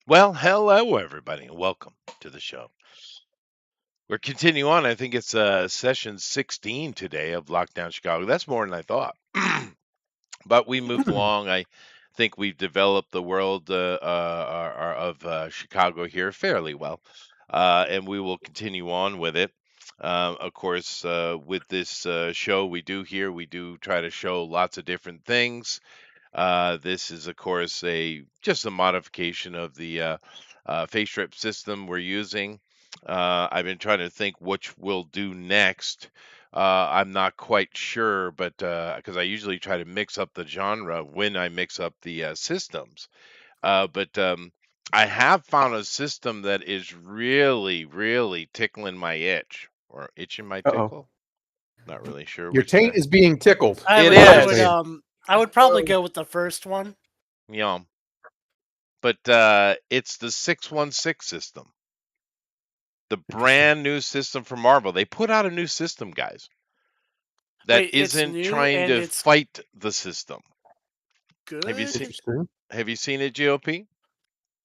Well, hello everybody, and welcome to the show. We're continuing on. I think it's session 16 today of Lockdown Chicago. That's more than I thought. But we moved along. I think we've developed the world of Chicago here fairly well, and we will continue on with it. Of course, with this show we do here, we do try to show lots of different things. This is, of course, a just a modification of the face strip system we're using. I've been trying to think which we'll do next. I'm not quite sure, but because I usually try to mix up the genre when I mix up the systems. But I have found a system that is really, really tickling my itch or itching my Uh-oh. tickle. Not really sure Your which of taint that. is being tickled. I It would, Is what I you're would, is. saying. I would probably go with the first one. Yeah. But it's the 616 system, the Interesting. brand new system from Marvel. They put out a new system, guys, that Wait, it's isn't new trying and to it's fight the system. Have you good? seen Interesting. have you seen it, GOP?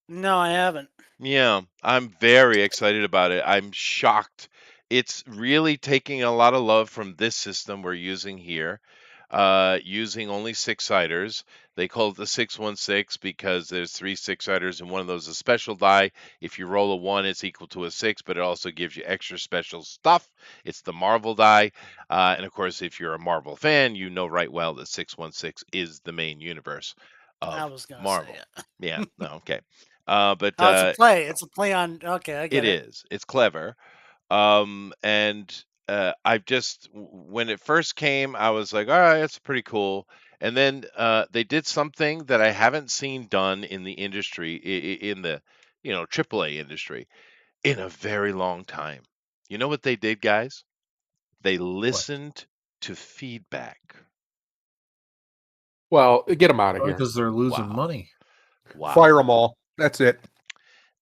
No, I haven't. Yeah, I'm very excited about it. I'm shocked. It's really taking a lot of love from this system we're using here, using only six-siders. They call it the 616 because there's three six-siders, and one of those is a special die. If you roll a one, it's equal to a six, but it also gives you extra special stuff. It's the Marvel die. And of course, if you're a Marvel fan, you know right well that 616 is the main universe I of was gonna say Marvel. it. Yeah, no, okay. But Oh, it's a play. It's a play on. Okay, I it get it. is. It's clever. And I've just when it first came, I was like, all right, it's pretty cool. And then they did something that I haven't seen done in the industry, in the AAA industry, in a very long time. You know what they did, guys? They What? listened to feedback. Well, get them out of Probably here. because they're losing Wow. money. Wow. Fire them all. That's it.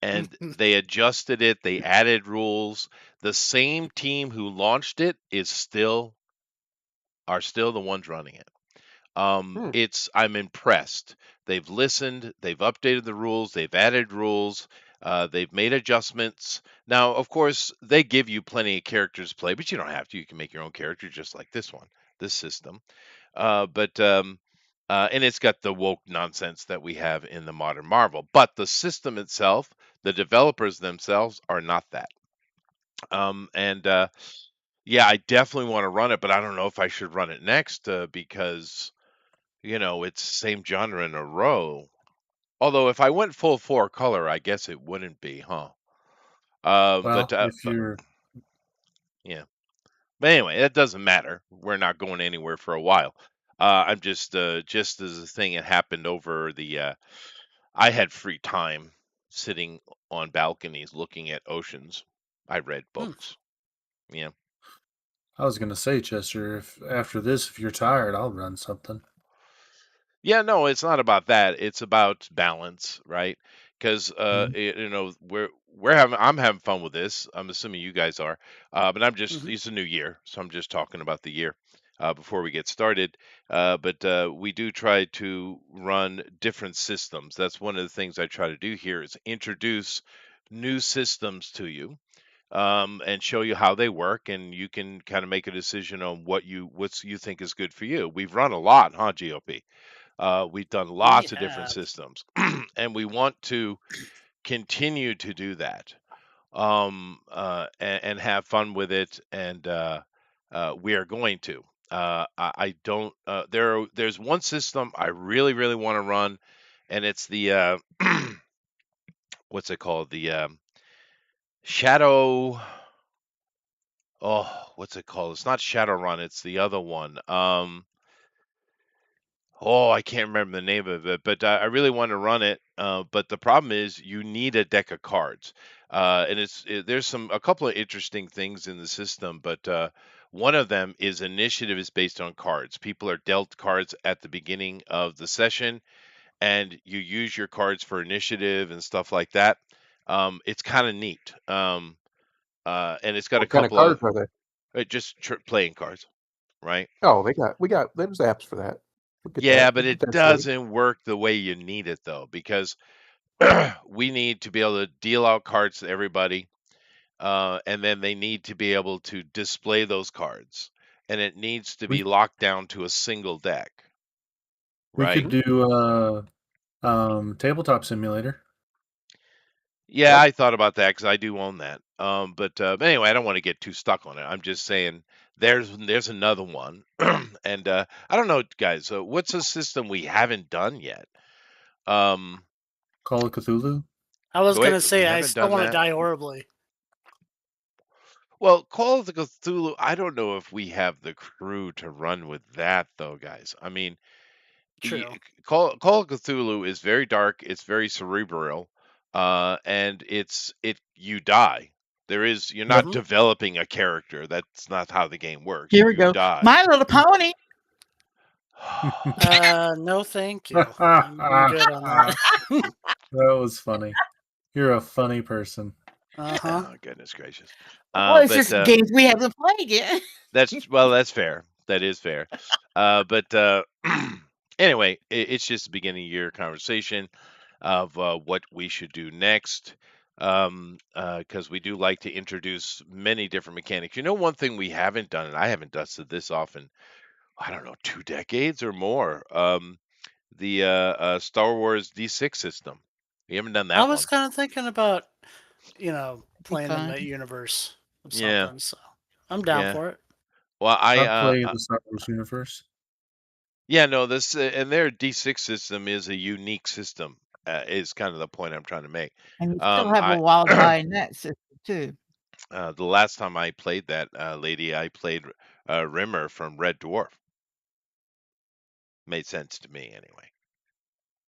And they adjusted it. They added rules. The same team who launched it are still the ones running it. Hmm. I'm impressed. They've listened, they've updated the rules, they've added rules, they've made adjustments. Now, of course, they give you plenty of characters to play, but you don't have to. You can make your own character just like this system. And it's got the woke nonsense that we have in the modern Marvel. But the system itself, the developers themselves are not that. And Yeah, I definitely want to run it, but I don't know if I should run it next because it's same genre in a row. Although if I went full four color, I guess it wouldn't be, huh? Well, if you're Yeah. But anyway, that doesn't matter. We're not going anywhere for a while. I'm just as a thing it happened over the. I had free time sitting on balconies looking at oceans. I read books. Yeah. I was gonna say, Chester, if after this, if you're tired, I'll run something. Yeah, no, it's not about that. It's about balance, right? Because Mhm. I'm having fun with this. I'm assuming you guys are, but Mhm. it's a new year, so I'm just talking about the year before we get started. But we do try to run different systems. That's one of the things I try to do here is introduce new systems to you. And show you how they work, and you can kind of make a decision on what you think is good for you. We've run a lot, huh, GOP? We've done We lots of different have. systems, and we want to continue to do that and have fun with it. And we are going to. I don't. There's one system I really, really want to run, and it's the what's it called? The Shadow. Oh, what's it called? It's not Shadowrun. It's the other one. Oh, I can't remember the name of it, but I really want to run it. But the problem is you need a deck of cards, and there's a couple of interesting things in the system, but one of them is initiative is based on cards. People are dealt cards at the beginning of the session, and you use your cards for initiative and stuff like that. It's kind of neat, and it's got a What kind of couple of cards are they? just playing cards, right? Oh, we got there's apps for that. We get Yeah, that. but it Potentially. doesn't work the way you need it though, because we need to be able to deal out cards to everybody, and then they need to be able to display those cards, and it needs to be We locked down to a single deck, we right? could do tabletop simulator. Yeah, Yep. I thought about that because I do own that. But anyway, I don't want to get too stuck on it. I'm just saying there's another one, and I don't know, guys. What's a system we haven't done yet? Um, Call of Cthulhu. I was wait, gonna we say I haven't still done want to that. die horribly. Well, Call of the Cthulhu, I don't know if we have the crew to run with that, though, guys. I mean, y- True. Call of Cthulhu is very dark. It's very cerebral, and you die. You're not Mhm. developing a character. That's not how the game works. Here we You go. die. My Little Pony. No, thank you. I'm good on that. That was funny. You're a funny person. Uh-huh. Oh, goodness gracious. Well, it's But just games we haven't played yet. that's fair. That is fair. But anyway, it's just the beginning of your conversation of what we should do next. Because we do like to introduce many different mechanics. You know, one thing we haven't done, and I haven't dusted this off in, I don't know, 2 decades or more. The Star Wars D6 system. We haven't done I that was one. kind of thinking about, playing in fun. that universe of Yeah, something, so I'm down yeah. for it. Well, I've played the Star Wars universe. yeah, no, this and their D6 system is a unique system. Is kind of the point I'm trying to make. And you still have a I while to buy in that system, too. the last time I played that lady, I played Rimmer from Red Dwarf. Made sense to me anyway.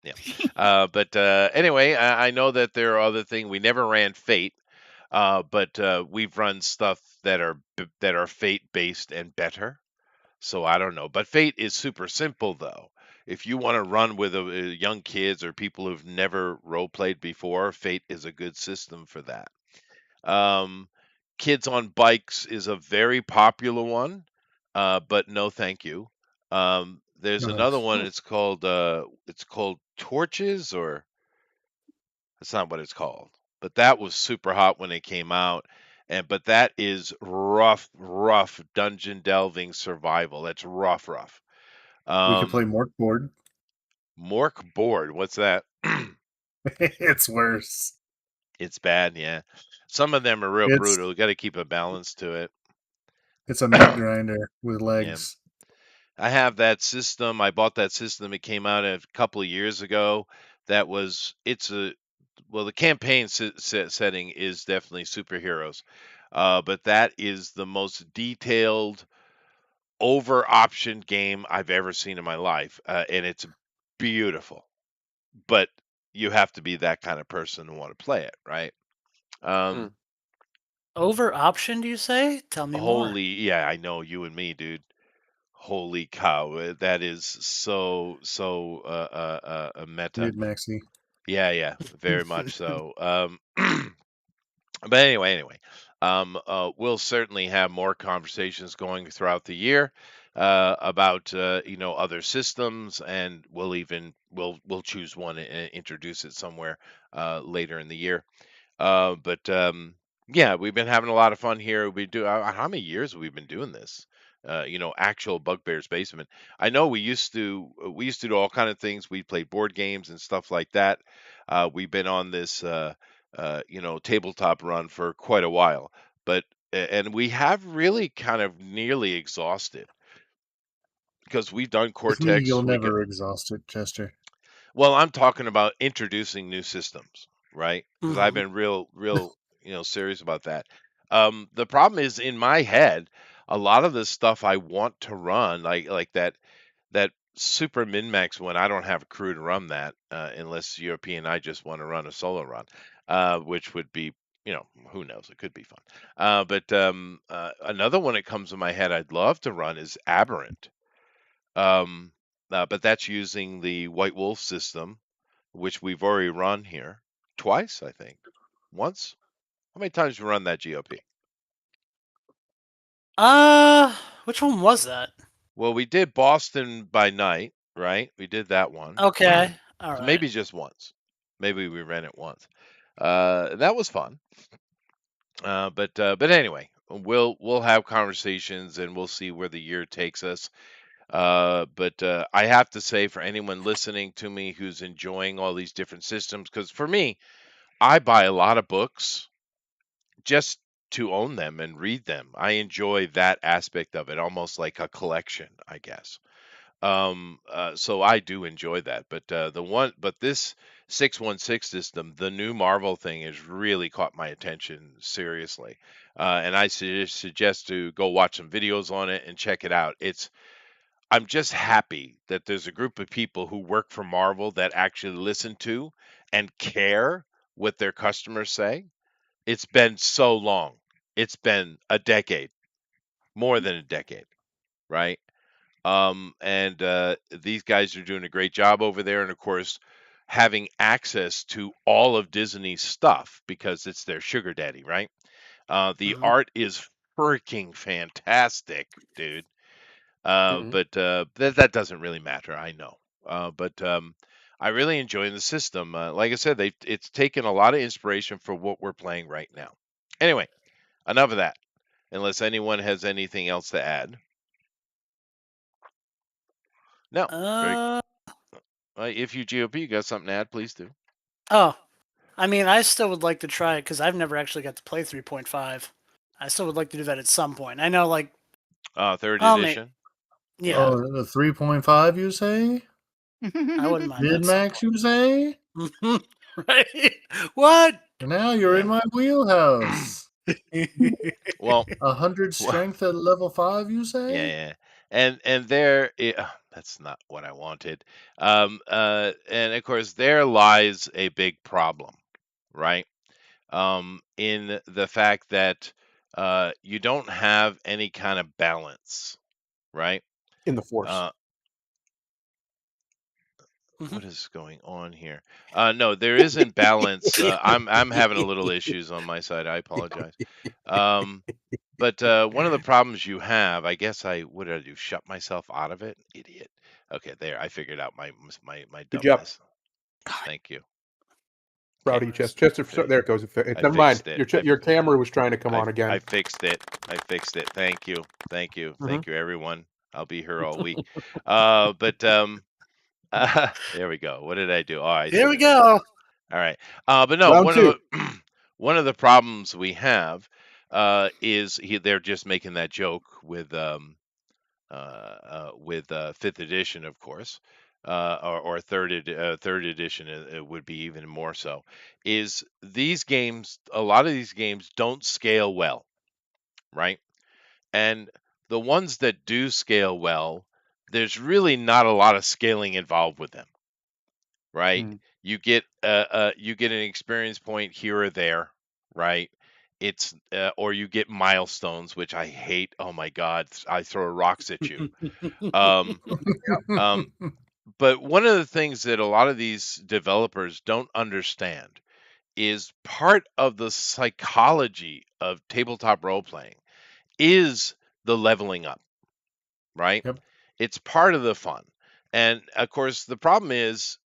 Yeah. But anyway, I know that there are other things. We never ran Fate, but we've run stuff that are Fate based and better. So I don't know, but Fate is super simple though. If you want to run with young kids or people who've never role played before, Fate is a good system for that. Um, Kids on Bikes is a very popular one, but no, thank you. There's No another thanks. one. It's called Torches, or that's not what it's called. But that was super hot when it came out, but that is rough dungeon delving survival. That's rough. We could play Um, Mork board. Mork board. What's that? It's worse. It's bad. Yeah, some of them are real It's brutal. Got to keep a balance to it. it's a meat grinder with Yeah. legs. I have that system. I bought that system. It came out a couple of years ago. The campaign setting is definitely superheroes, but that is the most detailed, over optioned game I've ever seen in my life, and it's beautiful. But you have to be that kind of person to want to play it, right? Um, Over option, do you say? Tell me more. yeah, I know, you and me, dude. Holy cow, that is so a meta. Mid maxi. Yeah, very much so. But anyway, we'll certainly have more conversations going throughout the year about other systems, and we'll choose one and introduce it somewhere later in the year. But yeah, we've been having a lot of fun here. How many years have we been doing this? Actual Bugbear's Basement. I know we used to do all kind of things. We played board games and stuff like that. We've been on this tabletop run for quite a while, but and we have really kind of nearly exhausted because we've done With me, Cortex. you'll never exhaust it, Chester. Well, I'm talking about introducing new systems, right? Because I've Mhm. been real, serious about that. The problem is in my head, a lot of the stuff I want to run, like that super min max one, I don't have a crew to run that unless European. I just want to run a solo run, which would be, who knows? It could be fun. But another one that comes to my head I'd love to run is Aberrant. Um, but that's using the White Wolf system, which we've already run here twice, I think. Once. How many times have you run that GOP? Which one was that? Well, we did Boston by Night, right? We did that one. Okay, all So right. maybe just once. Maybe we ran it once. That was fun. But anyway, we'll have conversations and we'll see where the year takes us. But I have to say, for anyone listening to me who's enjoying all these different systems, because for me, I buy a lot of books just to own them and read them. I enjoy that aspect of it, almost like a collection, I guess. So I do enjoy that. But this 616 system, the new Marvel thing, has really caught my attention seriously. And I suggest to go watch some videos on it and check it out. I'm just happy that there's a group of people who work for Marvel that actually listen to and care what their customers say. It's been so long. It's been a decade, more than a decade, right? And these guys are doing a great job over there. And of course, having access to all of Disney's stuff because it's their sugar daddy, right? The Mhm. art is freaking fantastic, dude. But that doesn't really matter, I know. But I really enjoy the system. Like I said, it's taken a lot of inspiration for what we're playing right now. Anyway, enough of that. Unless anyone has anything else to add. No. If you GOP, you got something to add, please do. Oh, I mean, I still would like to try it because I've never actually got to play 3.5. I still would like to do that at some point. I know, like, third I'll edition. yeah, Oh, the 3.5, you say? I wouldn't mind that. Mid max, you say? Right? What? Now you're in Yeah. my wheelhouse. Well, 100 strength at level 5, you say? yeah. And that's not what I wanted. And of course, there lies a big problem, right? In the fact that you don't have any kind of balance, right? In the Force. What is going on here? No, there isn't balance. I'm having a little issues on my side. I apologize. But one of the problems you have, I guess what did I do? Shut myself out of it? Idiot. Okay, there. I figured out my Good job. dumbness. Thank you. Proud of you, Chester. There it goes. Never mind. Fixed it. Your camera was trying to come on again. I fixed it. Thank you. Thank you, everyone. I'll be here all week. There we go. What did I do? Oh, I Here see we what I did. go. All right. But no, Round one of the problems we have is they're just making that joke with fifth edition, of course, or third edition. It would be even more so. Is these games? A lot of these games don't scale well, right? And the ones that do scale well, there's really not a lot of scaling involved with them, right? You get an experience point here or there, right? It's or you get milestones, which I hate. Oh my God, I throw rocks at you. Um, but one of the things that a lot of these developers don't understand is part of the psychology of tabletop role playing is the leveling up, right? Yep. It's part of the fun. And of course, the problem is,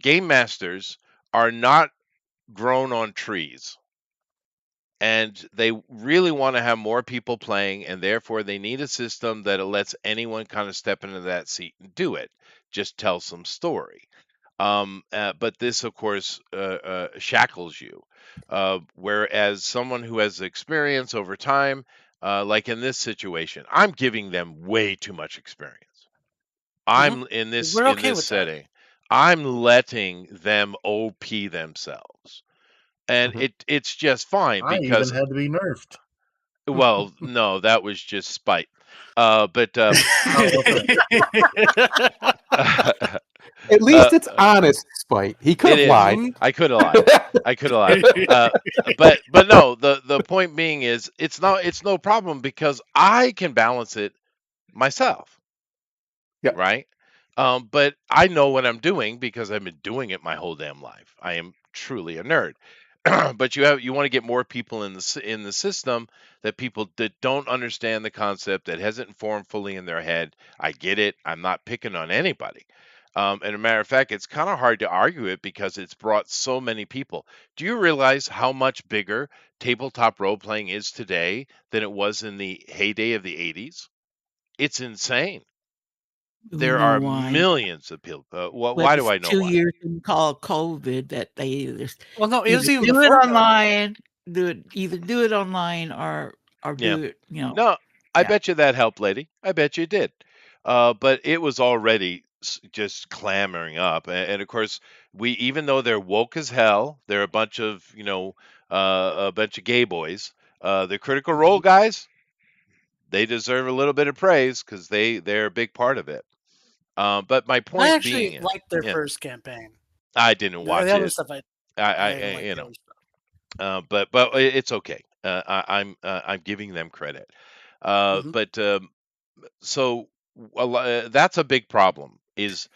game masters are not grown on trees. And they really want to have more people playing, and therefore they need a system that lets anyone kind of step into that seat and do it. Just tell some story. But this, of course, shackles you. Whereas someone who has experience over time, like in this situation, I'm giving them way too much experience. I'm in this We're okay in this with that. setting. I'm letting them OP themselves, and it's just fine I because, even had to be nerfed. well, no, that was just spite. But At least it's honest spite. He could it have is. lied. I could have lied. But no, the point being is it's no problem because I can balance it myself. Yep. Right? But I know what I'm doing because I've been doing it my whole damn life. I am truly a nerd. But you want to get more people in the system, that people that don't understand the concept, that hasn't formed fully in their head. I get it. I'm not picking on anybody. And a matter of fact, it's kind of hard to argue it because it's brought so many people. Do you realize how much bigger tabletop role playing is today than it was in the heyday of the 80s? It's insane. We There know are why. millions of people. But Why do it's I know 2 why? years been called COVID that they Well, no, it was either even do it before COVID. online, either do it online or Yeah. do it, No, I yeah. bet you that helped, lady. I bet you it did. But it was already just clamoring up, and of course, even though they're woke as hell, they're a bunch of a bunch of gay boys. The Critical Role guys, they deserve a little bit of praise because they're a big part of it. But my I point actually being, liked their yeah, first campaign. I didn't The watch other it. stuff I I didn't like you the know, other stuff. but it's okay. I'm giving them credit. Mhm. But so that's a big problem is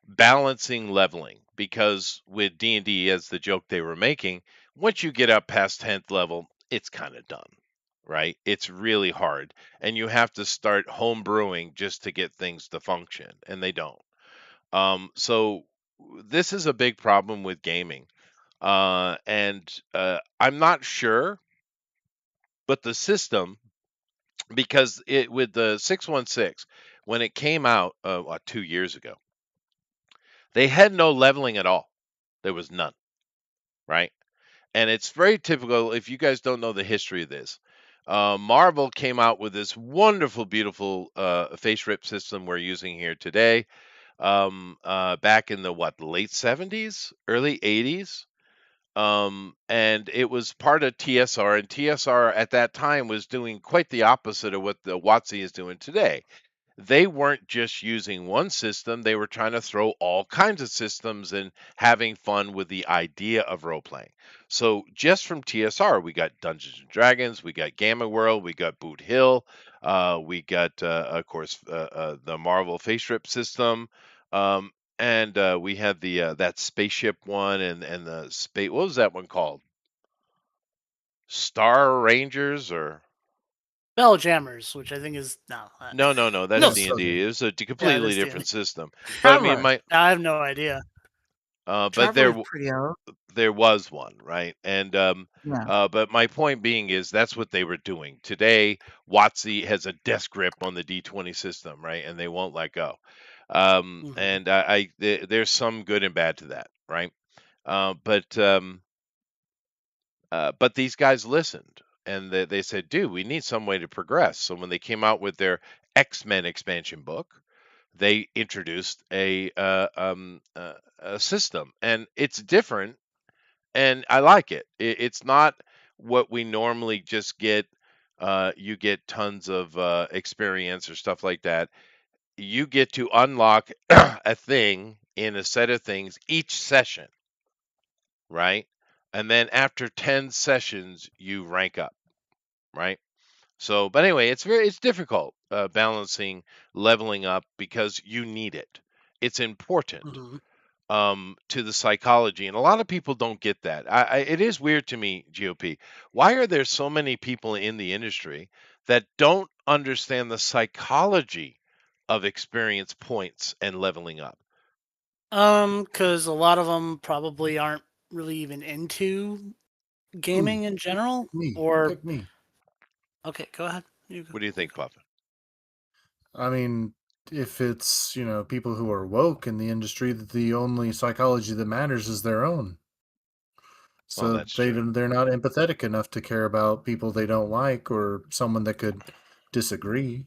balancing leveling because with D&D as the joke they were making, once you get up past 10th level, it's kind of done, right? It's really hard and you have to start home brewing just to get things to function and they don't. So this is a big problem with gaming. And I'm not sure, but the system because it with the 616 when it came out 2 years ago, they had no leveling at all. There was none, right? And it's very typical. If you guys don't know the history of this, Marvel came out with this wonderful, beautiful face rip system we're using here today. Back in the late 70s, early 80s. And it was part of TSR, and TSR at that time was doing quite the opposite of what the WotC is doing today. They weren't just using one system, they were trying to throw all kinds of systems and having fun with the idea of role playing. So, just from TSR, we got Dungeons and Dragons, we got Gamma World, we got Boot Hill, we got, of course, the Marvel Face Strip system. Um, and we had the that spaceship one and the space. What was that one called? Star Rangers or Spelljammers, which I think is no. no, that's No, D and D. It was a yeah, completely that's the. different system. But I mean, Traveler. I have no idea. but Traveler's pretty old. there was one, right? And Yeah. but my point being is that's what they were doing today. WotC has a death grip on the D20 system, right? And they won't let go. Mhm. And there's some good and bad to that, right? But these guys listened and they said, dude, we need some way to progress. So when they came out with their X-Men expansion book, they introduced a system and it's different and I like it. It's not what we normally just get. You get tons of experience or stuff like that. You get to unlock a thing in a set of things each session, right? And then after 10 sessions, you rank up, right? So, but anyway, it's difficult balancing leveling up because you need it. It's important Mhm. to the psychology, and a lot of people don't get that. It is weird to me, GOP. Why are there so many people in the industry that don't understand the psychology of experience points and leveling up? Because a lot of them probably aren't really even into gaming in general. Me. Or Pick me. okay, go ahead. You go. What do you think, Puffin? I mean, if it's, people who are woke in the industry, that the only psychology that matters is their own. Well, So that's true. they're not empathetic enough to care about people they don't like or someone that could disagree.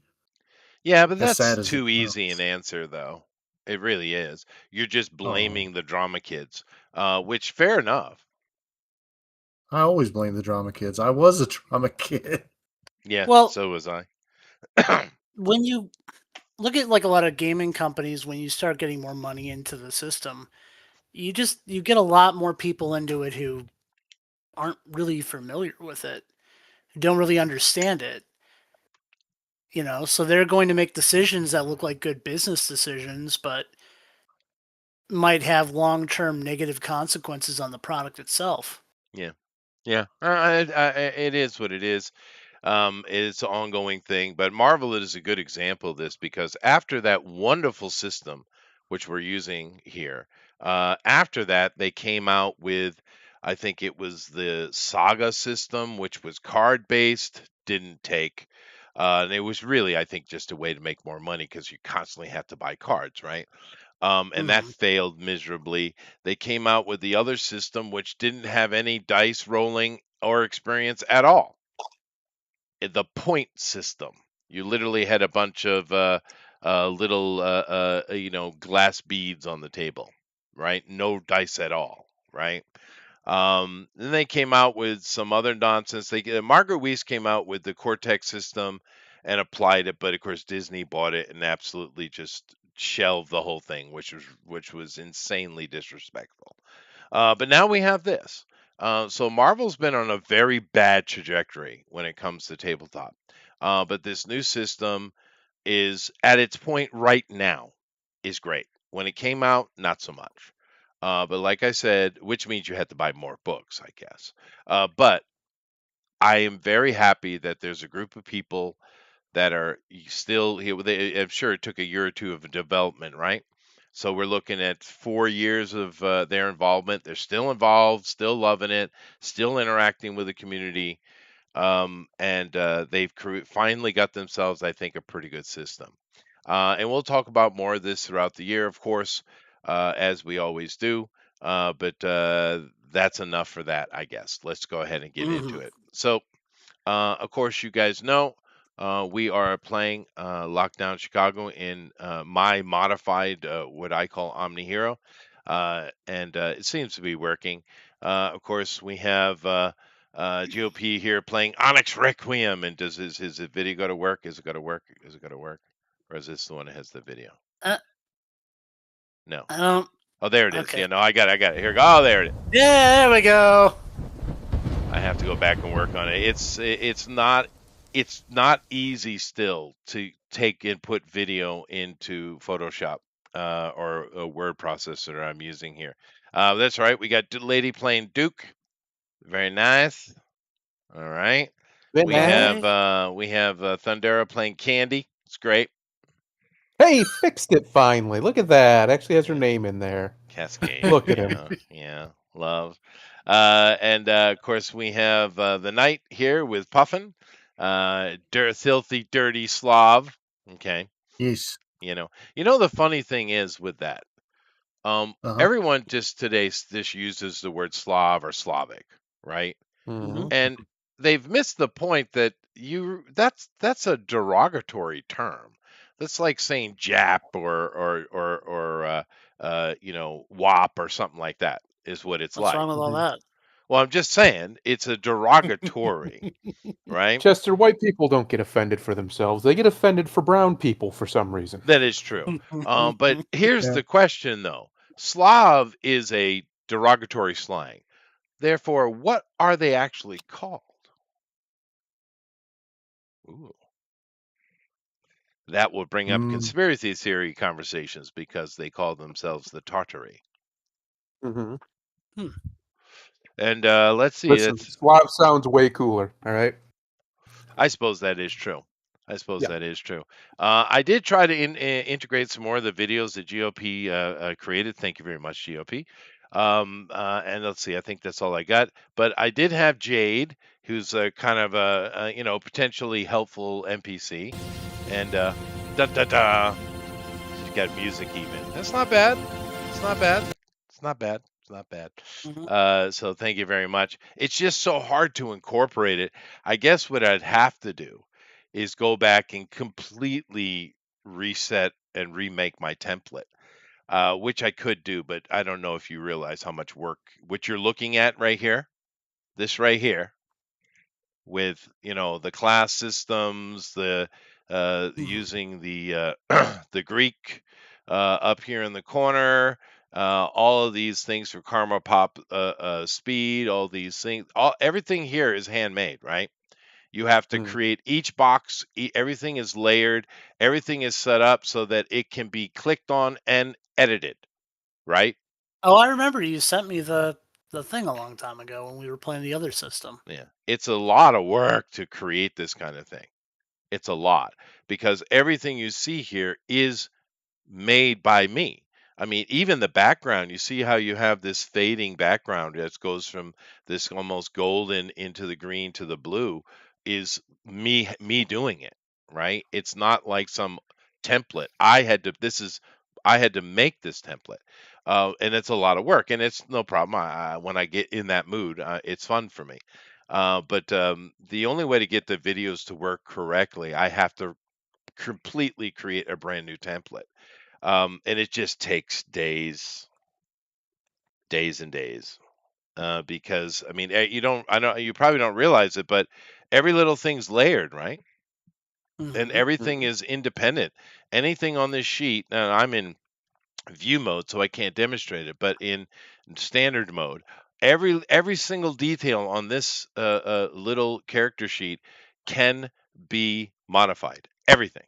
Yeah, but As that's sad as it too easy an sounds. answer, though. It really is. You're just Oh, blaming the drama kids, which fair enough. I always blame the drama kids. I was a drama kid. Yeah, Well, so was I. when you look at like a lot of gaming companies, when you start getting more money into the system, you get a lot more people into it who aren't really familiar with it, who don't really understand it. So they're going to make decisions that look like good business decisions, but might have long-term negative consequences on the product itself. Yeah, yeah. It is what it is. It's an ongoing thing, but Marvel is a good example of this because after that wonderful system which we're using here. After that, they came out with, I think it was the Saga system, which was card based, didn't take. And it was really, I think, just a way to make more money because you constantly have to buy cards, right? And that failed miserably. They came out with the other system, which didn't have any dice rolling or experience at all. The point system. You literally had a bunch of little, glass beads on the table, right? No dice at all, right? Then they came out with some other nonsense. Margaret Weiss came out with the Cortex system and applied it, but of course Disney bought it and absolutely just shelved the whole thing, which was insanely disrespectful. But now we have this. So Marvel's been on a very bad trajectory when it comes to tabletop. But this new system is at its point right now is great. When it came out, not so much. But like I said, which means you had to buy more books, I guess. But I am very happy that there's a group of people that are still here. I'm sure it took a year or two of development, right? So we're looking at 4 years of their involvement. They're still involved, still loving it, still interacting with the community, and they've finally got themselves, I think, a pretty good system. And we'll talk about more of this throughout the year, of course, as we always do. But that's enough for that, I guess. Let's go ahead and get into it. So, of course, you guys know we are playing Lockdown Chicago in my modified, what I call Omni Hero, and it seems to be working. Of course, we have GOP here playing Onyx Requiem, and does his video go to work? Is it going to work? Is it going to work? Or is this the one that has the video? No. I don't. Oh, there it is. Okay. Yeah, no, I got it. Here we go. Oh, there it is. Yeah, there we go. I have to go back and work on it. It's not easy still to take and put video into Photoshop or a word processor that I'm using here. That's right. We got Lady playing Duke. Very nice. All right. We have Thundera playing Candy. It's great. Hey, fixed it finally. Look at that. Actually has her name in there. Cascade. Look at him. Yeah, love. And of course, we have the Knight here with Puffin. Filthy, dirty Slav. Okay. Yes. You know the funny thing is with that, everyone just today just uses the word Slav or Slavic, right? Mhm. And they've missed the point that that's a derogatory term. That's like saying Jap or WAP or something like that is what it's What's like. wrong with all that? Well, I'm just saying it's a derogatory, right? Chester, white people don't get offended for themselves. They get offended for brown people for some reason. That is true. But here's Yeah. the question, though. Slav is a derogatory slang. Therefore, what are they actually called? Ooh. That will bring up conspiracy theory conversations because they call themselves the Tartary. Mhm. And let's see. Listen, Slav sounds way cooler. All right. I suppose that is true. Yeah. That is true. I did try to integrate some more of the videos that GOP created. Thank you very much, GOP. And let's see. I think that's all I got. But I did have Jade, who's kind of a potentially helpful NPC, and da da da. She's got music even. That's not bad. It's not bad. It's not bad. It's not bad. So thank you very much. It's just so hard to incorporate it. I guess what I'd have to do is go back and completely reset and remake my template, which I could do, but I don't know if you realize how much work. What you're looking at right here, this right here, with the class systems, the using the the Greek up here in the corner, all of these things for karma pop speed, all these things, everything here is handmade, right? You have to create each box. Everything is layered. Everything is set up so that it can be clicked on and edited, right? Oh, I remember you sent me the thing a long time ago when we were playing the other system. Yeah. It's a lot of work to create this kind of thing. It's a lot because everything you see here is made by me. I mean, even the background, you see how you have this fading background that goes from this almost golden into the green to the blue is me doing it, right? It's not like some template. I had to make this template. And it's a lot of work, and it's no problem. When I get in that mood, it's fun for me. But the only way to get the videos to work correctly, I have to completely create a brand new template. And it just takes days and days. Because I mean, I know you probably don't realize it, but every little thing's layered, right? And Mhm. everything is independent. Anything on this sheet, now I'm in view mode, so I can't demonstrate it, but in standard mode, every single detail on this little character sheet can be modified. Everything.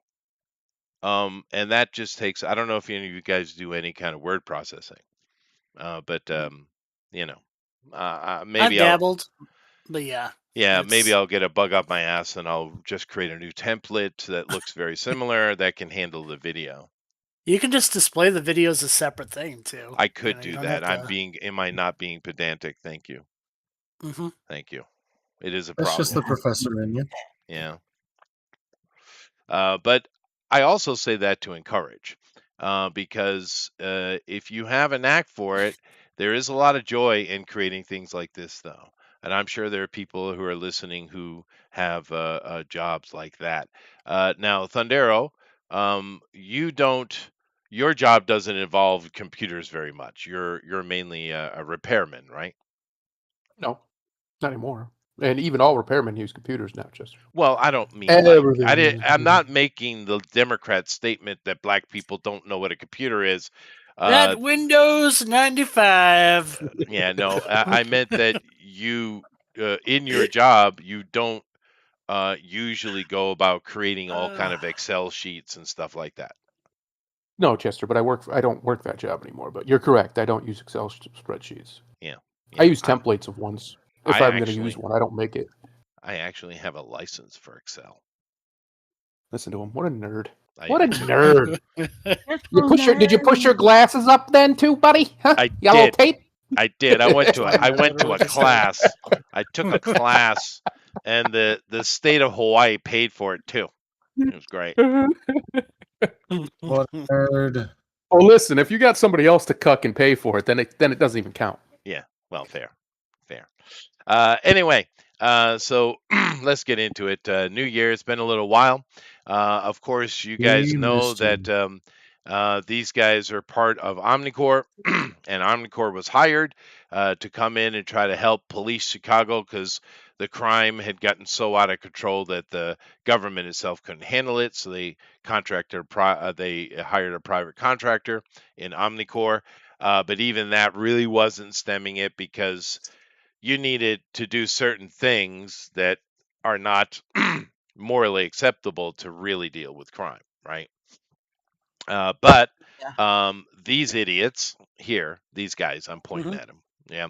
And that just takes, I don't know if any of you guys do any kind of word processing, but you know, I've maybe dabbled, but yeah, maybe it's I'll get a bug up my ass and I'll just create a new template that looks very similar that can handle the video. you can just display the video as a separate thing too. I You could know, you do don't that. have to. Am I not being pedantic? Thank you. Hmm. Thank you. It is a That's just the problem. professor in you. Yeah. But I also say that to encourage, because if you have a knack for it, there is a lot of joy in creating things like this, though. And I'm sure there are people who are listening who have jobs like that. Now, Thundero, you don't. Your job doesn't involve computers very much. You're mainly a repairman, right? No, not anymore. And even all repairmen use computers now, Chester. Well, I don't mean Everything. I'm not making the Democrat statement that black people don't know what a computer is. That Windows 95. Yeah, no, I meant that you, in your job, you don't usually go about creating all kind of Excel sheets and stuff like that. No, Chester, but I don't work that job anymore. But you're correct. I don't use Excel spreadsheets. Yeah, I use templates of ones. If I I'm going to use one, I don't make it. I actually have a license for Excel. Listen to him. What a nerd. I What a do too. nerd. You're Did you push your glasses up then too, buddy? Huh? I Yellow did. tape? I did. I went to That's what I literally just heard. class. I took a class, and the state of Hawaii paid for it too. It was great. What a nerd. Oh, listen, if you got somebody else to cuck and pay for it, then it doesn't even count. Yeah. Well, fair. Anyway, so let's get into it. New Year. It's been a little while. Of course, you guys We know missed you. that these guys are part of Omnicorp, and Omnicorp was hired to come in and try to help police Chicago because the crime had gotten so out of control that the government itself couldn't handle it. So they they hired a private contractor in Omnicorp. But even that really wasn't stemming it because you needed to do certain things that are not morally acceptable to really deal with crime, right? But these idiots here, these guys, I'm pointing at them. Yeah,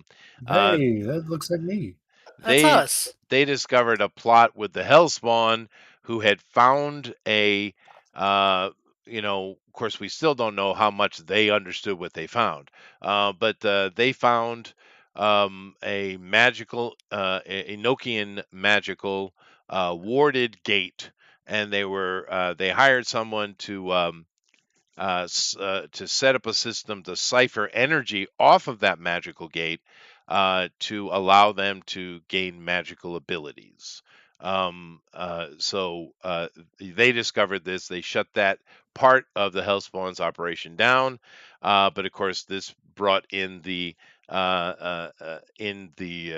Hey, that looks like me. That's they us. they discovered a plot with the Hellspawn, who had found a, of course, we still don't know how much they understood what they found, but they found a magical, Enochian magical warded gate, and they hired someone to set up a system to cipher energy off of that magical gate to allow them to gain magical abilities. So they discovered this. They shut that part of the Hellspawn's operation down. But of course, this brought in the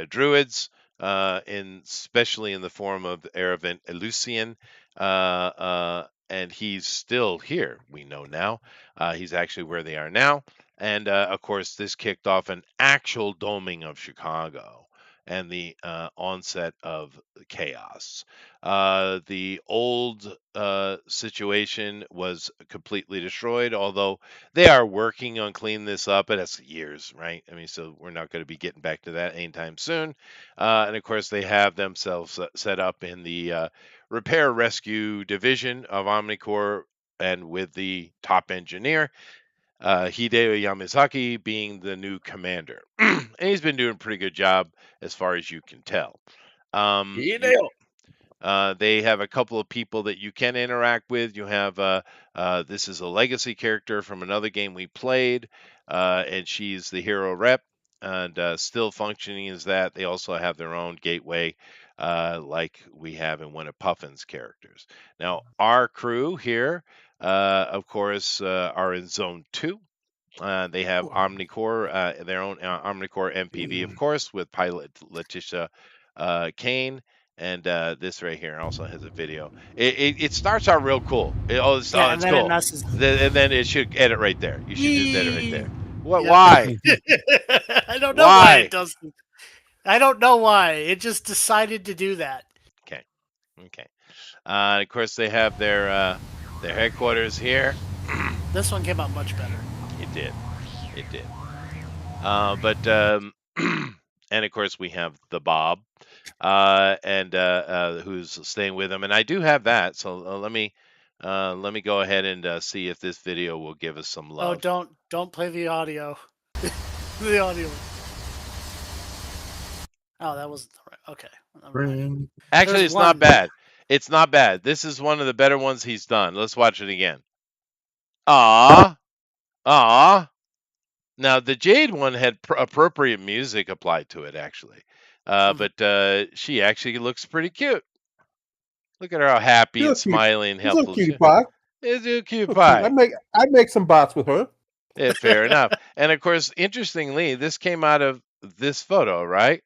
druids, especially in the form of Eravent Elusian. And he's still here. We know now. He's actually where they are now. And of course, this kicked off an actual doming of Chicago and the onset of chaos. The old situation was completely destroyed, although they are working on cleaning this up. But that's years, right? I mean, so we're not going to be getting back to that anytime soon. And of course, they have themselves set up in the repair rescue division of Omnicorp and with the top engineer. Hideo Yamazaki being the new commander. And he's been doing a pretty good job as far as you can tell. They have a couple of people that you can interact with. You have this is a legacy character from another game we played, and she's the hero rep and still functioning as that. They also have their own gateway, like we have in one of Puffin's characters. Now, our crew here, of course, are in Zone 2. They have Omnicore, their own Omnicore MPV, of course, with pilot Letitia Kane. And this right here also has a video. It starts out real cool. It's and then it cool. messes. And then it should edit right there. You should just edit right there. What? Yeah. Why? I don't know why Why? it does. I don't know why. It just decided to do that. Okay. Of course, they have their headquarters here. This one came out much better. It did. But and of course we have the Bob, and who's staying with him, and I do have that. So let me go ahead and see if this video will give us some love. Oh, don't play the audio. The audio. Oh, that wasn't the right. Okay. Never mind. Actually, There's it's not one. bad. It's not bad. This is one of the better ones he's done. Let's watch it again. Aw. Now the Jade one had appropriate music applied to it, actually, but she actually looks pretty cute. Look at her, how happy She's and a cute- smiling, She's a helpful. cutie pie. Is a cute She's pie. I'd make some bots with her. Yeah, fair enough. And of course, interestingly, this came out of this photo, right?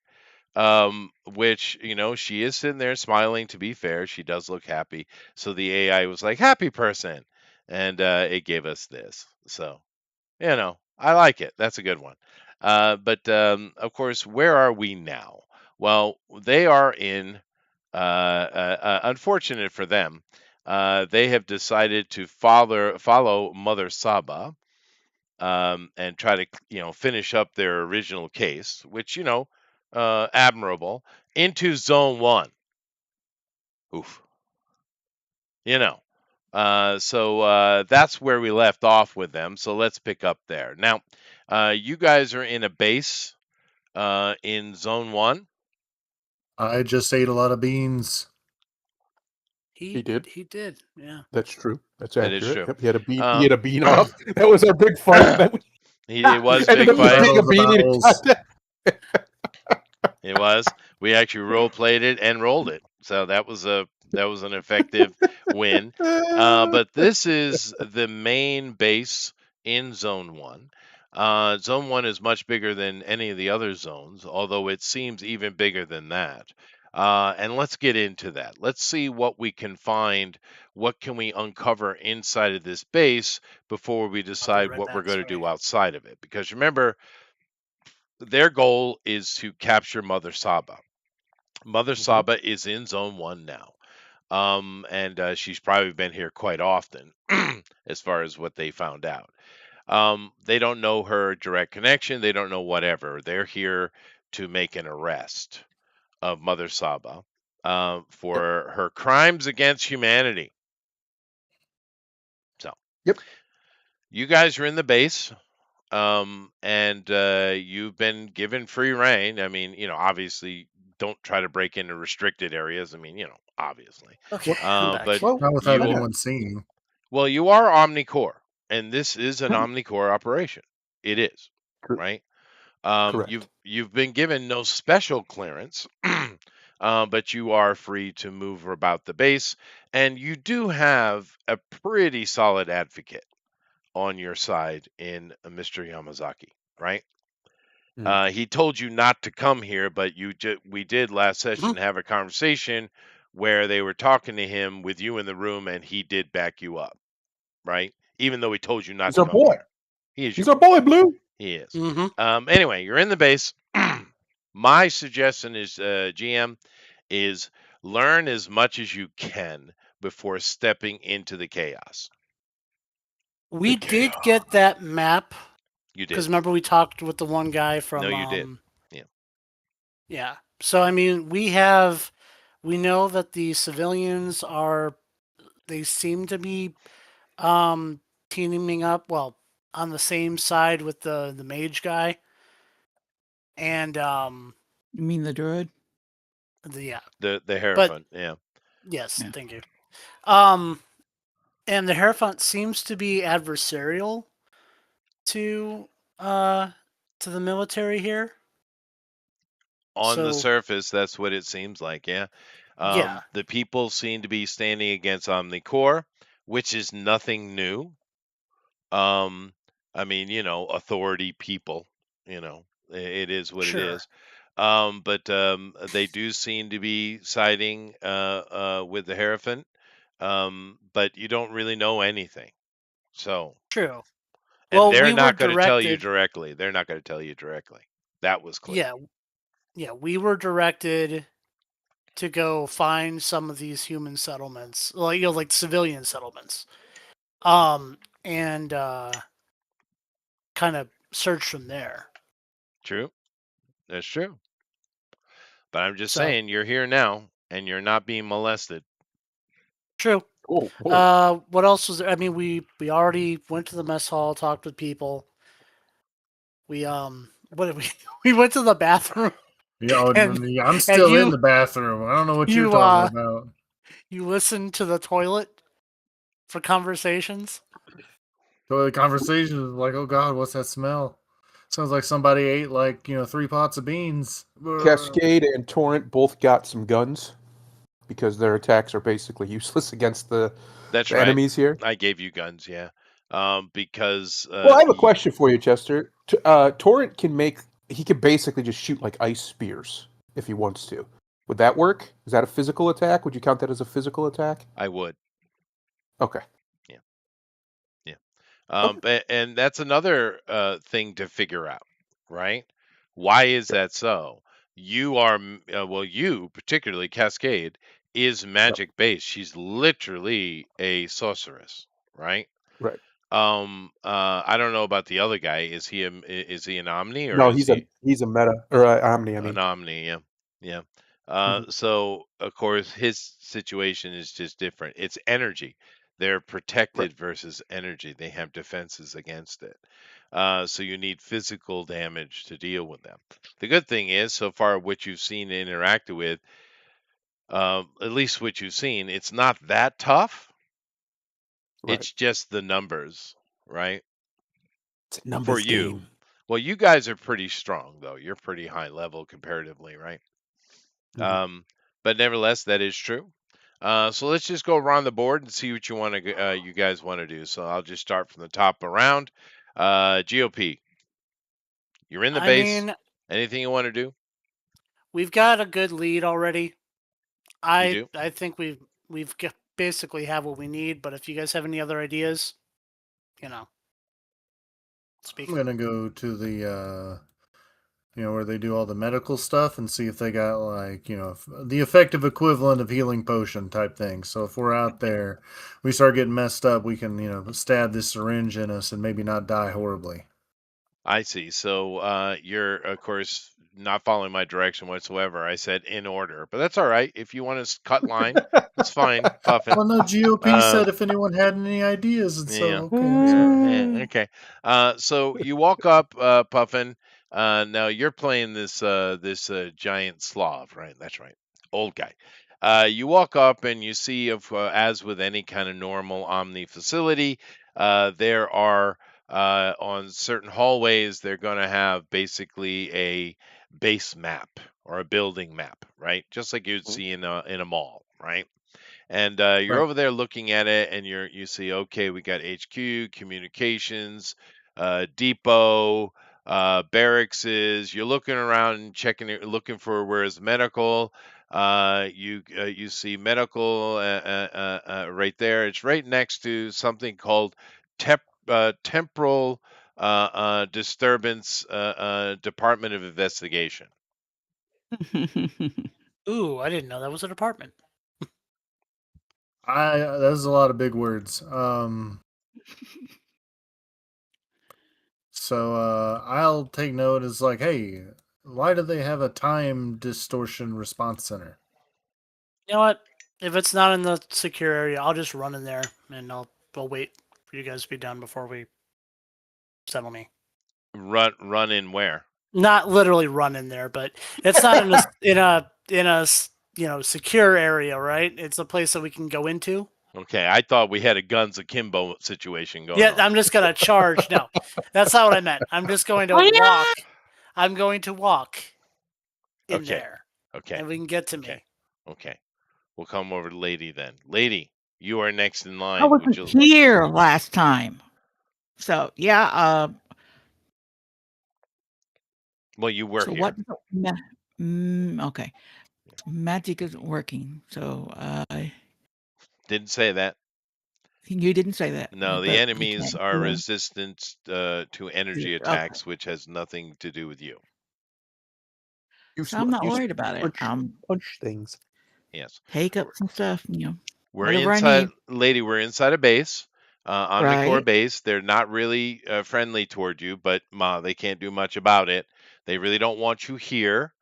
Which, she is sitting there smiling. To be fair, she does look happy. So the AI was like, happy person. And it gave us this. So, I like it. That's a good one. But of course, where are we now? Well, they are in, unfortunate for them, they have decided to follow Mother Saba, and try to finish up their original case, which admirable, into Zone 1. Oof. So that's where we left off with them. So let's pick up there. Now, you guys are in a base in Zone 1. I just ate a lot of beans. He did. He did. Yeah. That's true. That's That is accurate. true. Yep, he had a bean off. That was our big fight. It was a And big then we fight. take a The bean and battles. It was. We actually role played it and rolled it, so that was an effective win. But this is the main base in Zone 1. Zone 1 is much bigger than any of the other zones, although it seems even bigger than that. And let's get into that. Let's see what we can find. What can we uncover inside of this base before we decide what we're going to do outside of it? Because remember, their goal is to capture Mother Saba. Mother Saba is in Zone 1 now. And she's probably been here quite often, as far as what they found out. They don't know her direct connection. They don't know whatever. They're here to make an arrest of Mother Saba for her crimes against humanity. So, you guys are in the base. And you've been given free reign. I mean, obviously don't try to break into restricted areas. I mean, obviously. Okay. But Not without you- anyone seeing. Well, you are Omnicore, and this is an Omnicore operation. It is, right? Correct. You've been given no special clearance, but you are free to move about the base, and you do have a pretty solid advocate on your side in Mr. Yamazaki, right? He told you not to come here, but we did last session have a conversation where they were talking to him with you in the room, and he did back you up, right? Even though he told you not He's to our come boy. here. He's our boy, Blue. He is. Mm-hmm. Anyway, you're in the base. My suggestion is, GM, is learn as much as you can before stepping into the chaos. We did get that map. You did. Because remember we talked with the one guy from. No, you did. Yeah. Yeah. So I mean, we know that the civilians they seem to be teaming up. Well, on the same side with the mage guy, and You mean the druid? yeah, The Hierophant, yeah. yes, Yeah. thank you. And the Hierophant seems to be adversarial to the military here. On the So surface, that's what it seems like, yeah. yeah, The people seem to be standing against Omnicore, which is nothing new. I mean, authority people, it is what it sure, is. But they do seem to be siding with the Hierophant, but you don't really know anything. So, true. and Well, they're we were not going to tell you directed. directly. They're not going to tell you directly. That was clear. Yeah, we were directed to go find some of these human settlements, like civilian settlements, and kind of search from there. True. That's true. But I'm just So saying, you're here now, and you're not being molested. true. Oh, whoa. What else was there? I mean, we already went to the mess hall, talked with people. We what did we? We went to the bathroom, Yeah, oh, and yeah, I'm and still in the bathroom. I don't know what you're you talking about. you listened to the toilet for conversations. So the conversation is like, oh God, what's that smell? Sounds like somebody ate 3 pots of beans. Cascade and Torrent both got some guns because their attacks are basically useless against the That's right. enemies here. I gave you guns, yeah. Because Well, I have a question for you, Chester. Torrent he can basically just shoot like ice spears if he wants to. Would that work? Is that a physical attack? Would you count that as a physical attack? I would. Okay. And that's another thing to figure out, right? Why is that so? You are, you particularly Cascade is magic based. She's literally a sorceress, right? Right. I don't know about the other guy. Is he an Omni or No, is he he's a meta or Omni. I an mean, Omni? Yeah, yeah. Mhm. So of course his situation is just different. It's energy. They're Right. protected versus energy. They have defenses against it. So you need physical damage to deal with them. The good thing is, so far, what you've seen and interacted with, at least what you've seen, it's not that tough. Right. It's just the numbers, right? It's a For numbers you. game. Well, you guys are pretty strong, though. You're pretty high level comparatively, right? Mhm. But nevertheless, that is true. So let's just go around the board and see what you guys want to do. So I'll just start from the top around. GOP, you're in the I base. mean, Anything you want to do? we've got a good lead already. You I do. I think basically have what we need. But if you guys have any other ideas, speak. I'm gonna go to the where they do all the medical stuff and see if they got the effective equivalent of healing potion type thing. So if we're out there, we start getting messed up, we can stab this syringe in us and maybe not die horribly. I see. So you're, of course, not following my direction whatsoever. I said in order, but that's all right. If you want to cut line, that's fine. Puffin. Well, no, GOP Uh, said if anyone had any ideas, and yeah. so okay, that's fine. Yeah, okay. So you walk up, Puffin. Now you're playing this giant Slav, right? That's right, old guy. You walk up and you see, as with any kind of normal Omni facility, there are on certain hallways they're going to have basically a base map or a building map, right? Just like you'd see in a mall, right? And you're Right. over there looking at it, and you see, okay, we got HQ, communications, depot, barracks. You're looking around and checking it, looking for where's medical. You see medical right there. It's right next to something called temporal disturbance Department of Investigation. Ooh, I didn't know that was a department. That's a lot of big words. So I'll take note as like, hey, why do they have a time distortion response center? You know what? If it's not in the secure area, I'll just run in there and I'll wait for you guys to be done before we settle me. Run in where? Not literally run in there, but it's not in a secure area, right? It's a place that we can go into. Okay, I thought we had a guns akimbo situation going Yeah, on. I'm just gonna charge. No, that's not what I meant. I'm just going to Oh, yeah. walk. I'm going to walk in Okay. there, Okay. and we can get to Okay. me. Okay. We'll come over to Lady then. Lady, you are next in line. I wasn't here last time. So, yeah. Well, you were So here. what? Okay. Magic isn't working. So, Didn't say that. you didn't say that. No, the but you enemies can't are do it. resistant to energy Okay. attacks, which has nothing to do with you. So I'm not worried about it. Punch things. Yes. Take up some stuff, We're whatever I inside, need. Lady, we're inside a base. Omnicore Right. base. They're not really friendly toward you, but they can't do much about it. They really don't want you here,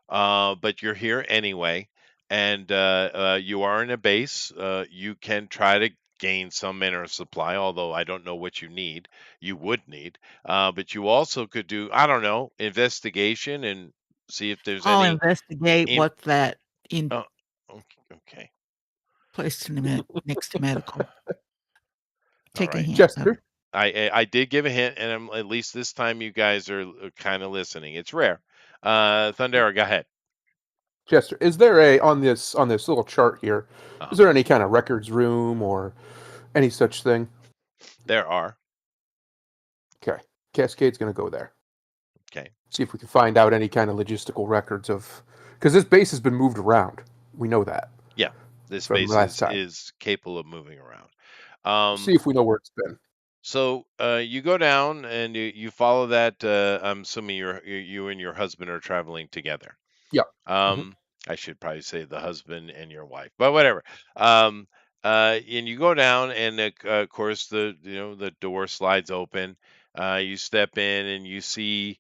but you're here anyway. And you are in a base. You can try to gain some mineral supply, although I don't know what you need. You would need. But you also could do, I don't know, investigation and see if there's I'll any. investigate what's that in Oh, okay. place to next to medical. Take a right. hint. Chester, I did give a hint, and at least this time you guys are kind of listening. It's rare. Thundera, go ahead. Chester, is there on this little chart here? Uh-huh. Is there any kind of records room or any such thing? There are. Okay, Cascade's going to go there. Okay. See if we can find out any kind of logistical records of, because this base has been moved around. We know that. Yeah, this from base last time. is capable of moving around. See if we know where it's been. So you go down and you follow that. I'm assuming you and your husband are traveling together. Yeah. I should probably say the husband and your wife, but whatever. And you go down, and of course the door slides open. You step in, and you see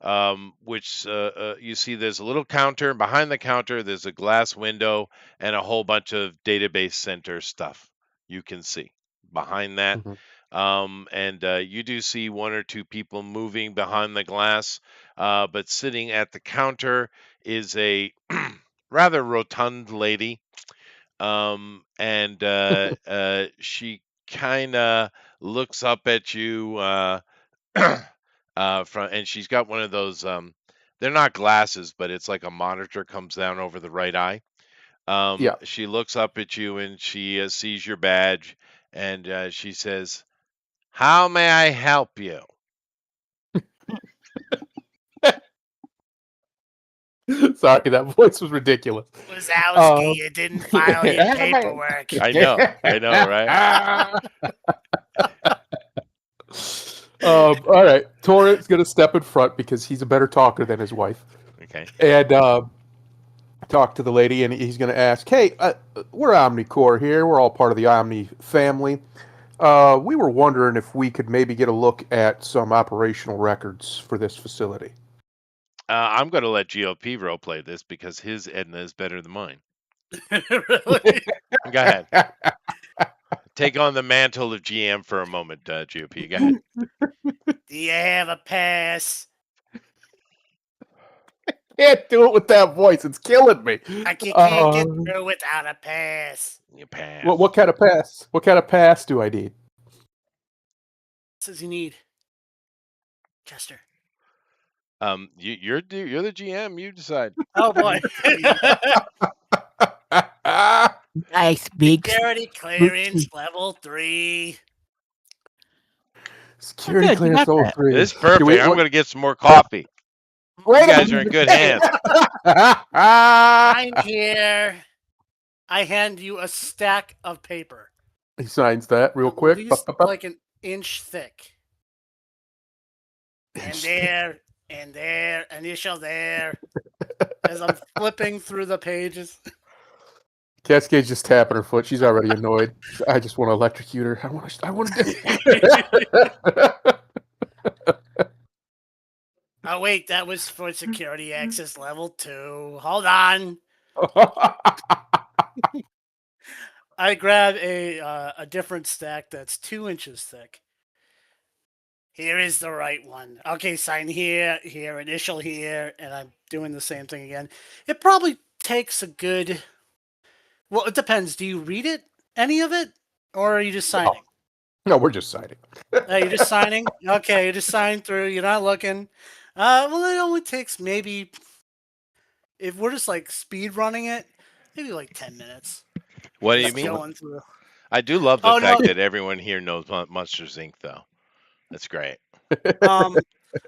you see there's a little counter. Behind the counter, there's a glass window and a whole bunch of database center stuff you can see behind that. And you do see one or two people moving behind the glass, but sitting at the counter is a rather rotund lady. And she kind of looks up at you and she's got one of those. They're not glasses, but it's like a monitor comes down over the right eye. Yeah. She looks up at you and she sees your badge, and she says, "How may I help you?" Sorry, that voice was ridiculous. Wazowski, you didn't file your paperwork. I know, right? All right, Torrent's gonna step in front because he's a better talker than his wife, Okay. and talk to the lady, and he's gonna ask, "Hey, we're Omnicore here. We're all part of the Omni family. We were wondering if we could maybe get a look at some operational records for this facility." I'm going to let GOP roleplay this because his Edna is better than mine. Really? Go ahead. Take on the mantle of GM for a moment, GOP. Go ahead. Do you have a pass? Can't do it with that voice. It's killing me. I can't get through without a pass. You pass. What kind of pass? What kind of pass do I need? What does he need? Chester. You're the GM. You decide. Oh boy. Nice big. Security clearance level 3. Security good, you clearance got level that. 3. This is perfect. I'm going to get some more coffee. Wait You a guys are in good hands. Sign here. I hand you a stack of paper. He signs that real At quick. least like an inch thick. And there, initial there. As I'm flipping through the pages. Cascade's just tapping her foot. She's already annoyed. I just want to electrocute her. I want to. Oh wait, that was for security access level 2. Hold on. I grab a different stack that's 2 inches thick. here is the right one. Okay, sign here, here, initial here, and I'm doing the same thing again. It probably takes a good. Well, it depends. Do you read it, any of it, or are you just signing? No, we're just signing. You're just signing. Okay, you're just signing through. You're not looking. Well, it only takes maybe, if we're just like speed running it, maybe like 10 minutes. What do you Just mean? going through. I do love the Oh no. fact that everyone here knows Monsters Inc. though. That's great.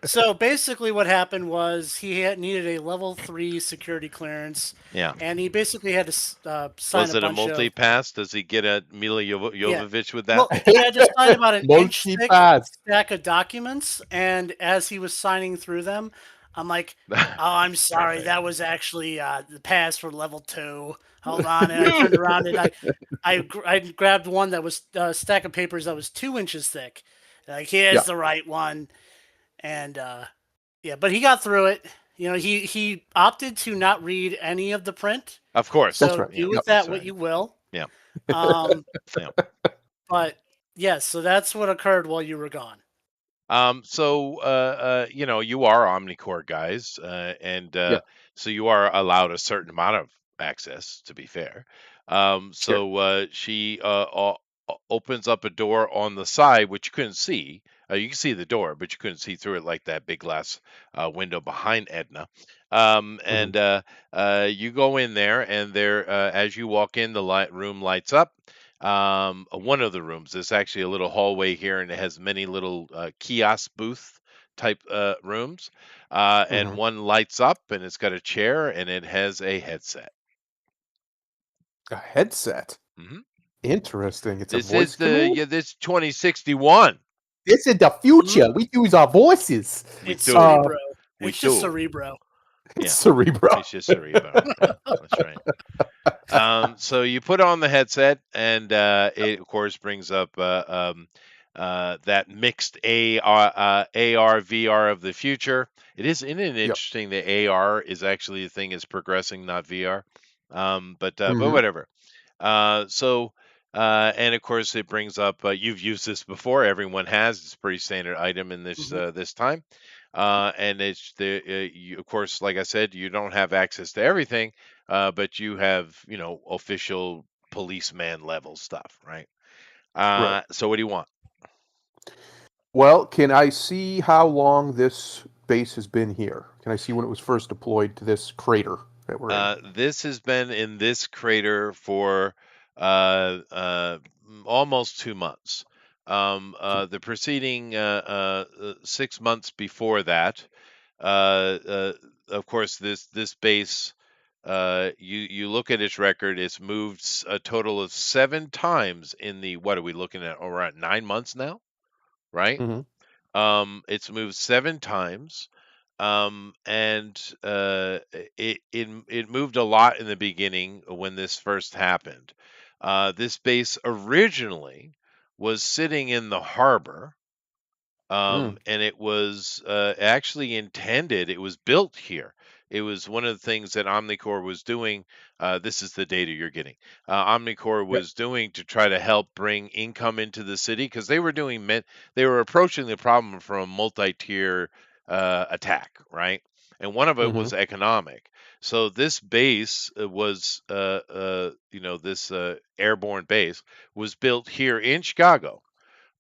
So basically, what happened was needed a level 3 security clearance, Yeah. and he basically had to sign Was a it a bunch of. multi-pass? Does he get a Mila Jovovich with that? Well, he had to sign about an inch thick Multi-pass. stack of documents, and as he was signing through them, I'm like, "Oh, I'm sorry, that was actually the pass for level 2. Hold on," and I turned around and I grabbed one that was a stack of papers that was 2 inches thick. Like, here's the right one, and yeah, but he got through it. You know, he opted to not read any of the print. Of course. So That's right. do Yeah, with that that's what right. you will. Yeah. Yeah. Yeah. But yes, so that's what occurred while you were gone. So you know, you are Omnicore guys, and Yeah. so you are allowed a certain amount of access, to be fair. So she opens up a door on the side, which you couldn't see. You can see the door, but you couldn't see through it like that big glass window behind Edna. And you go in there, and there, as you walk in, the room lights up. One of the rooms. There's actually a little hallway here, and it has many little kiosk booth type rooms. And one lights up, and it's got a chair, and it has a headset. A headset. hmm Interesting. It's This a voice is command? this 2061. This is the future. We use our voices. We It's do. Cerebro. We It's just do. Cerebro. Yeah. Cerebro. It's just Cerebro. Yeah, that's right. So you put on the headset, and it of course brings up that mixed AR VR of the future. Isn't it interesting that AR is actually the thing is progressing, not VR. But Mhm. whatever. And of course it brings up you've used this before. Everyone has. It's a pretty standard item in this this time. And it's you, of course, like I said, you don't have access to everything, but you have, you know, official policeman level stuff, right? Right. So what do you want? Well, can I see how long this base has been here? Can I see when it was first deployed to this crater that we're in? This has been in this crater for uh, uh, almost 2 months. The preceding 6 months before that, of course, this base, you look at its record, it's moved a total of 7 times in the, what are we looking at? Around 9 months now, right? Mm-hmm. It's moved 7 times, and it moved a lot in the beginning when this first happened. This base originally was sitting in the harbor. And it was actually intended, it was built here. It was one of the things that Omnicore was doing. This is the data you're getting. Omnicore Yep. was doing to try to help bring income into the city because they were they were approaching the problem from a multi-tier attack, right? And one of it was economic. So this base was, you know, this airborne base was built here in Chicago,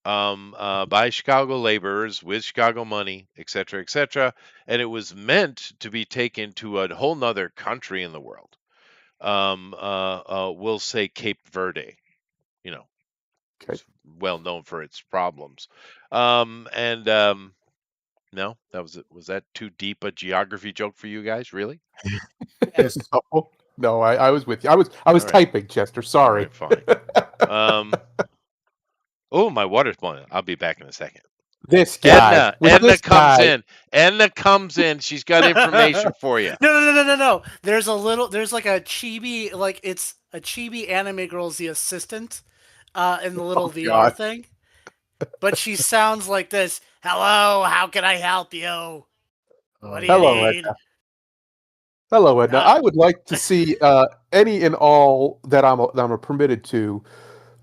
by Chicago laborers with Chicago money, et cetera, et cetera. And it was meant to be taken to a whole nother country in the world. We'll say Cape Verde, you know, Okay. it's well known for its problems. And no, that was it. Was that too deep a geography joke for you guys? Really? Yes. No, I was with you. I was All right. typing, Chester. All Sorry. right, fine. Oh, my water's boiling. I'll be back in a second. This guy. Edna, With Edna this comes guy. in. Edna comes in. She's got information for you. No. There's like a chibi, like it's a chibi anime girl's the assistant, in the little VR God. thing. But she sounds like this. Hello, how can I help you? What do you Hello, need? Edna. Hello, Edna. I would like to see any and all that I'm permitted to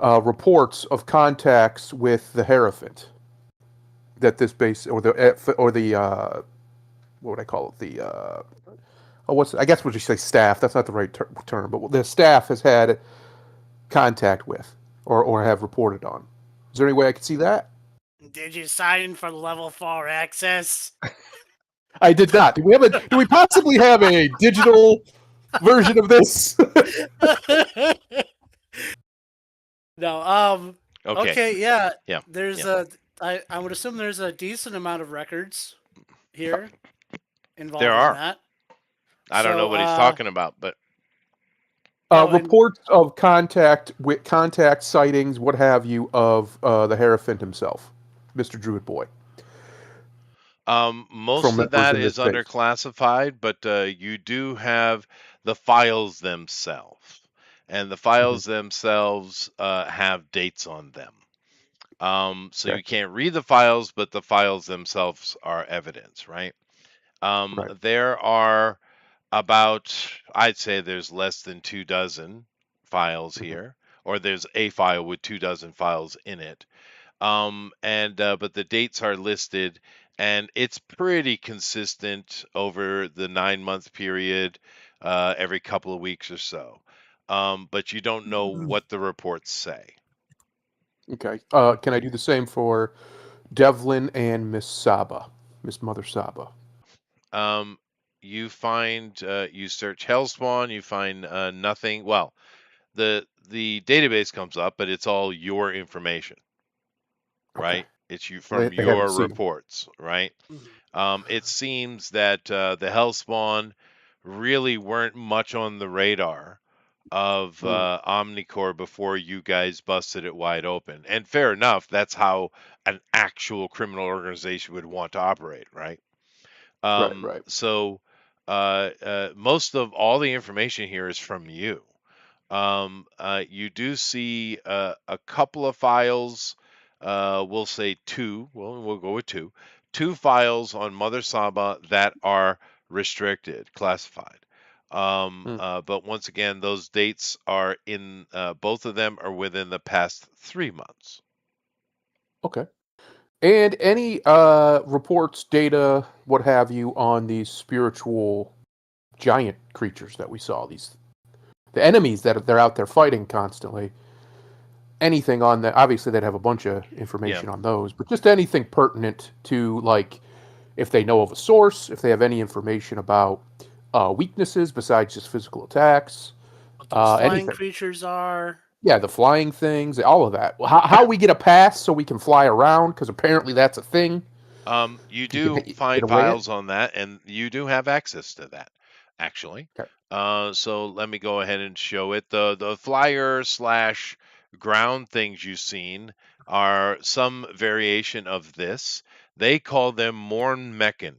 reports of contacts with the Hierophant. that this base or the what would I call it? I guess would you say staff? That's not the right term, but the staff has had contact with or have reported on. Is there any way I could see that? Did you sign for level 4 access? I did not. Do we possibly have a digital version of this? No. Okay. Yeah. Yeah. There's yeah. I would assume there's a decent amount of records here involved There in are. that. I don't know what he's So, talking about, but Reports of contact sightings, what have you, of the Hierophant himself, Mr. Druid Boy. most From of that members in this is under base. classified, but you do have the files themselves, and the files themselves have dates on them. So Okay. you can't read the files, but the files themselves are evidence, right? Right. There are about, I'd say there's less than 24 files here, or there's a file with 24 files in it. But the dates are listed, and it's pretty consistent over the 9-month period, every couple of weeks or so. But you don't know what the reports say. Okay. Can I do the same for Devlin and Miss Saba, Miss Mother Saba? You find, you search Hellspawn, you find nothing. Well, the database comes up, but it's all your information, right? Okay. It's you They from haven't your seen. reports, right? Mhm. It seems that the Hellspawn really weren't much on the radar of Omnicorp before you guys busted it wide open. And fair enough, that's how an actual criminal organization would want to operate, right? Right. So most of all the information here is from you. You do see a couple of files. We'll say two. Well, we'll go with two. Two files on Mother Saba that are restricted, classified. But once again, those dates are in, both of them are within the past 3 months. Okay. And any reports, data, what have you, on these spiritual giant creatures that we saw, the enemies that they're out there fighting constantly. Anything on that? Obviously, they'd have a bunch of information on those, but just anything pertinent to, like, if they know of a source, if they have any information about weaknesses besides just physical attacks, What those flying anything. creatures are. Yeah, the flying things, all of that. How we get a pass so we can fly around, because apparently that's a thing. You do get find away files on that, and you do have access to that, actually. Okay. So let me go ahead and show it. The flyer slash ground things you've seen are some variation of this. They call them Morn Meccan.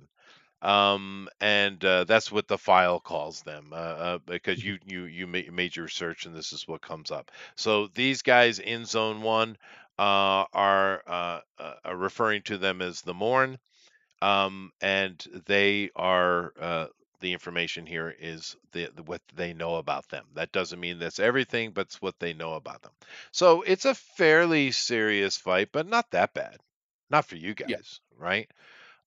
And that's what the file calls them, because you made your search, and this is what comes up. So these guys in Zone 1 are referring to them as the Morn, and they are, the information here is what they know about them. That doesn't mean that's everything, but it's what they know about them. So it's a fairly serious fight, but not that bad. Not for you Yeah. guys, right?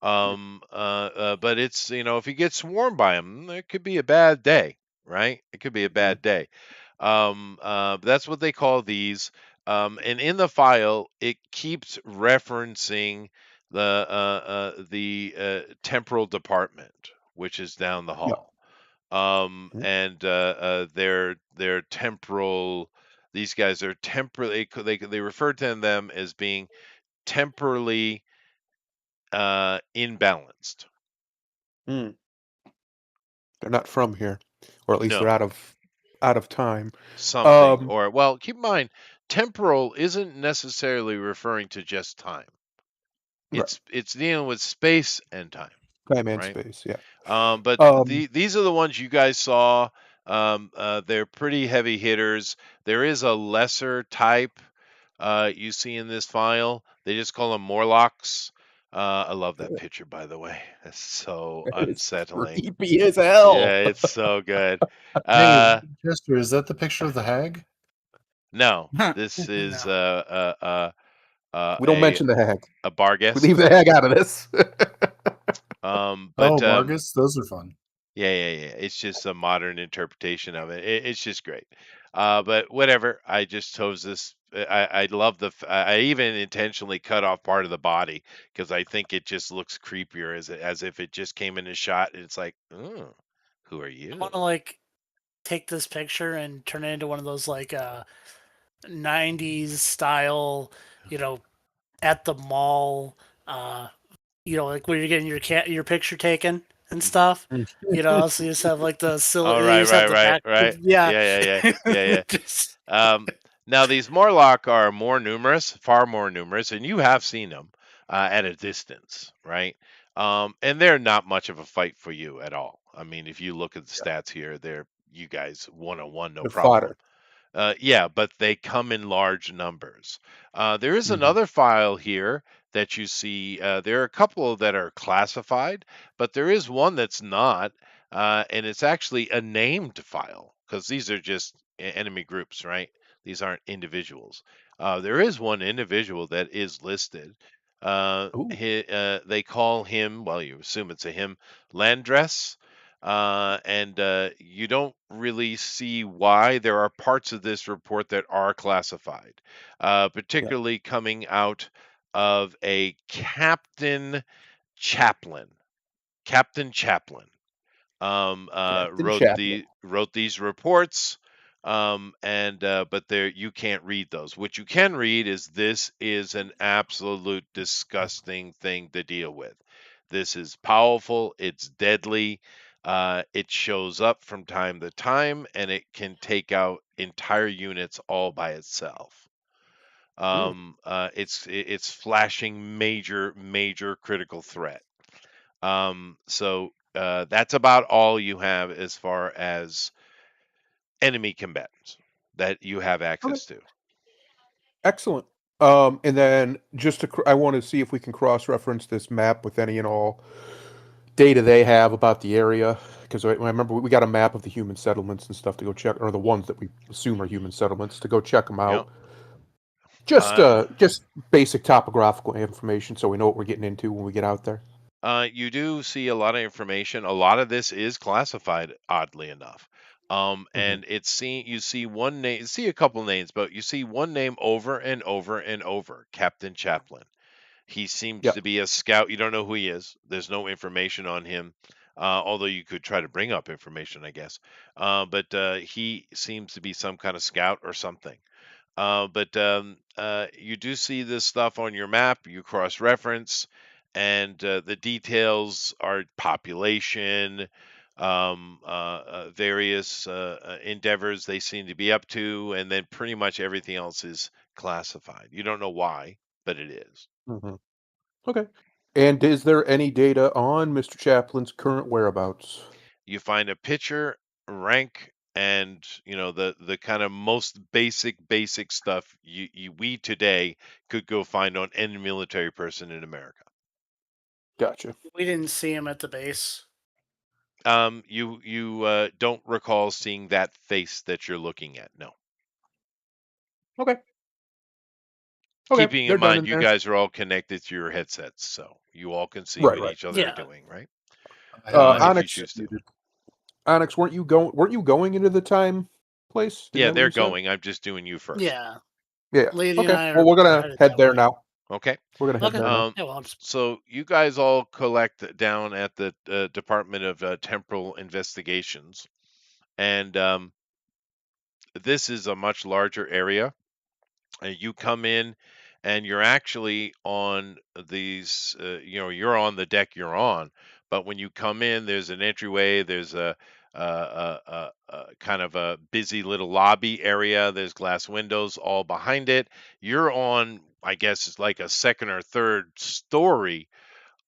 But it's, if you get swarmed by them, it could be a bad day, right? It could be a bad day. That's what they call these. And in the file, it keeps referencing the temporal department, which is down the hall. And they're temporal. These guys are temporally. They refer to them as being temporally imbalanced. They're not from here, or at least they're No, out of time. something. Or, well, keep in mind, temporal isn't necessarily referring to just time. Right. It's dealing with space and time, Time and right? space. Yeah. But these are the ones you guys saw. They're pretty heavy hitters. There is a lesser type you see in this file. They just call them Morlocks. I love that picture, by the way. That's so It's unsettling. creepy as hell. Yeah, it's so good. Hey, Chester, is that the picture of the hag? No, Huh. this is No. We don't mention the hag. a We Barghest. leave the hag out of this. But Vargas, those are fun. yeah. It's just a modern interpretation of it. It's just great. But whatever. I just chose this. I love I even intentionally cut off part of the body because I think it just looks creepier as if it just came in a shot. And it's like, oh, who are I you? want to like take this picture and turn it into one of those like 90s style, you know, at the mall, like where you're getting your picture taken and stuff. So you just have like the Oh, you just have the back. right. Yeah. Yeah. Just- Now these Morlock are more numerous, far more numerous, and you have seen them at a distance, right? And they're not much of a fight for you at all. I mean, if you look at the stats here, they're you guys 1-on-1, no The problem. fodder. Yeah, but they come in large numbers. There is Mhm. another file here that you see. There are a couple that are classified, but there is one that's not, and it's actually a named file because these are just enemy groups, right? These aren't individuals. There is one individual that is listed. Ooh. They call him, well, you assume it's a him, Landress. And you don't really see why. There are parts of this report that are classified, particularly coming out of a Chaplain. Captain Chaplain Captain Chaplin. wrote these reports, and but there you can't read those. What you can read is this is an absolute disgusting thing to deal with. This is powerful. It's deadly. It shows up from time to time, and it can take out entire units all by itself. It's flashing major critical threat. So that's about all you have as far as enemy combatants that you have Okay. access to. Excellent. And then I want to see if we can cross-reference this map with any and all data they have about the area. Because I remember we got a map of the human settlements and stuff to go check, or the ones that we assume are human settlements to go check them You out. know, Just basic topographical information, so we know what we're getting into when we get out there. you do see a lot of information. A lot of this is classified, oddly enough. And you see one name, see a couple names, but you see one name over and over and over, Captain Chaplin. He seems to Yep. be a scout. You don't know who he is. There's no information on him, although you could try to bring up information, I guess. But he seems to be some kind of scout or something. But you do see this stuff on your map. You cross reference, and the details are population, various endeavors they seem to be up to, and then pretty much everything else is classified. You don't know why, but it is. hmm Okay. And is there any data on Mr. Chaplin's current whereabouts? You find a picture, rank, and the kind of most basic stuff we today could go find on any military person in America. Gotcha. we didn't see him at the base. You don't recall seeing that face that you're looking at, no. Okay. Okay. Keeping in They're done mind, in you there. guys are all connected to your headsets, so you all can see Right. what each other are Yeah. doing, right? I have mine If you Onyx, choose to. Onyx, weren't you going into the time place? Isn't Yeah, that what they're you said? going. I'm just doing you first. Yeah. Yeah. Lady and Okay. I Well, are we're gonna headed head that there way. now. Okay. We're gonna head Okay. there now. Yeah, well, So you guys all collect down at the Department of Temporal Investigations, and this is a much larger area. You come in, and you're actually on these. You're on the deck you're on, but when you come in, there's an entryway. There's a kind of a busy little lobby area. There's glass windows all behind it. You're on, I guess, it's like a second or third story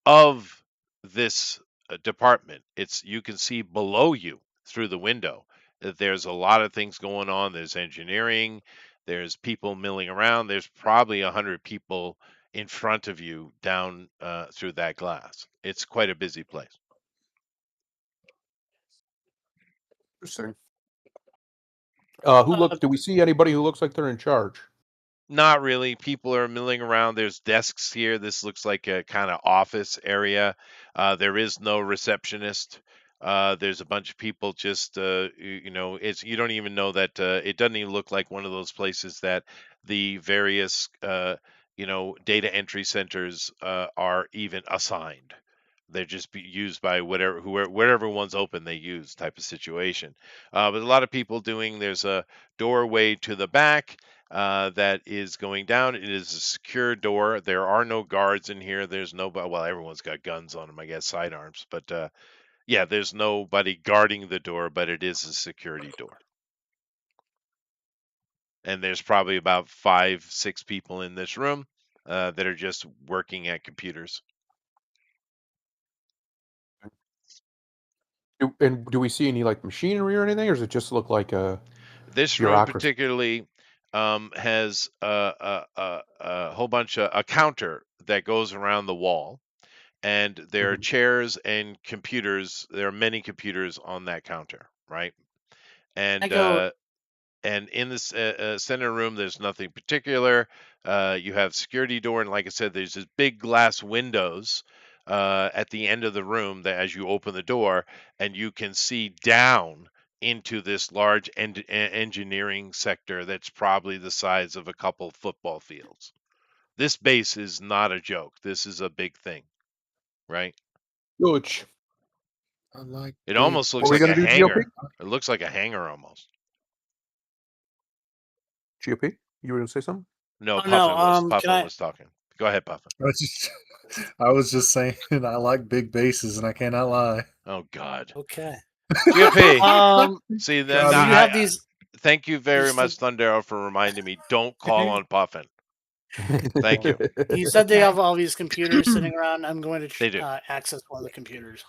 of this department. It's you can see below you through the window that there's a lot of things going on. There's engineering, there's people milling around. There's probably 100 people in front of you down through that glass. It's quite a busy place. Interesting. Do we see anybody who looks like they're in charge? Not really. People are milling around. There's desks here. This looks like a kind of office area. There is no receptionist. There's a bunch of people just, it's you don't even know that it doesn't even look like one of those places that the various, data entry centers are even assigned. They're just be used by wherever one's open they use type of situation. But a lot of people doing. There's a doorway to the back that is going down. It is a secure door. There are no guards in here. There's nobody. Well, everyone's got guns on them, I guess, sidearms. But yeah, there's nobody guarding the door, but it is a security door. And there's probably about 5, 6 people in this room that are just working at computers. Do we see any like machinery or anything, or does it just look like a This room bureaucracy? particularly has a whole bunch of a counter that goes around the wall, and there are Mhm. chairs and computers. There are many computers on that counter, right? I And go. in this center room, there's nothing particular. You have security door, and like I said, there's this big glass windows at the end of the room that as you open the door, and you can see down into this large engineering sector that's probably the size of a couple football fields. This base is not a joke. This is a big thing, right? George, I like It big. almost what looks are we like gonna a do, GOP? hangar. It looks like a hangar almost. GOP, you were gonna say something? No, Oh no. Can Puffin I? was talking. Go ahead, Puffin. I was just saying I like big bases, and I cannot lie. Oh God. Okay. GOP. See, then So you have these. thank you very these much, Thundero, for reminding me. Don't call on Puffin. Thank you. You said they Okay. have all these computers sitting around. I'm going They to do. access one of the computers.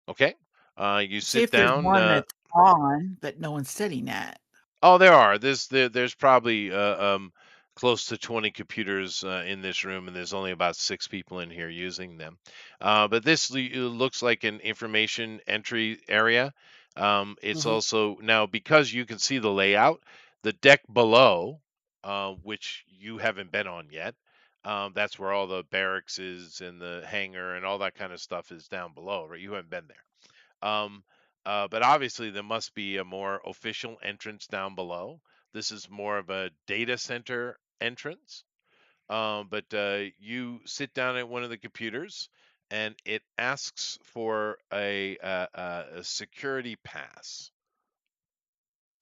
Okay. You See sit if there's down. one that's on that no one's sitting at. Oh, there are. There's probably close to 20 computers in this room, and there's only about 6 people in here using them. But this looks like an information entry area. It's Mhm. also now because you can see the layout, the deck below, which you haven't been on yet. That's where all the barracks is and the hangar and all that kind of stuff is down below, right? You haven't been there. But obviously, there must be a more official entrance down below. This is more of a data center entrance. But you sit down at one of the computers, and it asks for a security pass.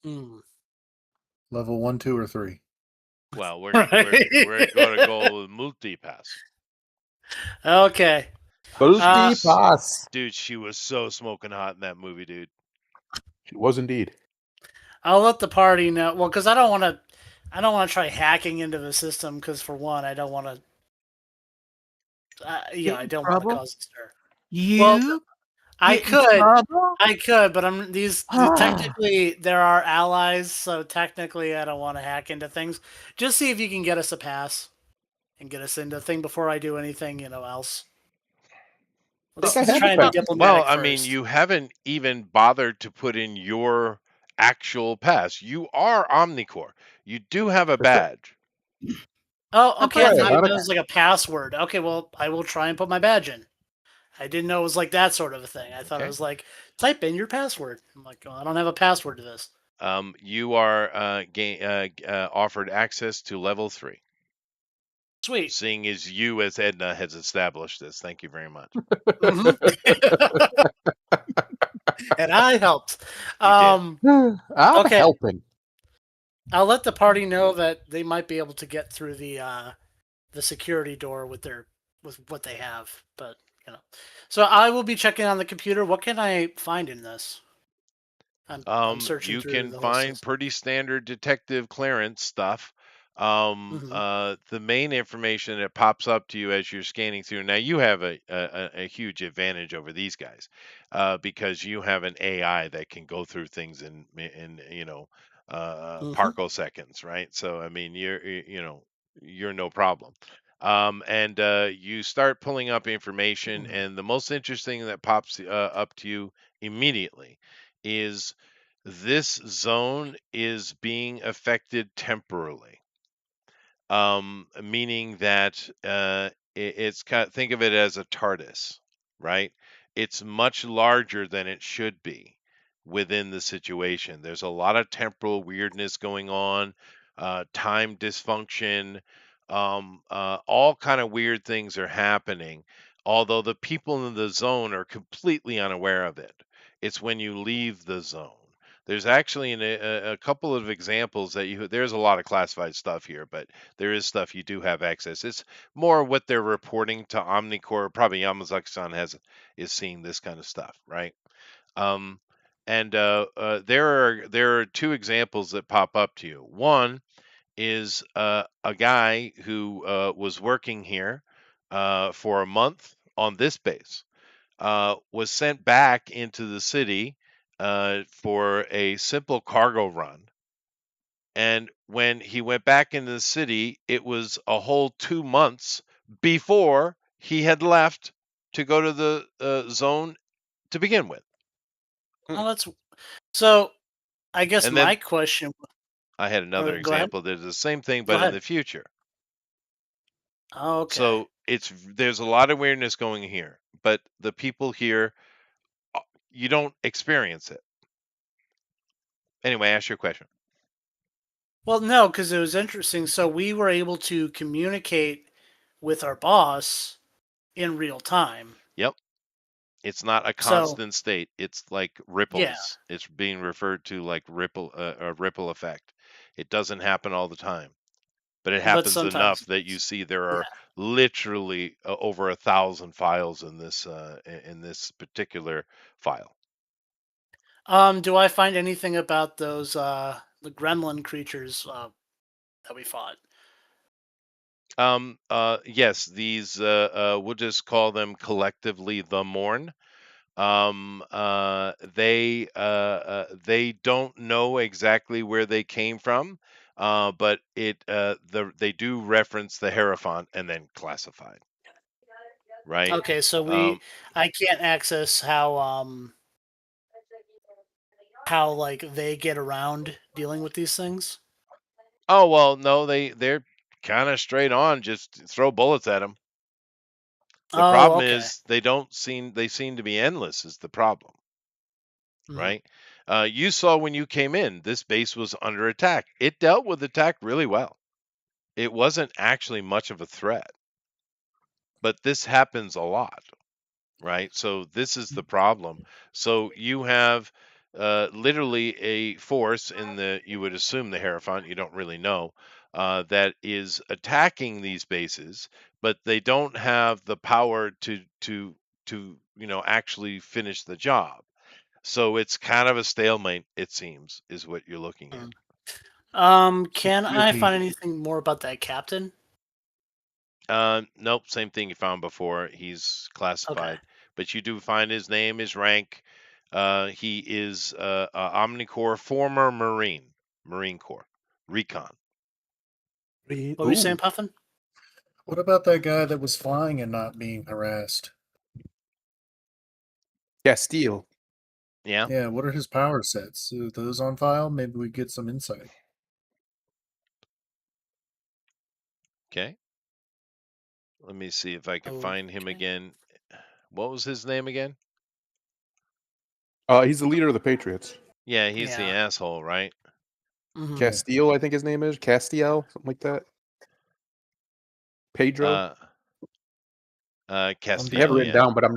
Mm. Level 1, 2, or 3. Well, we're Right. going to go with multi pass. Okay. Multi pass. Dude, she was so smoking hot in that movie, dude. She was indeed. I'll let the party know. Well, because I don't want to. I don't want to try hacking into the system because, for one, I don't want to. Get I in don't want to trouble? cause a stir. Well, You I get in could. trouble? I could, but these technically there are allies, so technically I don't want to hack into things. Just see if you can get us a pass and get us into a thing before I do anything, else. I think I Let's have try a and be pass. Well, diplomatic I mean, first. you haven't even bothered to put in your actual pass. You are Omnicore. You do have a That's right. badge. Oh, okay. I Right, thought it not a- was like a password. Okay, well, I will try and put my badge in. I didn't know it was like that sort of a thing. I thought it Okay. was like type in your password. I'm like, well, I don't have a password to this. You are offered access to level 3. Sweet. Seeing as you, as Edna, has established this. Thank you very much. Mhm. And I helped. You did. I'm Okay. helping. I'll let the party know that they might be able to get through the security door with what they have, but So I will be checking on the computer. What can I find in this? I'm searching You through can the whole find system. pretty standard detective clearance stuff. Mhm. The main information that pops up to you as you're scanning through. Now you have a huge advantage over these guys because you have an AI that can go through things in Mhm. parcoseconds, right? So I mean, you're no problem. And you start pulling up information, and the most interesting that pops up to you immediately is this zone is being affected temporarily. meaning that it's kind of, think of it as a TARDIS, right? It's much larger than it should be within the situation. There's a lot of temporal weirdness going on, time dysfunction, all kind of weird things are happening. Although the people in the zone are completely unaware of it. It's when you leave the zone. There's actually a couple of examples that there's a lot of classified stuff here, but there is stuff you do have access. It's more what they're reporting to Omnicore. Probably Yamazaki-san is seeing this kind of stuff, right? Um, and there are two examples that pop up to you. One is a guy who was working here for a month on this base, was sent back into the city for a simple cargo run. And when he went back into the city, it was a whole 2 months before he had left to go to the zone to begin with. Oh, that's so. I guess And my then question. I had another Go ahead. example. There's the same thing, Go but in ahead. the future. Oh, okay. So there's a lot of weirdness going here, but the people here, you don't experience it. Anyway, ask your question. Well, no, because it was interesting. So we were able to communicate with our boss in real time. Yep. It's not a So constant state. It's like ripples. It's being referred to like a ripple effect. It doesn't happen all the time, but it but happens sometimes enough that you see there are literally over 1,000 files in this particular file. Do I find anything about those the gremlin creatures that we fought? Yes, these we'll just call them collectively the Morn. They don't know exactly where they came from, but they do reference the Hierophant and then classified, right? Okay, so Um, I can't access how like they get around dealing with these things. oh well, no, they're kind of straight on, just throw bullets at them. The Oh, problem okay. is they seem to be endless is the problem, Mhm. right? You saw when you came in, this base was under attack. It dealt with attack really well. It wasn't actually much of a threat, but this happens a lot, right? So this is the problem. So you have literally a force you would assume the Hierophant, you don't really know, that is attacking these bases, but they don't have the power to actually finish the job. So it's kind of a stalemate, it seems, is what you're looking at. Can I Guilty. find anything more about that captain? Nope, same thing you found before. He's Okay. classified, but you do find his name, his rank. He is Omnicorps, former Marine Corps, Recon. What were you saying, Puffin? What about that guy that was flying and not being harassed? Castile. Yeah. Yeah, what are his power sets? Are those on file? Maybe we get some insight. Okay. Let me see if I can find him again. What was his name again? He's the leader of the Patriots. Yeah, he's the Yeah. asshole, right? Mhm. Castile, I think his name is Castiel, something like that. Pedro. I have it Castillo. written Yeah. down, but I'm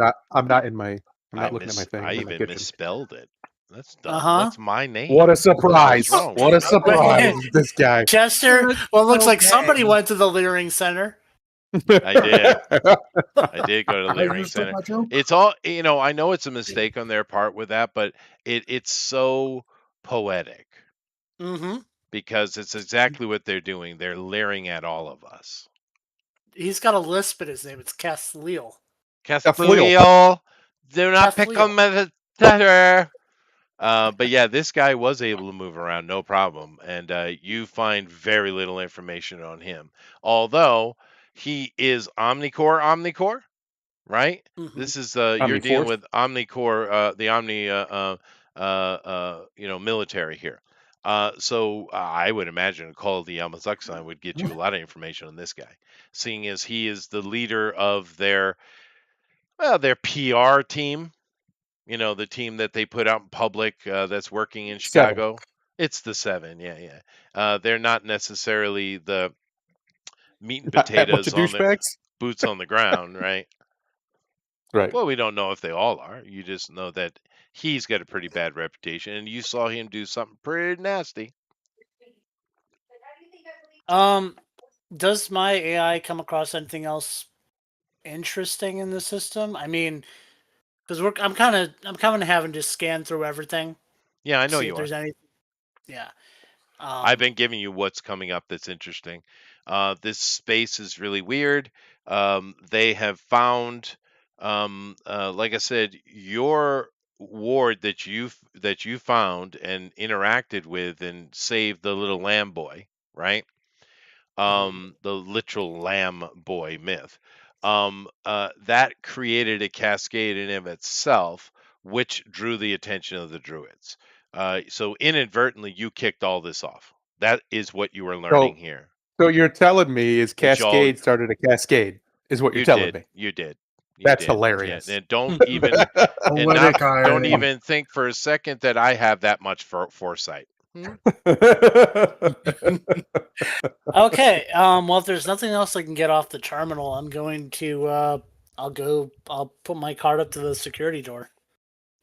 not in my. I'm I not looking at my thing. I I'm in my even kitchen. misspelled it. That's dumb. Uh-huh. That's my name. What a What's surprise! wrong What a with me? surprise! This guy. Chester. That's Well, it looks like okay. somebody went to the Leering Center. I did. I did go to the Guys, Leering you stole Center. my joke? It's all I know it's a mistake on their part with that, but it's so poetic Mm-hmm. because it's exactly what they're doing. They're leering at all of us. He's got a lisp in his name. It's Castiel. Castiel, do not pick Castiel. on my letter. But yeah, this guy was able to move around, no problem, and you find very little information on him. Although he is Omnicore, right? Mm-hmm. This is you're dealing Omni-Force? with Omnicore, the Omni, military here. So I would imagine a call of the Yamazuki-san would get you a lot of information on this guy, seeing as he is the leader of their PR team. You know, the team that they put out in public that's working in 7. Chicago. It's the 7, yeah. They're not necessarily the meat and Not that bunch potatoes of on the douchebags. boots on the ground, right? Right. Well, we don't know if they all are. You just know that he's got a pretty bad reputation, and you saw him do something pretty nasty. Does my AI come across anything else interesting in the system? I mean, because I'm kind of having to scan through everything, Yeah, I know see if you are. there's anything. Yeah. I've been giving you what's coming up that's interesting. This space is really weird. They have found, like I said, your ward that you found and interacted with and saved the little lamb boy, right? The literal lamb boy myth. That created a cascade in of itself, which drew the attention of the druids. So inadvertently, you kicked all this off. That is what you were learning here. So you're telling me is That y'all, Cascade started a cascade? Is what you're you telling did, me? you did, you That's did. Yeah, hilarious. and don't even Poetic don't irony. even think for a second that I have that much foresight. Hmm? Okay. Well, if there's nothing else I can get off the terminal, I'm going to. I'll put my card up to the security door.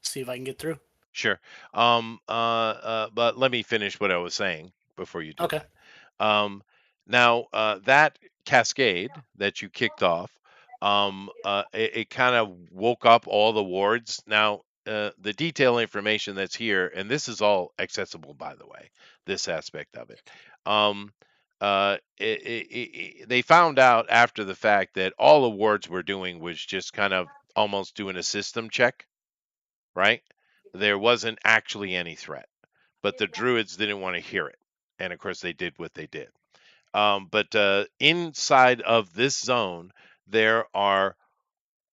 See if I can get through. Sure. But let me finish what I was saying before you do Okay. that. Now, that cascade that you kicked off, it kind of woke up all the wards. Now, the detail information that's here, and this is all accessible, by the way, this aspect of it. They found out after the fact that all the wards were doing was just kind of almost doing a system check, right? There wasn't actually any threat, but the druids didn't want to hear it. And of course, they did what they did. But inside of this zone, there are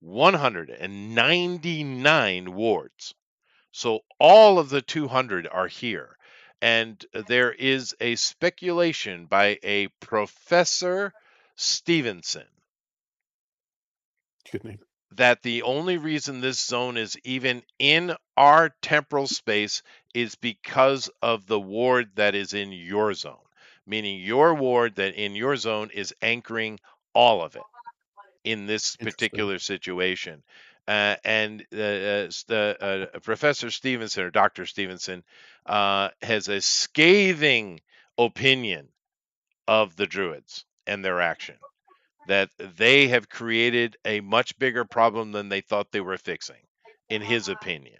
199 wards. So all of the 200 are here. And there is a speculation by a Professor Stevenson Good name. that the only reason this zone is even in our temporal space is because of the ward that is in your zone, meaning your ward that in your zone is anchoring all of it in this Interesting. particular situation. Professor Stevenson or Dr. Stevenson has a scathing opinion of the Druids and their action, that they have created a much bigger problem than they thought they were fixing, in his opinion.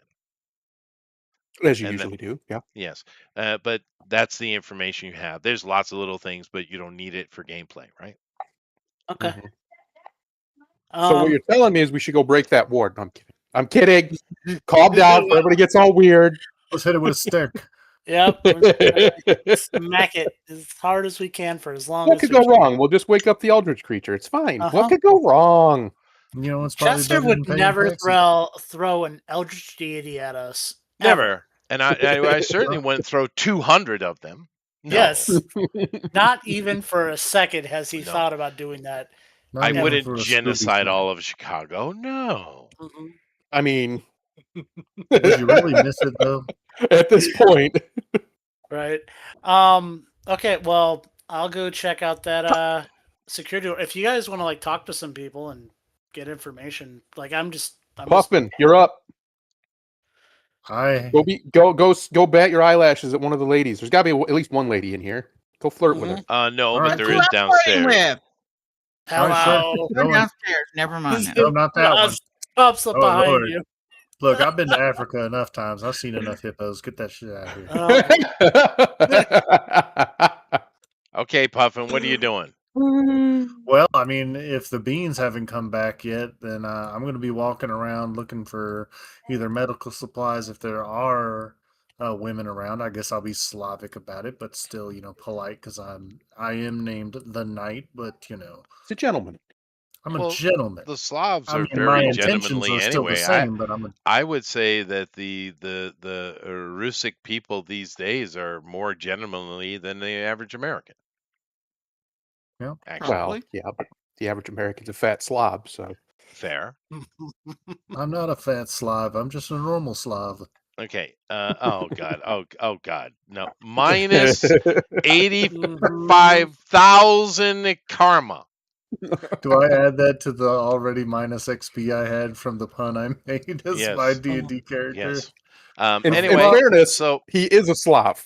As you And that, usually do. Yeah. yes, but that's the information you have. There's lots of little things, but you don't need it for gameplay, right? Okay. Mhm. So what you're telling me is we should go break that ward. No, I'm kidding. Calm down before everybody gets all weird. Let's hit it with a stick. Yep. Let's smack it as hard as we can for as long What as could we go can. wrong? We'll just wake up the Eldritch creature. It's fine. Uh-huh. What could go wrong? You know, it's probably Chester better would than paying never taxes. throw an eldritch deity at us. Never. Ever. And I certainly wouldn't throw 200 of them. No. Yes. Not even for a second has he No. thought about doing that. Not I even wouldn't for a genocide Scooby all of Chicago. No. Mhm. I mean, Would you really miss it though? at this point. Right. Okay, well, I'll go check out that security door. If you guys want to like talk to some people and get information, like I'm just Puffin, you're up. I Go bat your eyelashes at one of the ladies. There's got to be at least one lady in here. Go flirt with her. No, All but right, there cool. is Who I'm flirting downstairs. with? All right, sure. hello. Go Go on. downstairs. Never mind. No, not that one. Pops up Oh, behind Lord. you. Look, I've been to Africa enough times. I've seen enough hippos. Get that shit out of here. Okay, Puffin, what are you doing? Well, I mean, if the beans haven't come back yet, then I'm going to be walking around looking for either medical supplies. If there are women around, I guess I'll be Slavic about it, but still, polite because I am named the Knight. But It's a gentleman. I'm a Well, gentleman. the Slavs I are mean, my very intentions gentlemanly are still the anyway. same, but I'm a I would say that the Russic people these days are more gentlemanly than the average American. yeah. Actually, Well, Probably. yeah, but the average American's a fat slob, so fair. I'm not a fat Slav. I'm just a normal Slav. Okay. Oh God. Oh God. No. Minus Mhm. 85,000 karma. Do I add that to the already minus XP I had from the pun I made as my Yes. D&D character? Yes. in Anyway, fairness, so he is a Slav.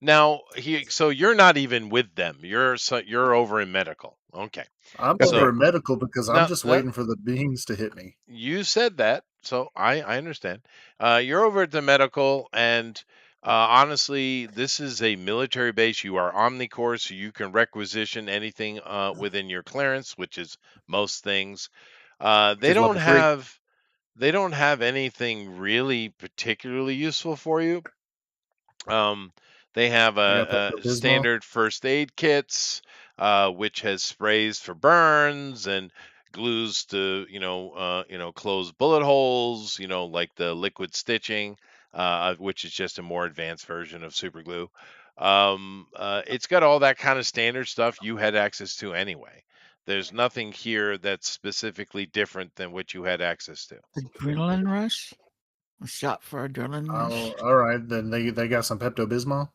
now so you're not even with them. You're over in medical. Okay. I'm That's over So right. in medical because I'm now, just waiting for the beings to hit me. you said that, so I understand. You're over at the medical, and honestly, this is a military base. You are Omnicore, so you can requisition anything within your clearance, which is most things. Which is level 3. They don't have anything really particularly useful for you. They have I got a Pepto Bismol. standard first aid kits, which has sprays for burns and glues to close bullet holes. Like the liquid stitching, which is just a more advanced version of super glue. It's got all that kind of standard stuff you had access to anyway. There's nothing here that's specifically different than what you had access to. Adrenaline rush. A shot for adrenaline rush. Oh, all right. Then they got some Pepto Bismol.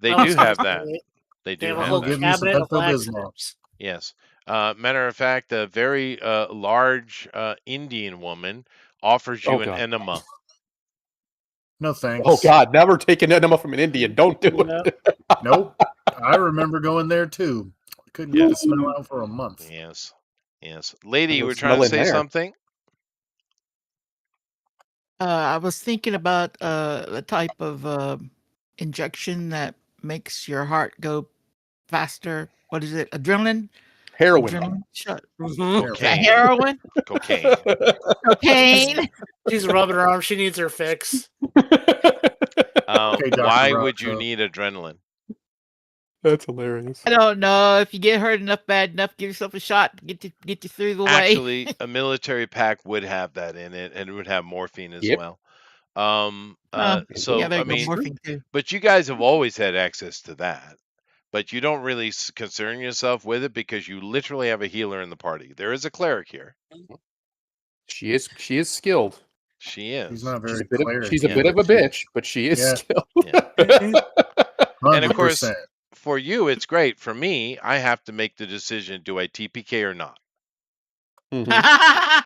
They Oh, do have that. they- They They do have a have whole that. Give me some cabinet of Pepto Bismol. laxatives. Yes. Matter of fact, a very large Indian woman offers Oh you an god. enema. No Oh thanks. god, never take an enema from an Indian. Don't do No. it. Nope. I remember going there too. Couldn't get the Yes. smell out for a month. Yes. Yes. Lady, you There's were a trying smell to in say there. something? I was thinking about a type of injection that makes your heart go faster. What is it? Adrenaline? Heroin. Adrenaline shot? Mhm. Is that Cocaine. heroin? Cocaine. Cocaine? She's rubbing her arm. She needs her fix. Okay, Dr. Why would you Rockso. need adrenaline? That's hilarious. I don't know. If you get hurt enough, bad enough, give yourself a shot to get you through the way. Actually, a military pack would have that in it, and it would have morphine as Yep. well. Yeah, So there I you go. mean, Morphine too. but you guys have always had access to that. But you don't really concern yourself with it because you literally have a healer in the party. There is a cleric here. She is skilled. She She's is. not She's very a bit of cleric. she's a bit of a bitch, but she is Yeah. skilled. Yeah. And of 100%. course, for you, it's great. For me, I have to make the decision: do I TPK or not? Mhm.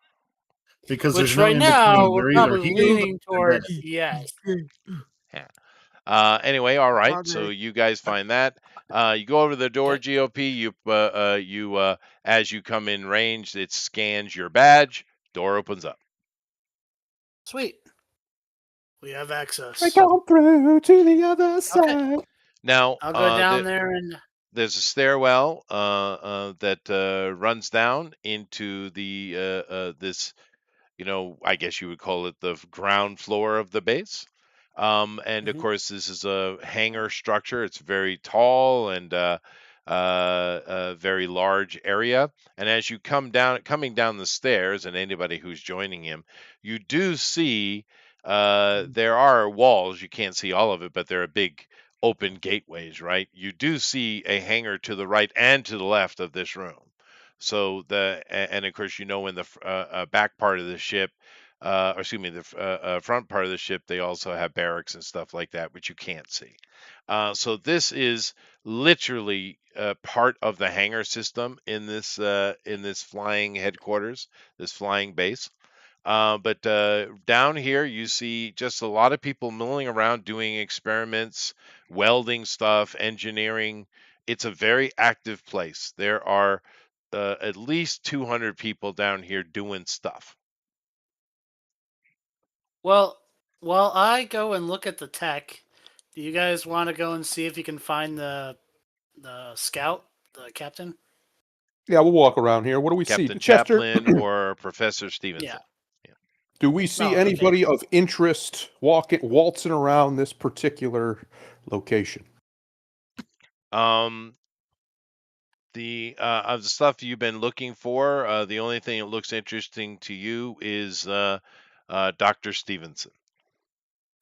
Because Which there's no right in now between. we're They're either probably healed leaning or they're towards dead. yes. Yeah. Anyway, all right. Barbaric. So you guys find that. You go over to the door, Okay. GOP. As you come in range, it scans your badge. Door opens up. Sweet. We have access. I come through to the other side. Now, I'll go down there and there's a stairwell that runs down into the this, I guess you would call it the ground floor of the base. And of Mhm. course, this is a hangar structure. It's very tall and a very large area. And as you coming down the stairs, and anybody who's joining him, you do see there are walls. You can't see all of it, but there are big open gateways, right? You do see a hangar to the right and to the left of this room. So and of course, in the back part of the ship, or excuse me, the front part of the ship, they also have barracks and stuff like that, which you can't see. So this is literally part of the hangar system in this flying headquarters, this flying base. But down here, you see just a lot of people milling around doing experiments, welding stuff, engineering. It's a very active place. There are at least 200 people down here doing stuff. well, while I go and look at the tech, do you guys want to go and see if you can find the scout, the captain? Yeah, we'll walk around here. What do we Captain see? Chester, Chaplin or Professor Stevenson. do we see Oh, okay. anybody of interest waltzing around this particular location? of the stuff you've been looking for, the only thing that looks interesting to you is Dr. Stevenson.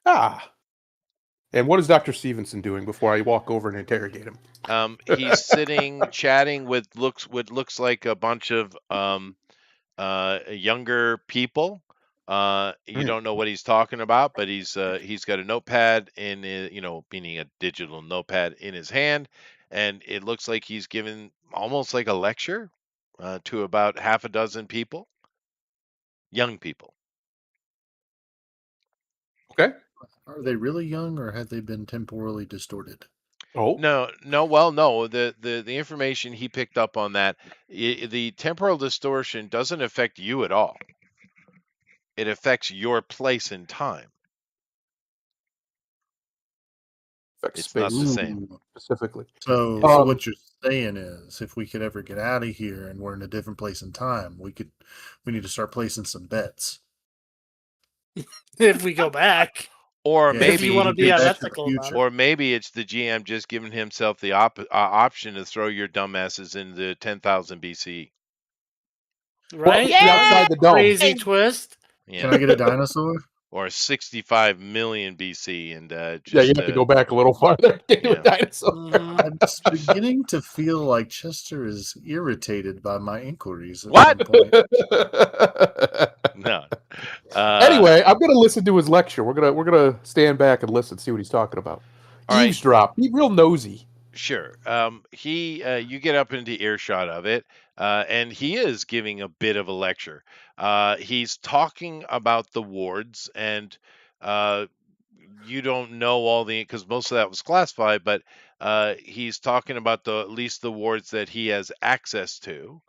Ah. And what is Dr. Stevenson doing before I walk over and interrogate him? He's sitting chatting with what looks like a bunch of younger people. You don't know what he's talking about, but he's got a notepad in meaning a digital notepad in his hand, and it looks like he's giving almost like a lecture to about half a dozen people, young people. Okay. Are they really young, or have they been temporally distorted? Oh. No. Well, no. The information he picked up on that, the temporal distortion doesn't affect you at all. It affects your place in time. Affects It's not space the same. specifically. So what you're saying is, if we could ever get out of here and we're in a different place in time, we need to start placing some bets. If we go back, Or Yeah, if you want to maybe be Back to the unethical about it, or maybe it's the GM just giving himself the option to throw your dumbasses into 10,000 BC. right? Well, outside the dome. Crazy twist. Yeah. Can I get a dinosaur? Or 65 million BC and just Yeah, you have to go back a little farther. Get to a yeah. dinosaur. Mhm. I'm beginning to feel like Chester is irritated by my inquiries at What? some point. No. Anyway, I'm gonna listen to his lecture. We're gonna stand back and listen, see what he's talking about. All right. Eavesdrop. Be real nosy. Sure. You get up into earshot of it, and he is giving a bit of a lecture. He's talking about the wards, and you don't know all the because most of that was classified, but he's talking about at least the wards that he has access to,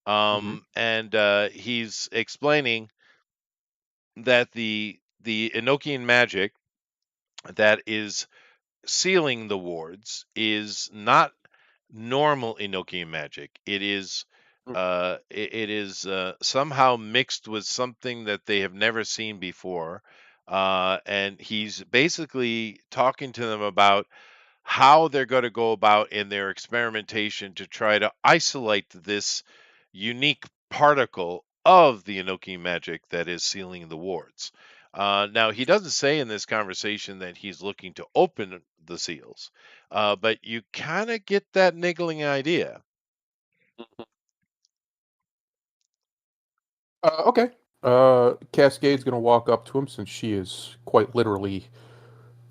and he's explaining that the Enochian magic that is sealing the wards is not normal Enochian magic. It is somehow mixed with something that they have never seen before, and he's basically talking to them about how they're going to go about in their experimentation to try to isolate this unique particle of the Enochian magic that is sealing the wards. Now, he doesn't say in this conversation that he's looking to open the seals, but you kind of get that niggling idea. Okay. Cascade's gonna walk up to him since she is quite literally,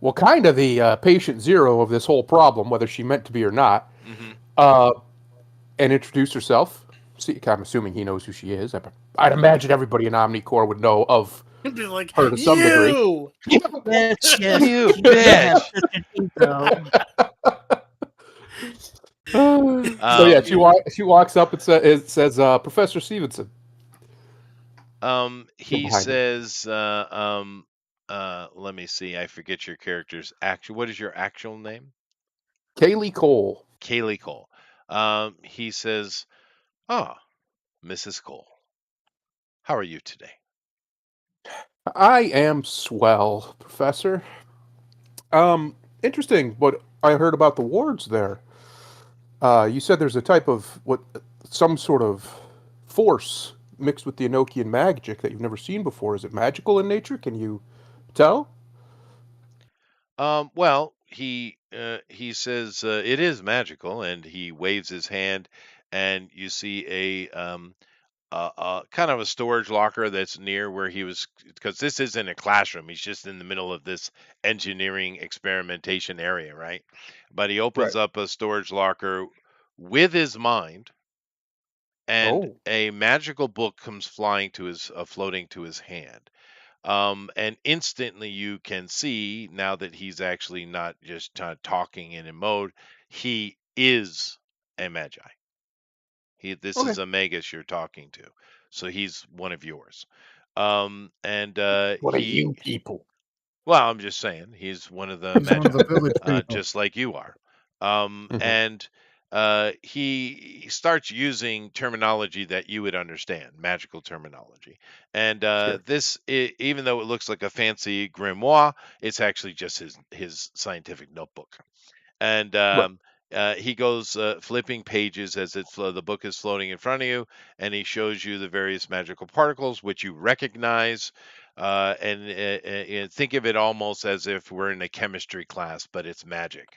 well, kind of the patient zero of this whole problem, whether she meant to be or not. Mm-hmm. And introduce herself. See, I'm assuming he knows who she is. I'd imagine everybody in Omnicore would know of It'd be like, her to some degree. you! Yes, yes. You You have bitch! such an ego. So yeah, she walks up and says Professor Stevenson. He behind her. says, let me see. I forget your character's actual. What is your actual name? Kaylee Cole. Kaylee Cole. He says, "Ah, Mrs. Cole, how are you today?" I am swell, Professor. Interesting what I heard about the wards there. You said there's a type of some sort of force mixed with the Enochian magic that you've never seen before. Is it magical in nature? Can you tell? Well, he says it is magical, and he waves his hand, and you see a kind of a storage locker that's near where he was, because this isn't a classroom. He's just in the middle of this engineering experimentation area, right? But he opens Right. up a storage locker with his mind, and Oh. a magical book comes floating to his hand. And instantly you can see now that he's actually not just talking in a mode, he is a magi. This Okay. is a magus you're talking to, so he's one of yours. And What are you people? well, I'm just saying he's one of the He's one of magi, the village people. just like you are. Mhm. And he starts using terminology that you would understand, magical terminology. And Sure. even though it looks like a fancy grimoire, it's actually just his scientific notebook. And Right. he goes flipping pages as the book is floating in front of you, and he shows you the various magical particles which you recognize. And think of it almost as if we're in a chemistry class, but it's magic,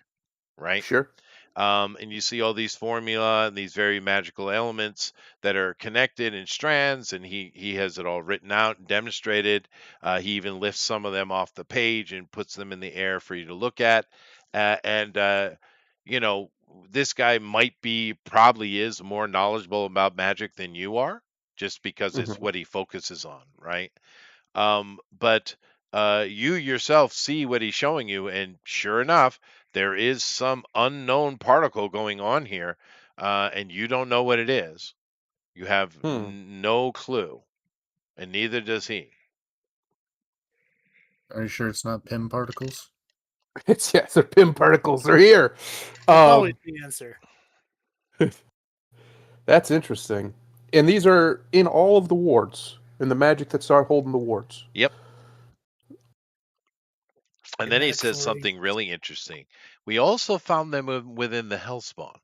right? Sure. And you see all these formula and these very magical elements that are connected in strands, and he has it all written out and demonstrated. He even lifts some of them off the page and puts them in the air for you to look at. And you know, this guy probably is more knowledgeable about magic than you are, just because it's Mhm. what he focuses on, right? But you yourself see what he's showing you, and sure enough, there is some unknown particle going on here, and you don't know what it is. You have Hmm. no clue, and neither does he. Are you sure it's not PIM particles? It's yes, the PIM particles are here. That's always Um, the answer. that's interesting. And these are in all of the wards, in the magic that start holding the wards. Yep. And then he Kinetic says flurry. something really interesting. We also found them within the Hellspawn.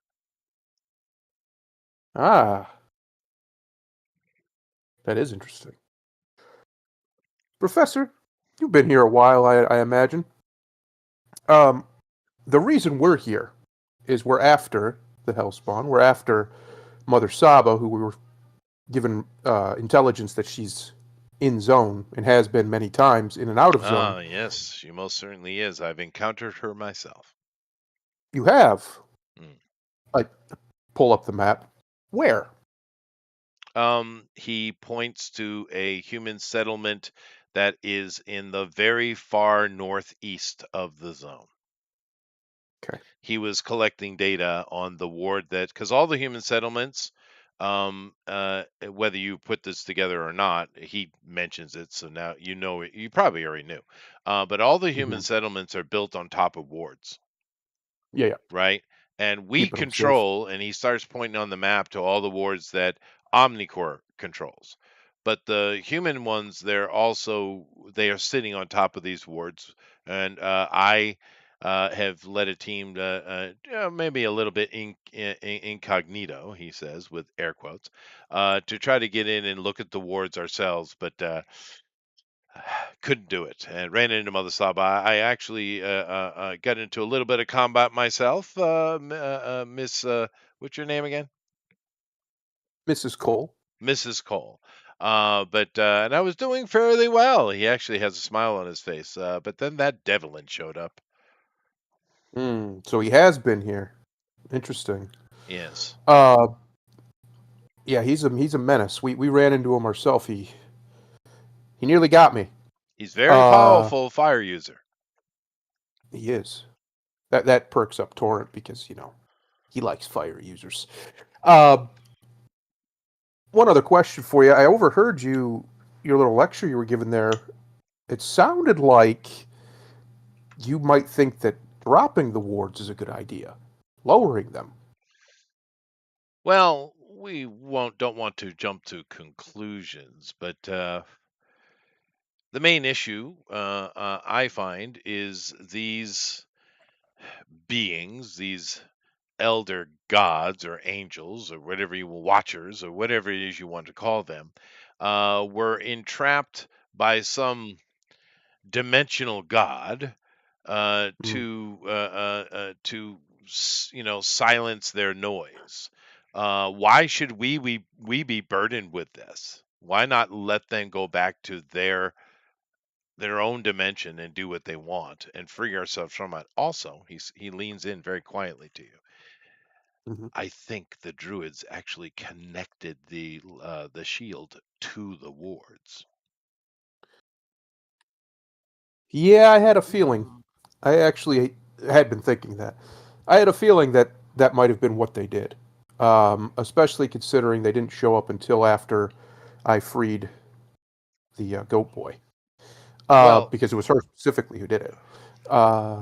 Ah, that is interesting. Professor, you've been here a while, I imagine. Um, the reason we're here is we're after the Hellspawn. We're after Mother Saba, who we were given intelligence that she's in zone and has been many times in and out of zone. Ah, yes, she most certainly is. I've encountered her myself. You have. Mm. I pull up the map. Where? He points to a human settlement that is in the very far northeast of the zone. Okay. He was collecting data on the ward because all the human settlements, whether you put this together or not, he mentions it. So now you know it. You probably already knew. But all the human settlements are built on top of wards, Yeah, yeah. right? And we Keeping them safe. control, and he starts pointing on the map to all the wards that Omnicore controls. But the human ones, they are sitting on top of these wards, and I have led a team, maybe a little bit incognito, he says with air quotes, to try to get in and look at the wards ourselves, but couldn't do it and ran into Mother Saba. I actually got into a little bit of combat myself. Miss, what's your name again? Mrs. Cole. Mrs. Cole. And I was doing fairly well. He actually has a smile on his face. But then that Devlin showed up. So he has been here. Interesting. Yes. Uh, yeah, he's a menace. We ran into him ourselves. He nearly got me. He's very Uh, powerful fire user. he is. That perks up Torrent because he likes fire users. Uh, one other question for you. I overheard your little lecture you were giving there. It sounded like you might think that dropping the wards is a good idea, lowering them. Well, we don't want to jump to conclusions, but the main issue I find is these beings, these elder gods or angels or whatever you will, watchers or whatever it is you want to call them, were entrapped by some dimensional god Mm. to silence their noise. Why should we be burdened with this? Why not let them go back to their own dimension and do what they want and free ourselves from it? Also, he leans in very quietly to you. Hmm. I think the druids actually connected the shield to the wards. Yeah, I had a feeling. I actually had been thinking that. I had a feeling that that might have been what they did, especially considering they didn't show up until after I freed the goat boy, Well, because it was her specifically who did it,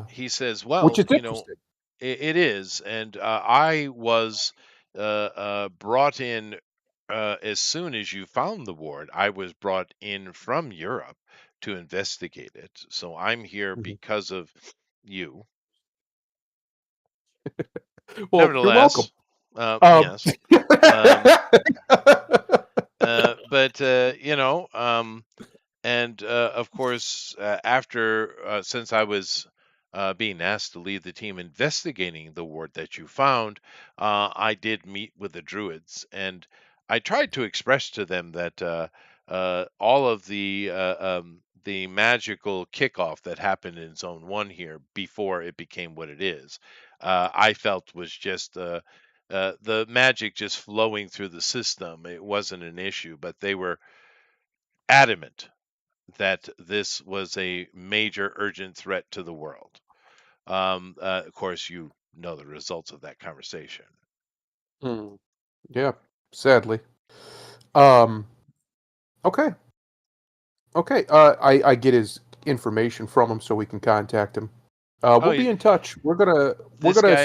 he says, which well, is interesting. it is, and I was brought in as soon as you found the ward. I was brought in from Europe to investigate it, so I'm here Mhm. because of you. Well, you're welcome. Nevertheless, yes. But and of course, after since I was being asked to lead the team investigating the ward that you found, I did meet with the druids, and I tried to express to them that all of the magical kickoff that happened in Zone 1 here before it became what it is, I felt was just the magic just flowing through the system. It wasn't an issue, but they were adamant that this was a major urgent threat to the world. Of course, you know the results of that conversation. Yeah, sadly. Okay. Okay. I get his information from him so we can contact him. We'll be in touch. We're gonna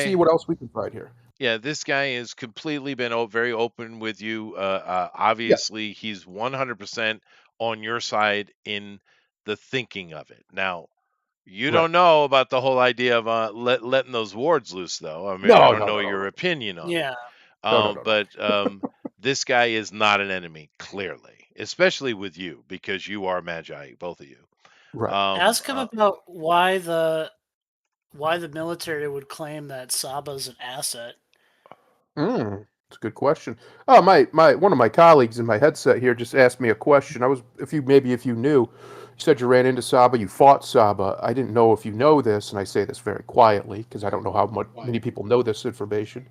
see what else we can find here. Yeah, this guy has completely been very open with you. Obviously, he's 100% on your side in the thinking of it. Now, you don't know about the whole idea of letting those wards loose, though. I mean, I don't know your opinion on it. Yeah. But this guy is not an enemy, clearly, especially with you, because you are magi, both of you. Right. Ask him about why the military would claim that Saba's an asset. That's a good question. Oh, my one of my colleagues in my headset here just asked me a question. If you knew, you said you ran into Saba, you fought Saba. I didn't know if you know this, and I say this very quietly because I don't know how many people know this information.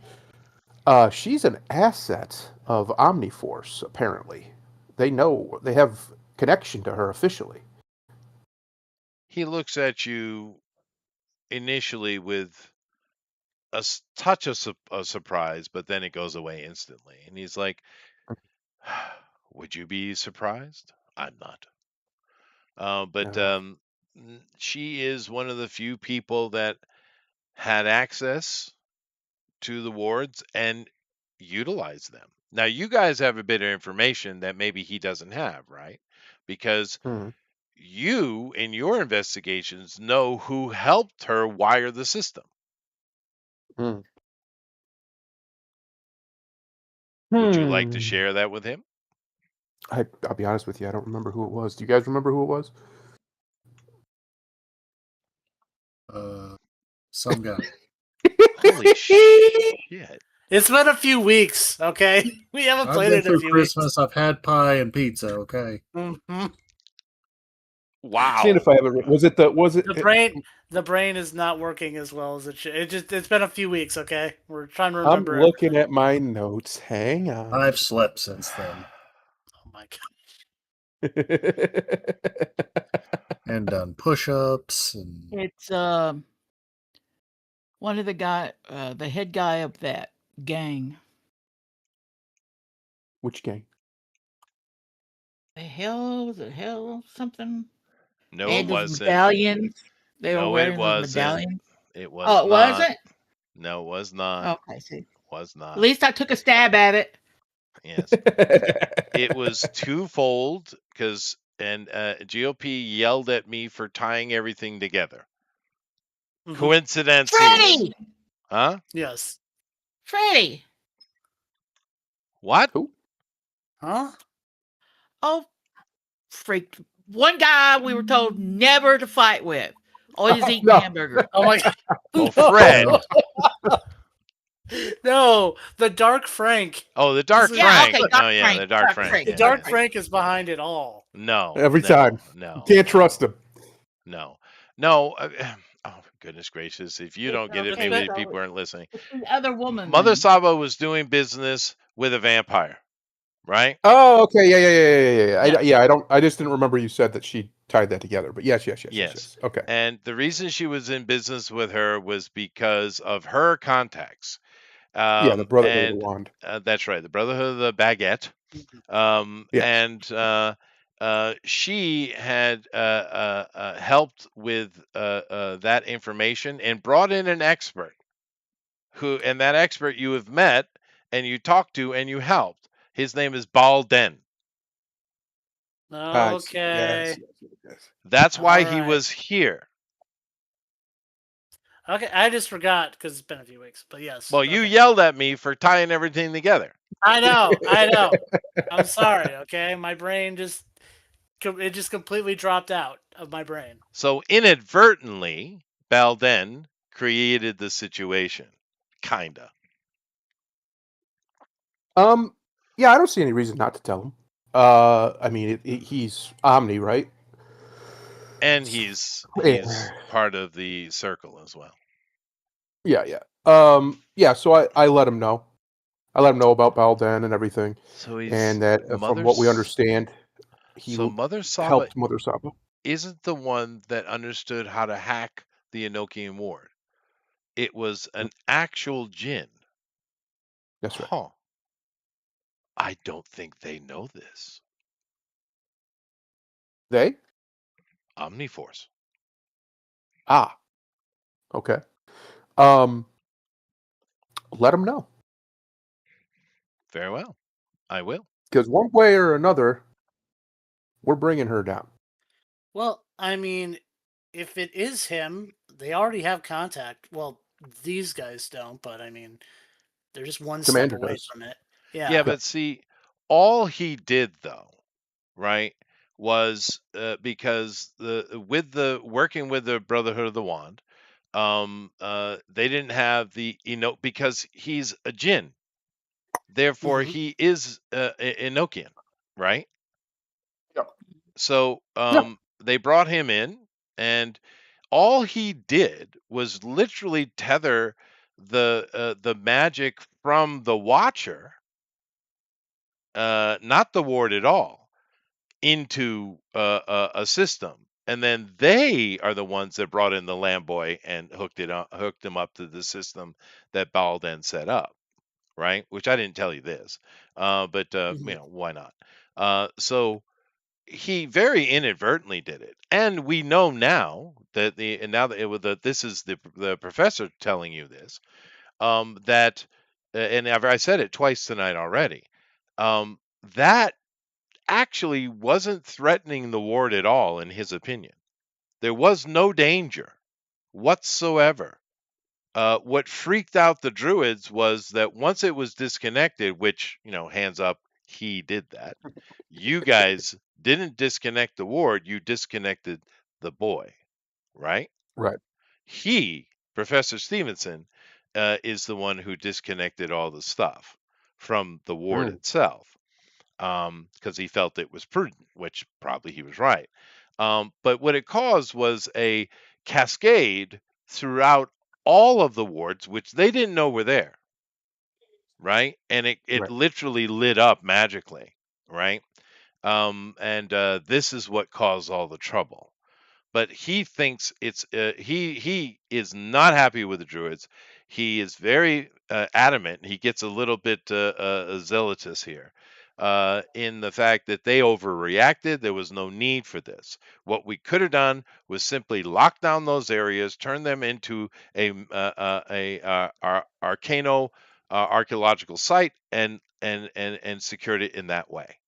She's an asset of Omniforce, apparently. They have connection to her officially. He looks at you initially with a touch of surprise, but then it goes away instantly. And he's like, would you be surprised? I'm not. But she is one of the few people that had access to the wards and utilized them. Now, you guys have a bit of information that maybe he doesn't have, right? Because you, in your investigations, know who helped her wire the system. Would you like to share that with him? I'll be honest with you, I don't remember who it was. Do you guys remember who it was? Some guy. Holy shit. It's been a few weeks, okay? We haven't played it in a few Christmas. weeks. I've had pie and pizza, okay? Mm-hmm. Wow. Seeing if I have it. Was it the brain is not working as well as it should. It's been a few weeks, okay? We're trying to remember. I'm looking at my notes. Hang on. I've slept since then. Oh my god. And done push-ups and It's one of the head guy of that gang. Which gang? The hell was it? Something? No, they it had those wasn't. Medallions. They were wearing those medallions. It was. Oh, it wasn't? No, it was not. Okay, see. Was not. At least I took a stab at it. Yes. It was twofold because GOP yelled at me for tying everything together. Mm-hmm. Coincidence. Freddy! Huh? Yes. Freddy! What? Who? Huh? Oh, freak. One guy we were told never to fight with. Always eating hamburger. Oh my god. Oh, Fred. No, the Dark Frank. Oh, the Dark Frank. Okay, Dark Frank. The Dark Frank. The Dark Frank is behind it all. No. Every time. No. You can't trust him. No. Oh, goodness gracious. If you don't get it, maybe people aren't listening. The other woman. Mother Saba was doing business with a vampire, right? Oh, okay. Yeah. I just didn't remember you said that she tied that together. But yes. Okay. And the reason she was in business with her was because of her contacts. The Brotherhood of the Wand. That's right, the Brotherhood of the Baguette. Yes. And she had helped with that information and brought in an expert and that expert you have met and you talked to and you helped. His name is Balden. Okay. Yes. That's why he was here. Okay, I just forgot because it's been a few weeks. But yes. Well, you okay. yelled at me for tying everything together. I know. I'm sorry. Okay, my brain just completely dropped out of my brain. So inadvertently, Balden created the situation. Kinda. Yeah, I don't see any reason not to tell him. I mean, he's Omni, right? And he's Yeah. part of the circle as well. Yeah. Yeah. So I let him know. I let him know about Balden and everything, So he's and that from what we understand, he So Mother Saba helped Mother Saba. isn't the one that understood how to hack the Enochian ward. It was an actual Jinn. That's right. Huh. I don't think they know this. They? Omniforce. Ah. Okay. Let him know. Very well. I will. Because one way or another, we're bringing her down. Well, I mean, if it is him, they already have contact. Well, these guys don't, but I mean, they're just one Commander step away does. from it. Yeah, but see, all he did though, right, was because working with the Brotherhood of the Wand, they didn't have the because he's a Jinn, therefore Mhm. he is Enochian, right? Yep. So they brought him in, and all he did was literally tether the magic from the Watcher, not the ward at all, into a system, and then they are the ones that brought in the Lamboy and hooked him up to the system that Balden set up, right? Which I didn't tell you this, but why not? So he very inadvertently did it, and we know now that this is the professor telling you this, that and I said it twice tonight already, that actually wasn't threatening the ward at all, in his opinion. There was no danger whatsoever. What freaked out the druids was that once it was disconnected, which, hands up, he did that. You guys didn't disconnect the ward, you disconnected the boy, right? Right. He, Professor Stevenson, is the one who disconnected all the stuff from the ward itself, because he felt it was prudent, which probably he was right. But what it caused was a cascade throughout all of the wards, which they didn't know were there, right? And it Right. literally lit up magically, right? And this is what caused all the trouble. But he thinks it's he is not happy with the druids. He is very adamant. He gets a little bit zealotous here in the fact that they overreacted. There was no need for this. What we could have done was simply lock down those areas, turn them into a arcano archaeological site, and secured it in that way.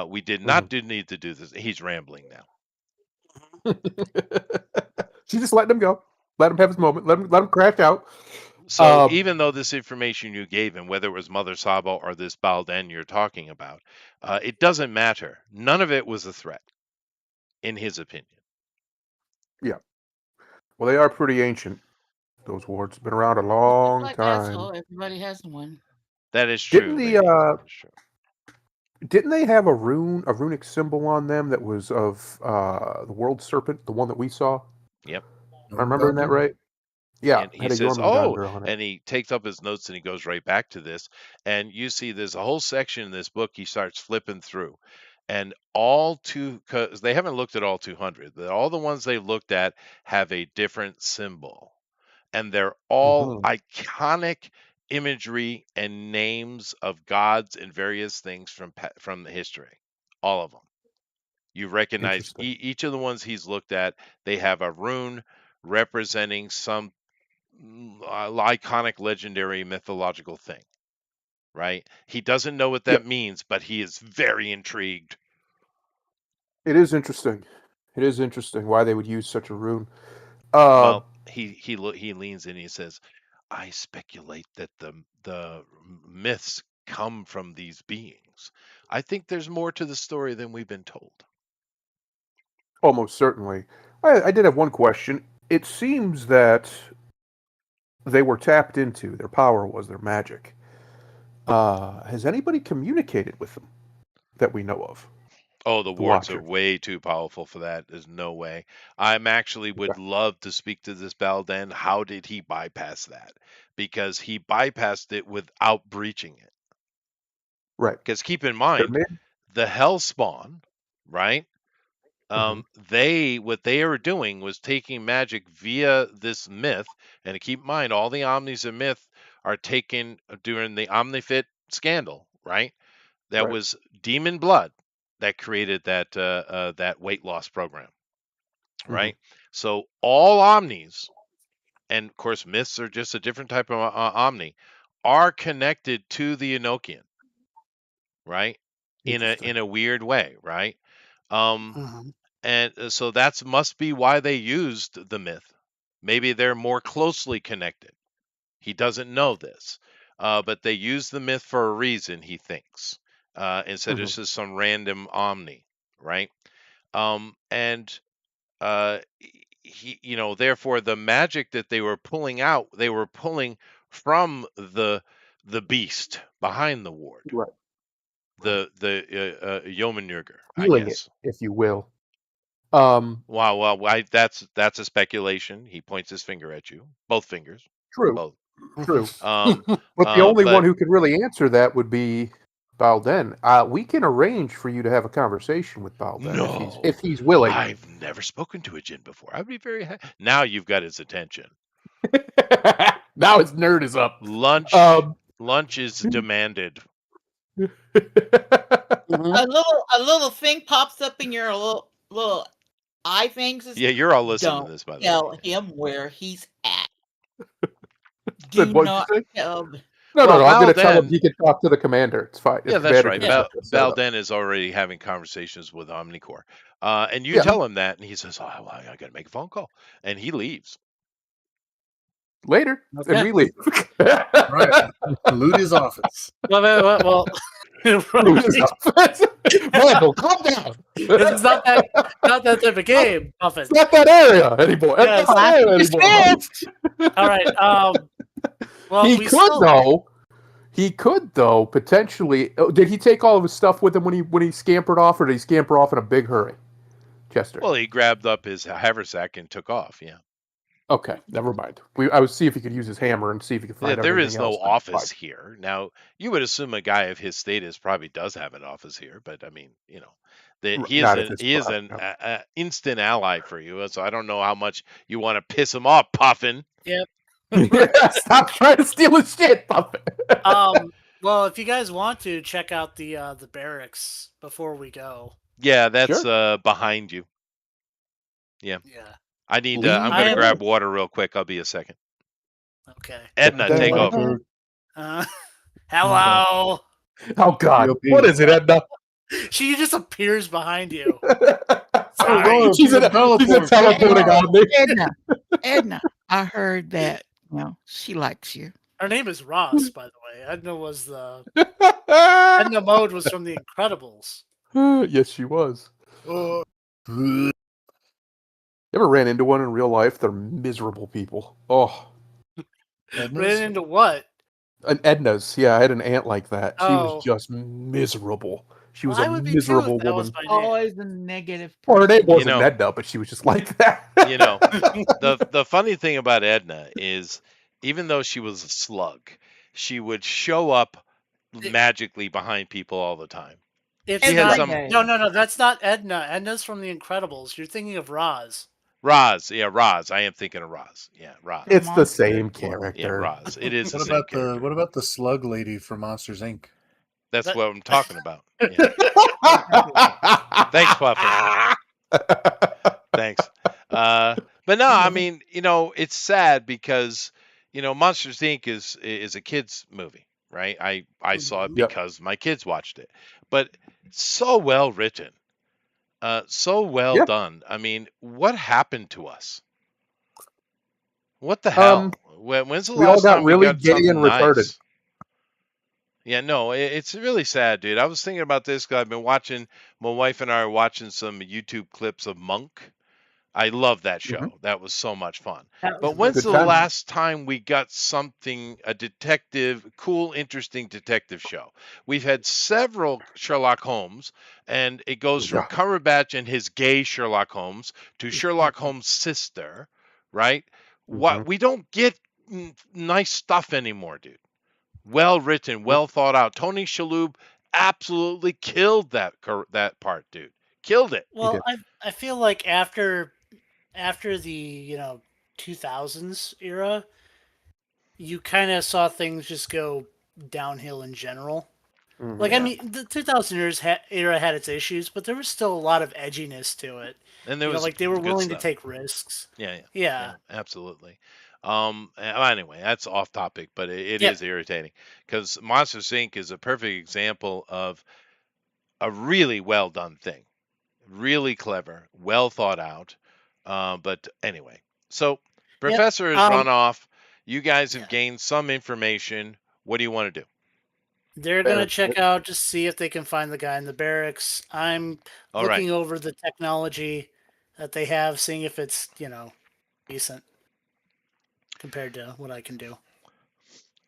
We did not need to do this. He's rambling now. She just let him go. Let him have his moment. Let him crash out. So even though this information you gave him, whether it was Mother Saba or this Balden you're talking about, it doesn't matter. None of it was a threat, in his opinion. Yeah. Well, they are pretty ancient. Those wards been around a long Like time. asshole, everybody has one. That is true. Didn't they have a runic symbol on them that was of the world serpent, the one that we saw? Yep. Am I remembering that right? Yeah, And he had a says, Jormungandr on it. and he takes up his notes and he goes right back to this. And you see there's a whole section in this book he starts flipping through. And because they haven't looked at all 200, but all the ones they've looked at have a different symbol. And they're all iconic imagery and names of gods and various things from the history. All of them. You recognize each of the ones he's looked at. They have a rune representing some iconic, legendary, mythological thing, right? He doesn't know what that means, but he is very intrigued. It is interesting. It is interesting why they would use such a rune. Well, he leans in and he says, "I speculate that the myths come from these beings. I think there's more to the story than we've been told." Almost certainly. I did have one question. It seems that they were tapped into. Their power was their magic. Has anybody communicated with them that we know of? Oh, the The wards are Watchers. way too powerful for that. There's no way. I'm actually would Okay. love to speak to this Balden. How did he bypass that? Because he bypassed it without breaching it. Right. Because keep in They're mind, made. the Hellspawn, right? Mhm. What they were doing was taking magic via this myth, and keep in mind, all the Omnis of myth are taken during the Omnifit scandal, right? That Right. was demon blood that created that weight loss program, Mhm. right? So all Omnis, and of course myths are just a different type of Omni, are connected to the Enochian, right? Interesting. In a weird way, right? Um, Mhm. and so that's must be why they used the myth. Maybe they're more closely connected. He doesn't know this, but they use the myth for a reason. He thinks instead of Mhm. just some random omni, right? And therefore, the magic that they were pulling out, they were pulling from the beast behind the ward, Right. the Yeomanjurger, I Feeling it, guess. if you will. Um, Wow, well, that's a speculation. He points his finger at you, both fingers, True. both. True. Um, But the only one but who could really answer that would be Balden. We can arrange for you to have a conversation with Balden no, if he's willing. I've never spoken to a Jinn before. I'd be very happy. Now you've got his attention. Now his nerd is up. Lunch, Um, lunch is demanded. Mhm. A little thing pops up in your little eye things. Yeah, you're all listening to Don't this, by the way. tell him where he's at. Said, Do what'd you not say? tell him. No, Well, I'm going to tell him Balden, he can talk to the commander. It's fine. yeah, The that's commander right. can set it up. Balden is already having conversations with Omnicore. And you Yeah. tell him that, and he says, "Oh, well, I got to make a phone call," and he leaves. Later, and Okay. we leave. Right. Loot his office. Well, Loot his office. Michael, calm down. this is not that type of game, Muffin. It's not that area anymore. Yes. It's not that area anymore. All right. Well, he we could still, though. He could though potentially. Oh, did he take all of his stuff with him when he scampered off, or did he scamper off in a big hurry, Chester? Well, he grabbed up his haversack and took off. Yeah. Okay, never mind. I would see if he could use his hammer and see if he could find Yeah, there everything is else. no office here. Now, you would assume a guy of his status probably does have an office here, but I mean, he Not is at this he is point, an no. instant ally for you. So I don't know how much you want to piss him off, Puffin. Stop trying to steal his shit, Puppet. well, if you guys want to check out the barracks before we go. Yeah, that's Sure. behind you. Yeah. Yeah. I need. Leave I'm I gonna am- grab water real quick. I'll be a second. Okay. Edna, Then take let over. Hello. Oh God, POP. what is it, Edna? She just appears behind you. Sorry. she's a teleporting on me. Edna, I heard that she likes you. Her name is Ross, by the way. Edna Mode was from The Incredibles. Yes, she was. Uh, You ever ran into one in real life? They're miserable people. Oh, Ran into what? an Edna's. Yeah, I had an aunt like that. She Oh. was just miserable. She was Well, I a would be too if miserable that was woman. my name. Always a negative. Well, her name person. wasn't Edna, but she was just like that. The funny thing about Edna is, even though she was a slug, she would show up magically behind people all the time. It's She had not. some- No. That's not Edna. Edna's from The Incredibles. You're thinking of Roz. Roz, yeah, Roz. I am thinking of Roz. Yeah, Roz. It's the same character. Yeah, Roz. It is the what same about character. what about the slug lady from Monsters Inc? That's that- what I'm talking about. Yeah. Thanks, Puffer. Thanks. But no, I mean, it's sad because, Monsters Inc. is a kids movie, right? I saw it Yep. because my kids watched it, but so well written, so well Yeah. done. I mean, what happened to us? What the hell? When's the We all last got time we really got gay something and retarded. nice? Yeah, no, it's really sad, dude. I was thinking about this because I've been watching. My wife and I are watching some YouTube clips of Monk. I love that Mhm. show. That was so much fun. That was But a good when's Good the show. times. last time we got something, a detective, cool, interesting detective show? We've had several Sherlock Holmes, and it goes from Yeah. Cumberbatch and his gay Sherlock Holmes to Sherlock Holmes' sister, right? Mhm. What we don't get nice stuff anymore, dude. Well written, Mm. well thought out. Tony Shalhoub absolutely killed that part, dude. Killed it. He Well, did. I feel like after the 2000s era, you kind of saw things just go downhill in general. Like, Mhm. I Yeah. mean, the 2000 era had its issues, but there was still a lot of edginess to it. And there was Like they were good willing to stuff. take risks. Yeah, yeah, Yeah. yeah, absolutely. Anyway, that's off topic, but it Yep. is irritating because Monsters Inc. is a perfect example of a really well done thing, really clever, well thought out. But anyway, so Yep. Professor has run off. You guys have gained some information. What do you want to do? They're gonna Barracks. check out just see if they can find the guy in the barracks. I'm All right. looking over the technology that they have, seeing if it's decent compared to what I can do.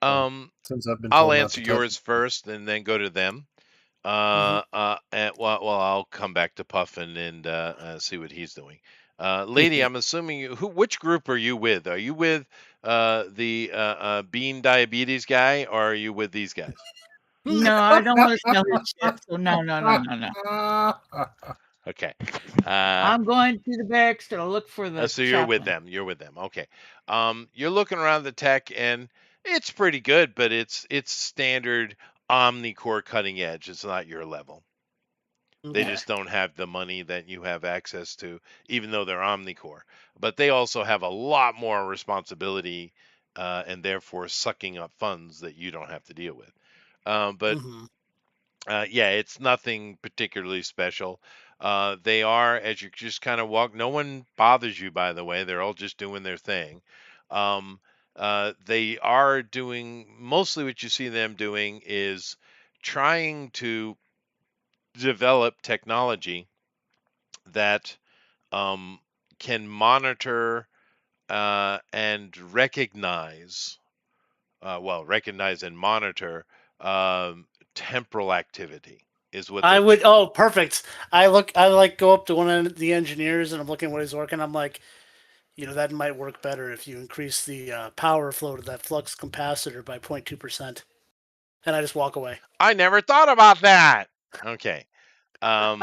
Since I've been I'll told not answer to touch yours first and then go to them. Mhm. And well, I'll come back to Puffin and see what he's doing. Lady, Yeah. I'm assuming which group are you with? Are you with the bean diabetes guy, or are you with these guys? No, I don't want to smell his shit. So no. Okay. I'm going to the barracks to look for the So you're with chaplain. them. You're with them. Okay. You're looking around the tech, and it's pretty good, but it's standard Omnicore cutting edge. It's not your level. They Okay. just don't have the money that you have access to, even though they're Omnicore. But they also have a lot more responsibility and therefore sucking up funds that you don't have to deal with. But Mhm. yeah, it's nothing particularly special. They are, as you just kind of walk, no one bothers you, by the way. They're all just doing their thing. Um, they are doing mostly what you see them doing is trying to develop technology that um, can monitor and recognize, recognize and monitor temporal activity is what I they're. would. Oh, perfect. I like go up to one of the engineers and I'm looking at what he's working. I'm like, that might work better if you increase the power flow to that flux capacitor by 0.2%. And I just walk away. I never thought about that. Okay. Um,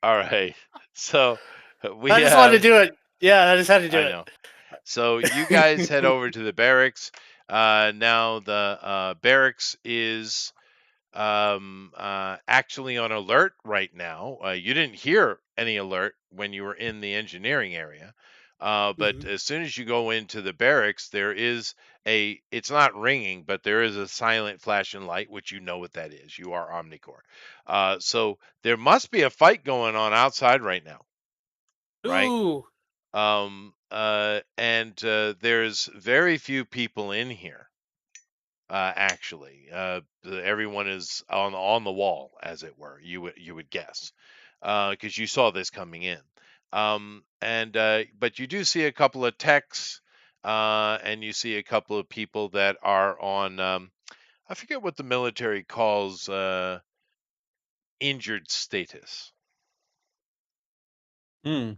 all right. So we I just wanted to have. do it. Yeah, I just had to do I it. know. So you guys head over to the barracks. Now the barracks is actually on alert right now. You didn't hear any alert when you were in the engineering area. But Mhm. as soon as you go into the barracks, there is it's not ringing, but there is a silent flashing light, which you know what that is. You are Omnicore. So there must be a fight going on outside right now, right? Ooh. And there's very few people in here. Actually, everyone is on the wall, as it were. You would guess, because you saw this coming in. And but you do see a couple of techs, and you see a couple of people that are on. I forget what the military calls injured status. Mm.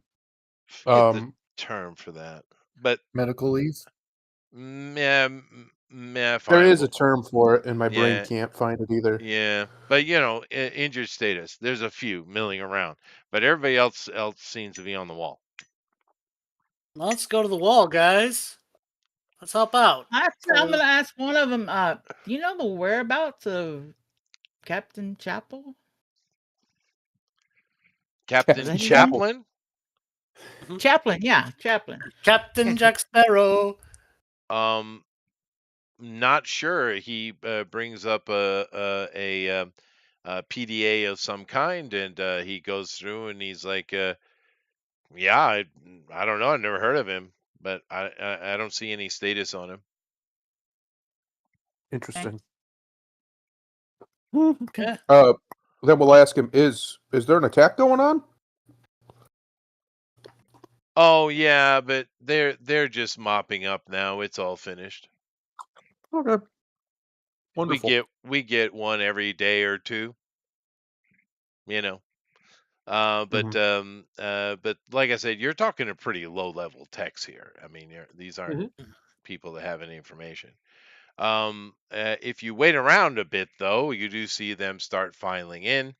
Forget the Um, term for that, but medical leave. yeah, there fine. is a term for it, and my brain Yeah, can't find it either. yeah, but injured status. There's a few milling around, but everybody else seems to be on the wall. Let's go to the wall, guys. Let's help out. Actually, I'm going to ask one of them. Do you know the whereabouts of Captain Chapel? Captain Captain Chapel. Chaplin. Chaplain, yeah, Chaplain. Captain Yes. Jack Sparrow. Um, not sure. He brings up a PDA of some kind, and he goes through, and he's like, Yeah, I don't know. I've never heard of him, but I don't see any status on him. Interesting. Okay. Then we'll ask him: Is there an attack going on? Oh yeah, but they're just mopping up now. It's all finished. Okay. Wonderful. We get one every day or two, you know. But like I said, you're talking to pretty low level techs here. I mean, these aren't people that have any information. If you wait around a bit, though, you do see them start filing in.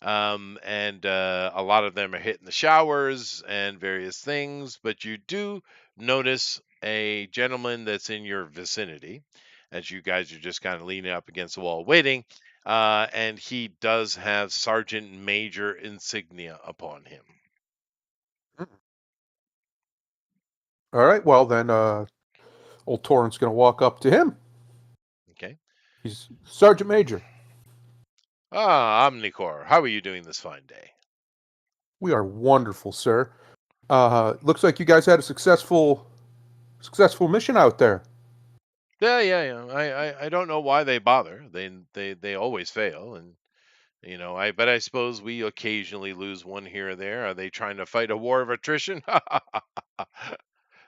And a lot of them are hitting the showers and various things, but you do notice a gentleman that's in your vicinity as you guys are just kind of leaning up against the wall waiting. And he does have Sergeant Major insignia upon him. All right. Well, then, old Torrent's going to walk up to him. Okay. He's Sergeant Major. Ah, Omnicore, how are you doing this fine day? We are wonderful, sir. Looks like you guys had a successful mission out there. Yeah. I don't know why they bother. They always fail, and but I suppose we occasionally lose one here or there. Are they trying to fight a war of attrition?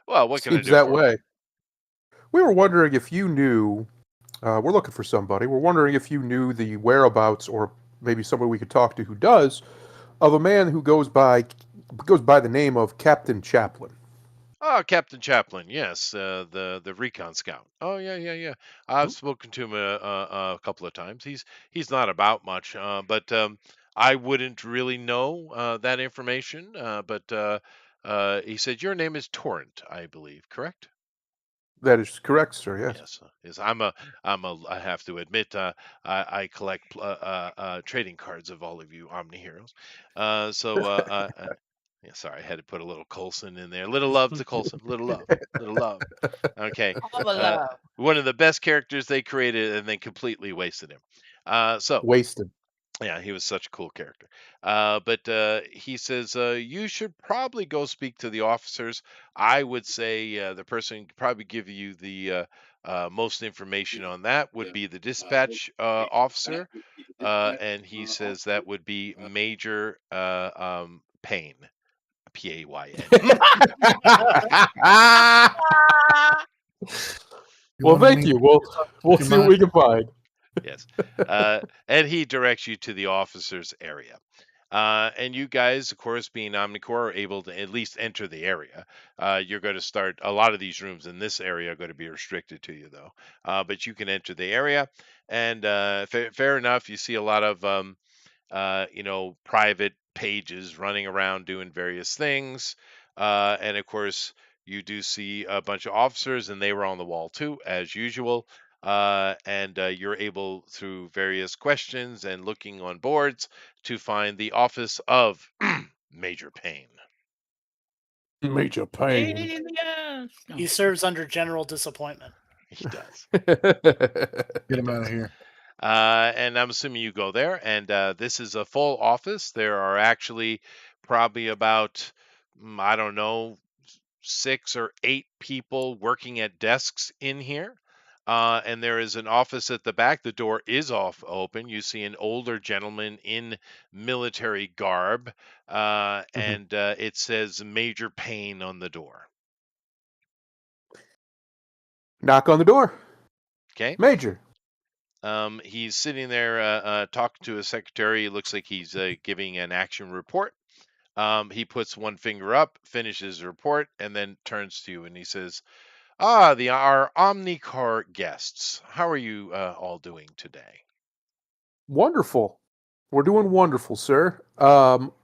Well, what can I Seems do that for you? way. We were wondering if you knew. We're looking for somebody. We're wondering if you knew the whereabouts, or maybe somebody we could talk to who does, of a man who goes by the name of Captain Chaplin. Oh, Captain Chaplin, yes, the recon scout. Oh, yeah. I've spoken to him a couple of times. He's not about much, but I wouldn't really know that information. But he said your name is Torrent, I believe, correct? That is correct, sir. Yes. Yes. I have to admit, I collect trading cards of all of you Omni heroes. Yeah, sorry, I had to put a little Coulson in there. Little love to Coulson. Little love. Okay. One of the best characters they created, and they completely wasted him. So Wasted. yeah, he was such a cool character. But he says you should probably go speak to the officers. I would say the person who could probably give you the most information on that would be the dispatch officer, and he says that would be Major Payne, Payn. Well, thank you. We'll see what we can find. Yes. And he directs you to the officers' area. And you guys, of course, being Omnicore, are able to at least enter the area. You're going to start, a lot of these rooms in this area are going to be restricted to you, though. But you can enter the area. And fair enough, you see a lot of, private pages running around doing various things. And of course, you do see a bunch of officers, and they were on the wall too, as usual. And you're able, through various questions and looking on boards, to find the office of Major Payne. Major Pain Payne. in the ass. No. He serves under general disappointment. He does. Get him out of here. And I'm assuming you go there, and this is a full office. There are actually probably about, I don't know, 6 or 8 people working at desks in here. And there is an office at the back. The door is open. You see an older gentleman in military garb, and it says Major Payne on the door. Knock on the door. Okay. Major. He's sitting there talking to his secretary. It looks like he's giving an action report. He puts one finger up, finishes the report, and then turns to you and he says, our Omnicore guests. How are you all doing today? Wonderful. We're doing wonderful, sir.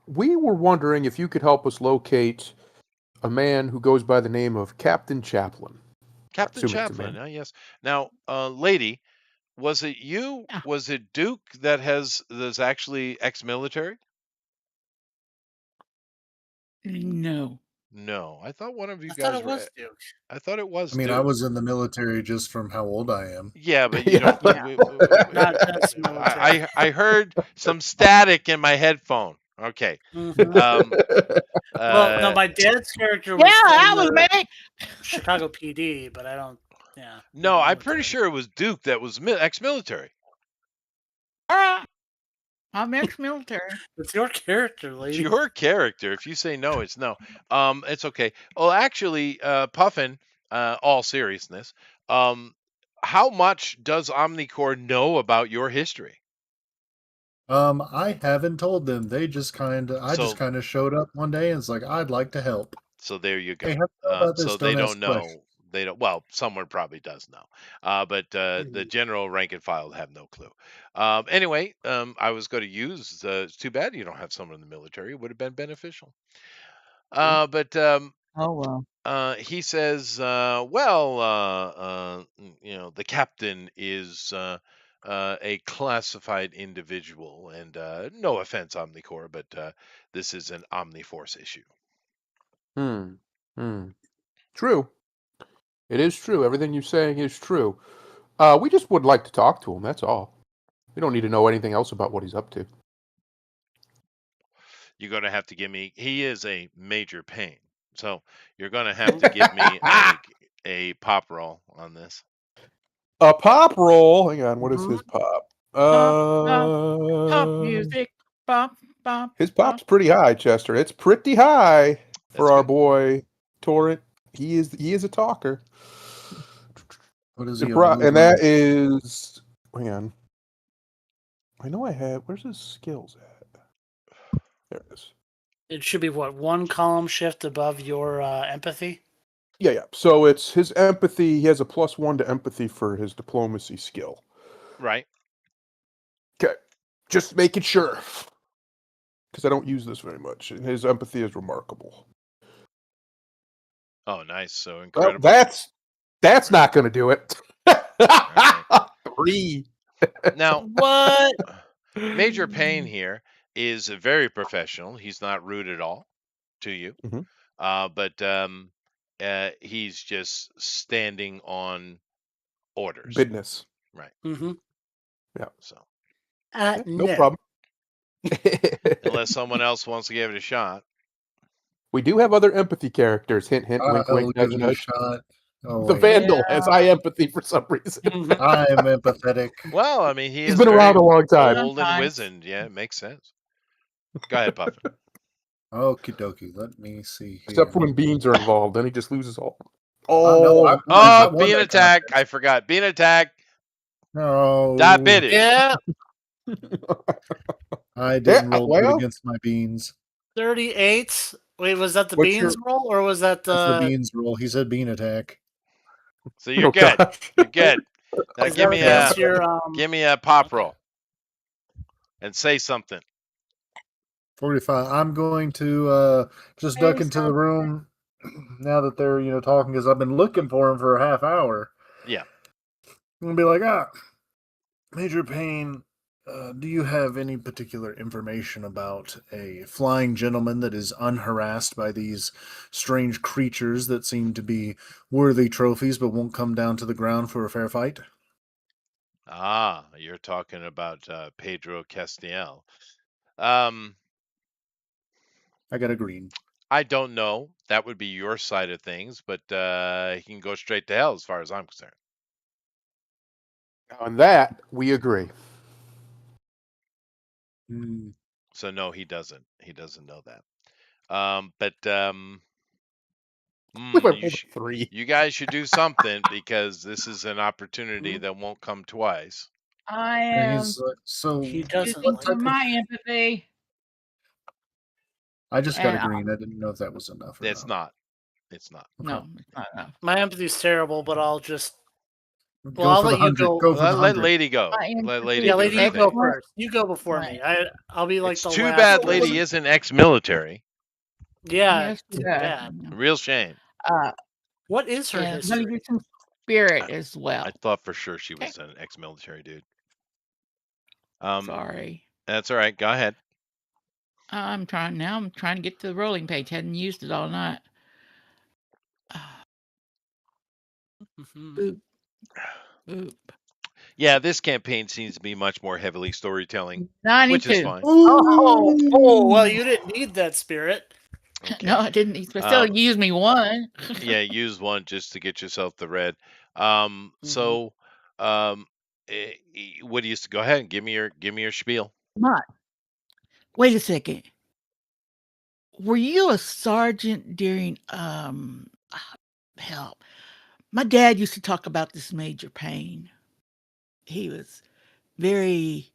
We were wondering if you could help us locate a man who goes by the name of Captain Chaplin. Captain Chaplin, yes. Now, lady, was it you? Yeah. Was it Duke that's actually ex-military? No. No, I thought one of you I guys thought it were. was Duke. I thought it was. I mean, Duke. I was in the military just from how old I am. Yeah, but you Yeah. don't. Not just military. I heard some static in my headphone. Okay. Mhm. Um, Well, no, uh, my dad's character Yeah, was that from was the me. Chicago PD, but I don't. Yeah, no, not I'm pretty military. sure it was Duke that was ex-military. All right. I'm ex-military. It's your character, It's lady. your character. If you say no, it's no. It's okay. Well, actually, Puffin, all seriousness, how much does Omnicore know about your history? I haven't told them. They just I just So, kind of showed up one day and it's like, I'd like to help. so there you Hey, go. how you know about So this? they Don't don't ask questions. know. They don't. Well, someone probably does know, but the general rank and file have no clue. Anyway, I was going to use. It's too bad you don't have someone in the military. It would have been beneficial. But Oh well. he says, the captain is a classified individual, and no offense, Omnicore, but this is an Omniforce issue. True. It is true. Everything you're saying is true. We just would like to talk to him. That's all. We don't need to know anything else about what he's up to. You're going to have to give me. He is a major pain, so you're going to have to give me a pop roll on this. A pop roll. Hang on. What is his Mhm. pop? Pop music. Pop, pop. His pop. pop's pretty high, Chester. It's pretty high for That's our good. boy Torrent. He is a talker. What is he? And that is. Hang on. I know I have. Where's his skills at? There it is. It should be what, one column shift above your empathy. Yeah. So it's his empathy. He has a +1 to empathy for his diplomacy skill. Right. Okay. Just making sure. Because I don't use this very much. And his empathy is remarkable. Oh, nice. So Well, incredible. that's not going to do it. right. 3. Now, What? Major Pain here is very professional. He's not rude at all to you, Mhm. but he's just standing on orders. Business. Right. Mm-hmm. Yeah. So, No No. problem. unless someone else wants to give it a shot. We do have other empathy characters. Hint, hint, wink, I'll wink, give nudge, it a nudge. shot. Oh, The wait. Vandal has high empathy for some reason. Mhm. I am empathetic. Well, I mean, he He's is been very around a long time. old and Sometimes. wizened. Yeah, it makes sense. Go ahead, Puffin. Okie dokie. Let me see here. Except for when beans are involved, then he just loses all. No, I Oh, won bean that attack. contest. I forgot. Bean attack. No. Diabetes. Yeah, I didn't roll good well, against my beans. 38. Wait, was that the What's beans roll or was that That's the the? beans roll. He said bean attack. So you're oh, good. gosh. You're good. Now Is give that me against your give me a pop roll and say something. 45. I'm going to just duck into the room now that they're talking, because I've been looking for him for a half hour. Yeah. I'm gonna be like, Major Payne, do you have any particular information about a flying gentleman that is unharassed by these strange creatures that seem to be worthy trophies but won't come down to the ground for a fair fight? Ah, you're talking about Pedro Castiel. I got a green. I don't know. That would be your side of things, but he can go straight to hell as far as I'm concerned. On that, we agree. So no, he doesn't. He doesn't know that. Three. You guys should do something because this is an opportunity that won't come twice. I And am he's like, so He doesn't using like for it. my empathy. I just got a And, green. I didn't know if that was enough. Or It's not. It's not. No, it's not enough. My empathy's terrible, but I'll just. Go I'll for let the you 100. go. Go for the Let 100. Lady go. My Let empathy Lady Yeah, do lady, her you go thing. first. You go before Right. me. I'll be like It's the too last bad one. Lady isn't ex-military. Yeah, Yes, too yeah. bad. Real shame. What is her And I'm gonna history? do some spirit as well. I thought for sure she was an ex-military dude. Sorry. That's all right. Go ahead. I'm trying to get to the rolling page. Hadn't used it all night. Mhm. Boop. Boop. Yeah, this campaign seems to be much more heavily storytelling, which is 92. fine. Oh, well, you didn't need that spirit. Okay. No, I didn't. But still, use me one. Yeah, use one just to get yourself the red. So, what do you go ahead and give me your spiel? Come on. Wait a second. Were you a sergeant during hell? My dad used to talk about this Major Payne. He was very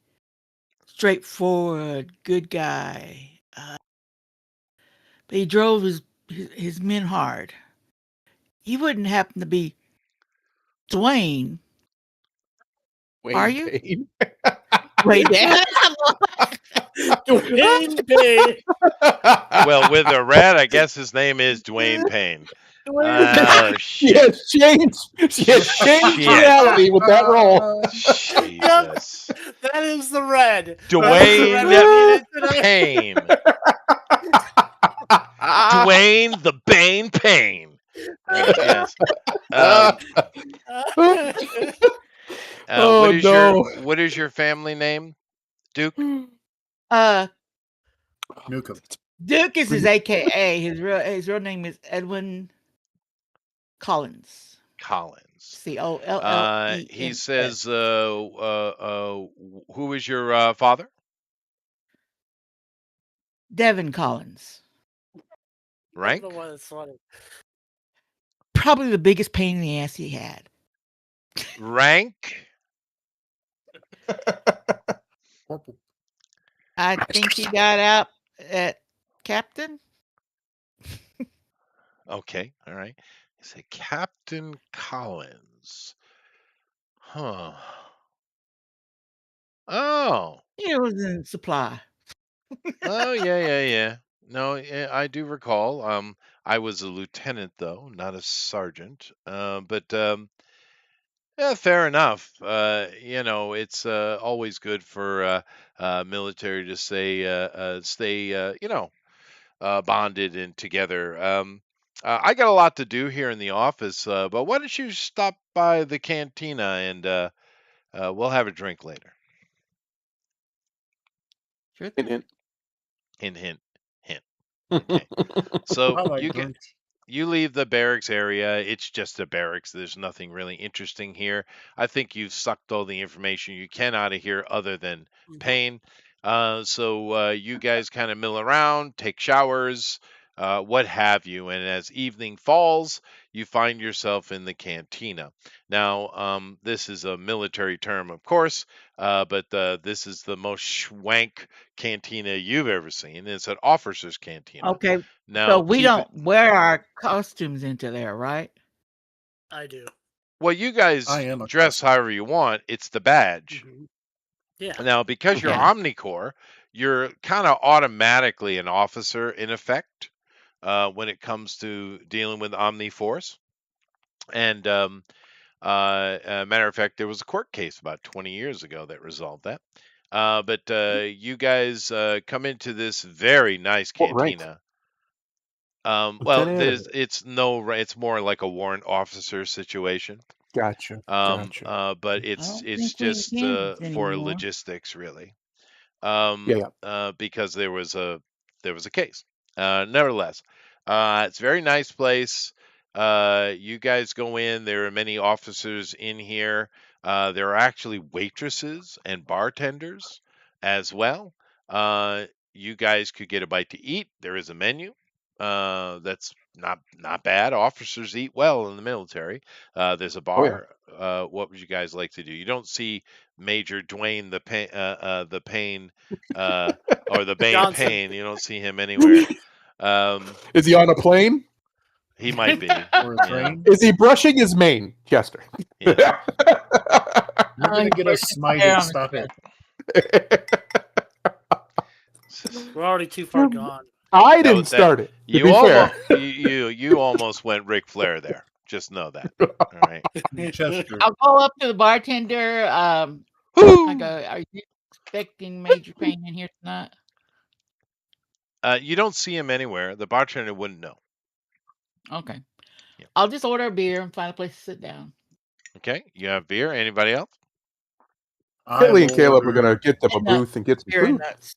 straightforward, good guy. But he drove his men hard. He wouldn't happen to be Dwayne, are you? Payne. Wait, Dad. Dwayne Payne. Well, with a red, I guess his name is Dwayne Payne. Dwayne Oh She has changed Shit. reality with that role. Jesus. That is the red. Dwayne Payne. Dwayne the Bane Payne. Yes. Oh, no. What is your family name, Duke? Nukem. Duke is his AKA. His real name is Edwin Collins. Collins. He says, who is your father? Devin Collins. Rank? I don't know why that's funny. Probably the biggest pain in the ass he had. Rank? I think he got out at captain. Okay, all right. He said Captain Collins. Huh. Oh. He was in supply. Oh, yeah. No, yeah, I do recall. I was a lieutenant though, not a sergeant. Yeah, fair enough. It's always good for military to stay bonded and together. I got a lot to do here in the office, but why don't you stop by the cantina and we'll have a drink later. Sure. Hint, Hint. Okay. So I like you drinks. you leave the barracks area. It's just a barracks. There's nothing really interesting here. I think you've sucked all the information you can out of here other than pain. So you guys kind of mill around, take showers, what have you. And as evening falls, you find yourself in the cantina. Now, this is a military term, of course, but this is the most schwank cantina you've ever seen. It's an officer's cantina. Okay. Now, So we don't wear our costumes into there, right? I do. Well, you guys I am a dress however you want. It's the badge. Yeah. Now, because you're Okay. Omnicorps, you're kind of automatically an officer in effect when it comes to dealing with Omni Force. And matter of fact, there was a court case about 20 years ago that resolved that. But you guys come into this very nice What rank? cantina. Well, Lieutenant or- it's more like a warrant officer situation. Gotcha. But it's don't think we just can for anymore. logistics, really. Yeah. Because there was a case. Nevertheless, it's a very nice place. You guys go in. There are many officers in here. There are actually waitresses and bartenders as well. You guys could get a bite to eat. There is a menu. That's not bad. Officers eat well in the military. There's a Oh, yeah. bar. What would you guys like to do? You don't see Major Dwayne the Pain or the Bane Johnson. Pain. You don't see him anywhere. Is he on a plane? He might be. Or a train. Is he brushing his mane, Chester? Yeah. You're gonna get us smited. Stop it. We're already too far gone. I didn't start it. To be fair. You almost went Ric Flair there. Just know that. All right. Chester. I'll go up to the bartender. I go, are you expecting Major Payne in here tonight? You don't see him anywhere. The bartender wouldn't know. Okay. Yeah. I'll just order a beer and find a place to sit down. Okay. You have beer. Anybody else? Haley and Caleb are order- going to get them a And nuts. booth and get some Beer and food. nuts.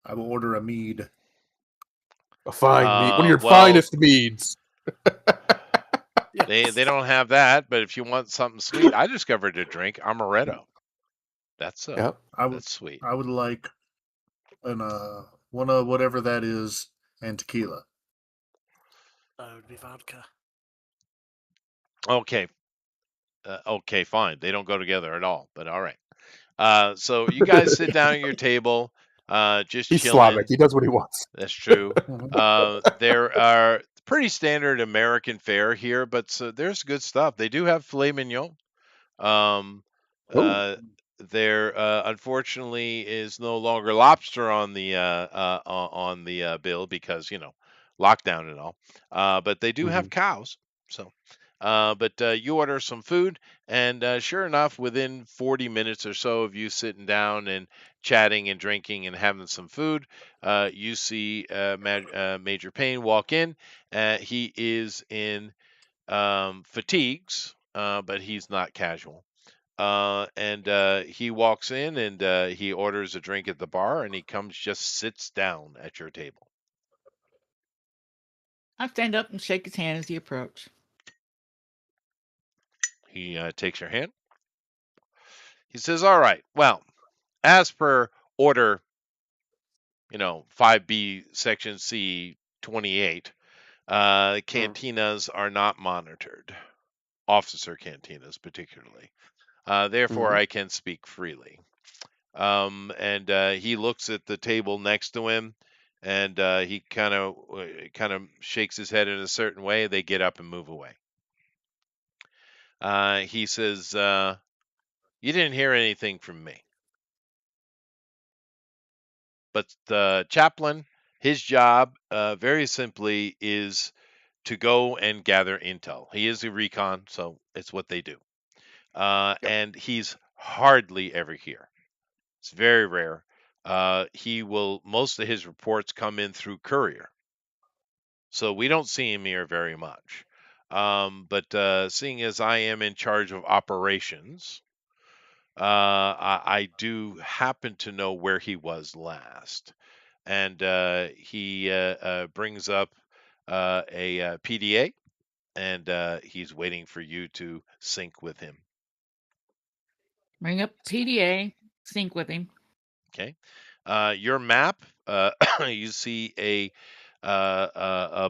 I will order a mead. A fine mead. One of your well- finest meads. They don't have that, but if you want something sweet, I discovered a drink, amaretto. That's Yep. that's sweet. I would like an one of whatever that is and tequila. That would be vodka. Okay. Okay, fine. They don't go together at all, but all right. So you guys sit down at your table, just He's chilling. Slavic. He does what he wants. That's true. There are pretty standard American fare here, but there's good stuff. They do have filet mignon. There unfortunately is no longer lobster on the bill because lockdown and all. But they do have cows. So, but you order some food, and sure enough, within 40 minutes or so of you sitting down and chatting and drinking and having some food, you see Major Payne walk in. He is in fatigues, but he's not casual. And he walks in and he orders a drink at the bar, and he just sits down at your table. I stand up and shake his hand as he approaches. He takes your hand. He says, "All right, well, as per order, 5B, Section C, 28, cantinas are not monitored, officer cantinas particularly. Therefore, I can speak freely." And he looks at the table next to him, and he kind of shakes his head in a certain way. They get up and move away. He says, "You didn't hear anything from me. But the chaplain, his job, very simply, is to go and gather intel. He is a recon, so it's what they do. And he's hardly ever here. It's very rare. Most of his reports come in through courier. So we don't see him here very much. But seeing as I am in charge of operations, I do happen to know where he was last." And he brings up a PDA, and he's waiting for you to sync with him. Bring up PDA, sync with him. Okay. Your map, you see a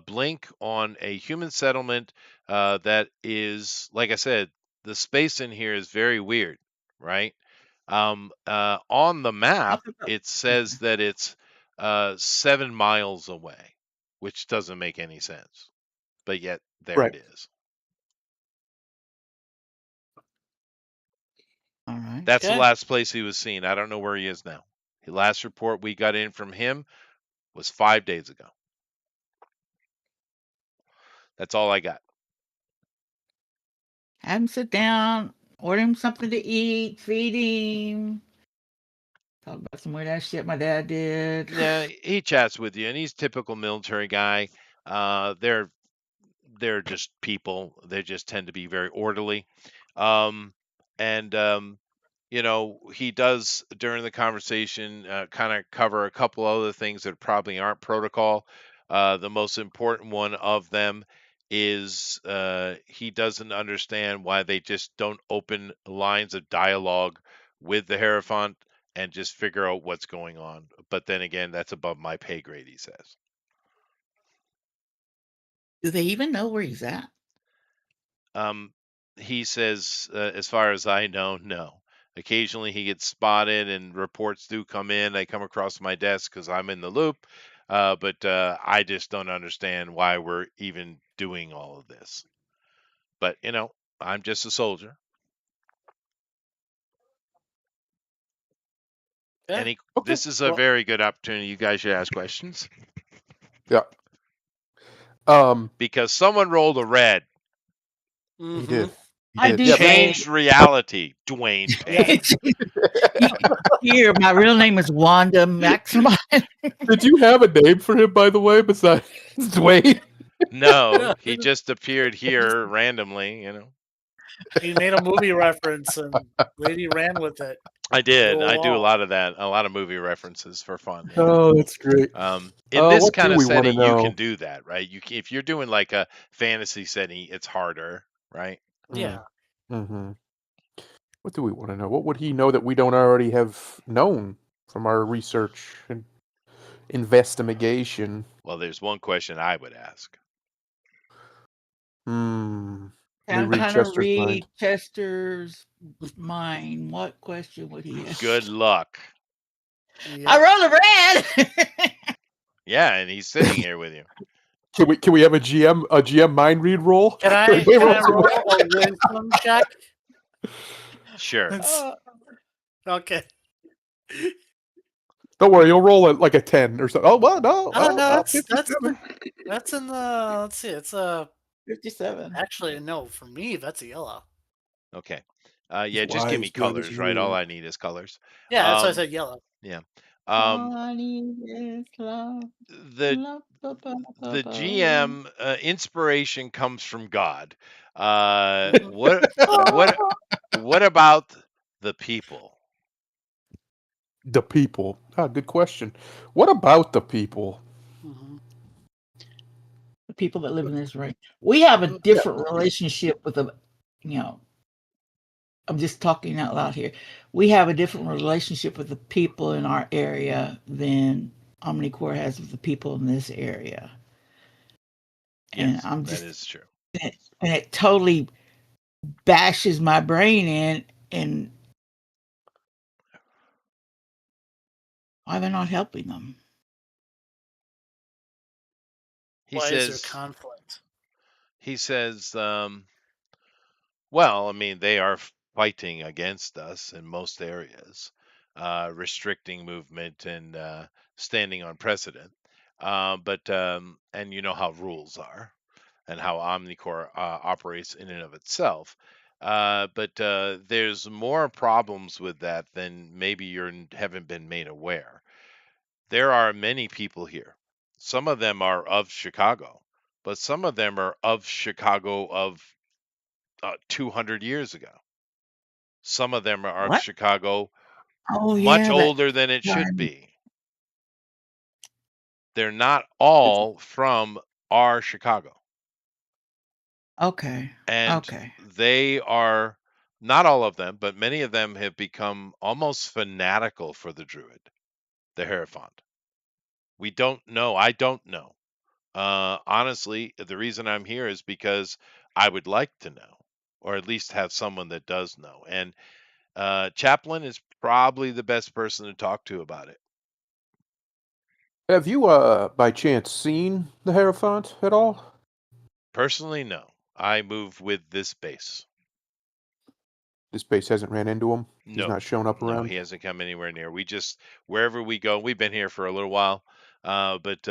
blink on a human settlement that is, like I said, the space in here is very weird, right? On the map, it says that it's 7 miles away, which doesn't make any sense, but yet there Right. it is. All right. That's the Okay. last place he was seen. I don't know where he is now. The last report we got in from him was 5 days ago. That's all I got. Have him sit down, order him something to eat, feed him. Talk about some weird ass shit my dad did. Yeah, he chats with you, and he's typical military guy. They're just people. They just tend to be very orderly. And he does during the conversation kind of cover a couple other things that probably aren't protocol. The most important one of them is he doesn't understand why they just don't open lines of dialogue with the Hierophant and just figure out what's going on. But then again, that's above my pay grade, he says. Do they even know where he's at? He says, as far as I know, no. Occasionally he gets spotted and reports do come in. They come across my desk because I'm in the loop. But I just don't understand why we're even doing all of this. But, I'm just a soldier. Yeah. This is a very good opportunity. You guys should ask questions. Yeah. Because someone rolled a red. He did. I do. Changed reality, Dwayne Payne. Here, my real name is Wanda Maximine. Did you have a name for him, by the way, besides Dwayne? No, he just appeared here randomly, He made a movie reference and lady ran with it. I did. I do a Cool. lot of that. A lot of movie references for fun. Yeah. Oh, that's great. In this What do kind of we want to setting, you know? can do that, right? If you're doing like a fantasy setting, it's harder, right? Yeah. Mm-hmm. What do we want to know? What would he know that we don't already have known from our research and investigation? Well, there's one question I would ask. Hmm. Let me I'm read trying to Chester's mind. read Chester's mind. What question would he ask? Good luck. I rolled a red. Yeah, and he's sitting here with you. Can we have a GM mind read roll? Can I Everybody can I roll some- roll a wisdom check? Sure. Okay. Don't worry, you'll roll like a 10 or something. Oh, what? No. Oh no, 57. that's in the. Let's see. It's a 57. actually no for me. That's a yellow. Okay. Yeah, just give me Wise man is colors, right? All rude. I need is colors. Yeah, that's why I said yellow. Yeah. All I need is love. The Love, love, love, the love. GM inspiration comes from God. What about the people? The people. Good question. What about the people? Mhm. The people that live in this range. We have a different relationship with them. You know, I'm just talking out loud here. We have a different relationship with the people in our area than Omnicore has with the people in this area. Yes, And I'm that just, is true. and it totally bashes my brain in. And why they're not helping them? Why is there conflict? He says, well, I mean, they are fighting against us in most areas, restricting movement and standing on precedent. And you know how rules are and how Omnicore operates in and of itself. But there's more problems with that than maybe you haven't been made aware. There are many people here. Some of them are of Chicago, but some of them are of Chicago of 200 years ago. Some of them are of What? Chicago Oh, much yeah. older than it should be. They're not all from our Chicago. Okay. And Okay. they are, not all of them, but many of them have become almost fanatical for the Druid, the Hierophant. We don't know. I don't know. Honestly, the reason I'm here is because I would like to know, or at least have someone that does know. And Chaplin is probably the best person to talk to about it. Have you, by chance, seen the Hierophant at all? Personally, no. I move with this base. This base hasn't ran into him? He's No, not shown up no, around? he hasn't come anywhere near. We just, wherever we go, we've been here for a little while, but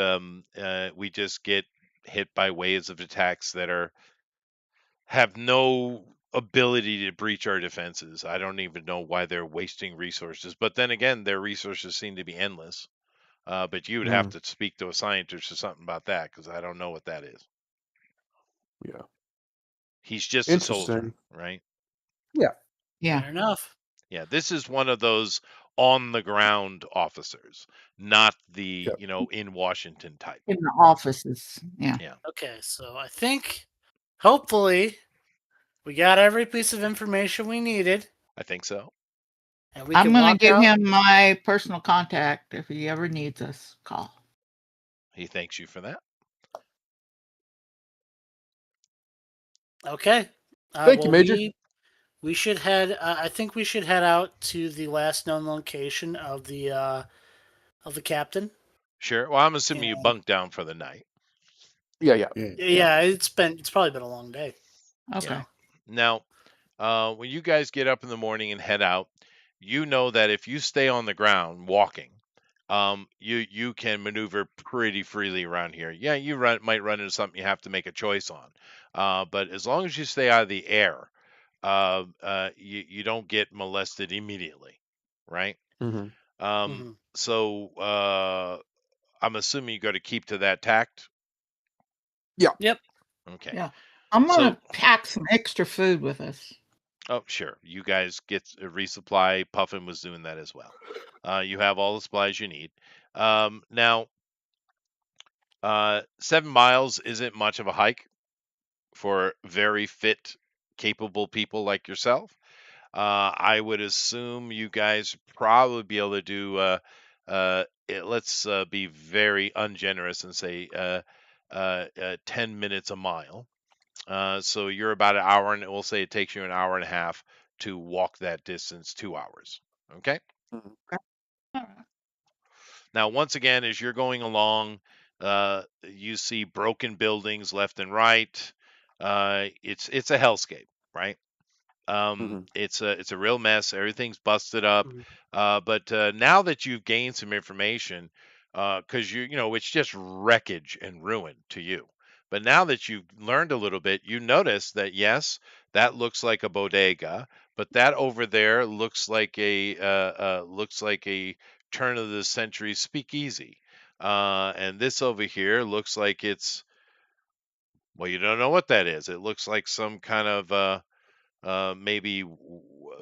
we just get hit by waves of attacks that have no ability to breach our defenses. I don't even know why they're wasting resources. But then again, their resources seem to be endless. But you would have to speak to a scientist or something about that, because I don't know what that is. Yeah. He's just a soldier, Interesting. right? Yeah. Yeah. Fair enough. Yeah, this is one of those on the ground officers, not the, Yep. in Washington type. In the offices. Yeah. Yeah. Okay, so I think hopefully we got every piece of information we needed, I think so. and we I'm can going to walk give out. him my personal contact. If he ever needs us, call. He thanks you for that. Okay. Thank you, Major. We should head. I think we should head out to the last known location of the captain. Sure. Well, I'm assuming you bunked down for the night. Yeah. Yeah, it's probably been a long day. Okay. Now, when you guys get up in the morning and head out, you know that if you stay on the ground walking, you can maneuver pretty freely around here. Yeah, you might run into something you have to make a choice on. But as long as you stay out of the air, you don't get molested immediately, right? Mm-hmm. So I'm assuming you got to keep to that tact. Yeah. Yep. Okay. Yeah. I'm going to pack some extra food with us. Oh, sure. You guys get a resupply. Puffin was doing that as well. You have all the supplies you need. Now, 7 miles isn't much of a hike for very fit, capable people like yourself. I would assume you guys probably be able to do. Let's be very ungenerous and say 10 minutes a mile. So you're about an hour, and we'll say it takes you an hour and a half to walk that distance, 2 hours. Okay. Mhm. All right. Now, once again, as you're going along, you see broken buildings left and right. It's a hellscape, right? Mhm. It's a real mess. Everything's busted up. Mhm. But now that you've gained some information, because it's just wreckage and ruin to you. But now that you've learned a little bit, you notice that yes, that looks like a bodega, but that over there looks like a turn of the century speakeasy, and this over here looks like it's well, you don't know what that is. It looks like some kind of maybe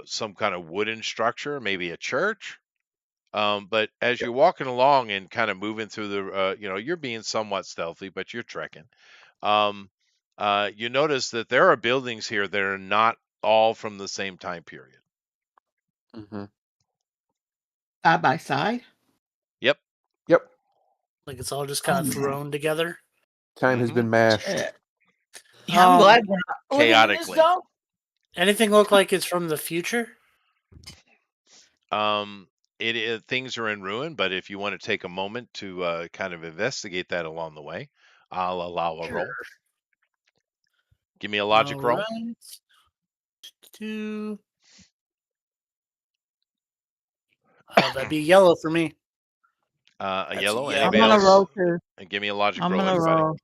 some kind of wooden structure, maybe a church. But as Yep. you're walking along and kind of moving through you're being somewhat stealthy, but you're trekking. Um, you notice that there are buildings here that are not all from the same time period. Mhm. Side by side. Yep. Yep. Like it's all just Oh kind of no. thrown together. Time has been mashed. Yeah, I'm Um, glad we're not living in this Chaotically. zone. Anything look like it's from the future? Um, things are in ruin, but if you want to take a moment to kind of investigate that along the way, I'll allow a Sure. roll. Give me a All logic roll. right. That'd be yellow for me. A That's yellow. yellow. I'm Anybody gonna else? roll too. And give me a logic I'm roll, gonna everybody. roll.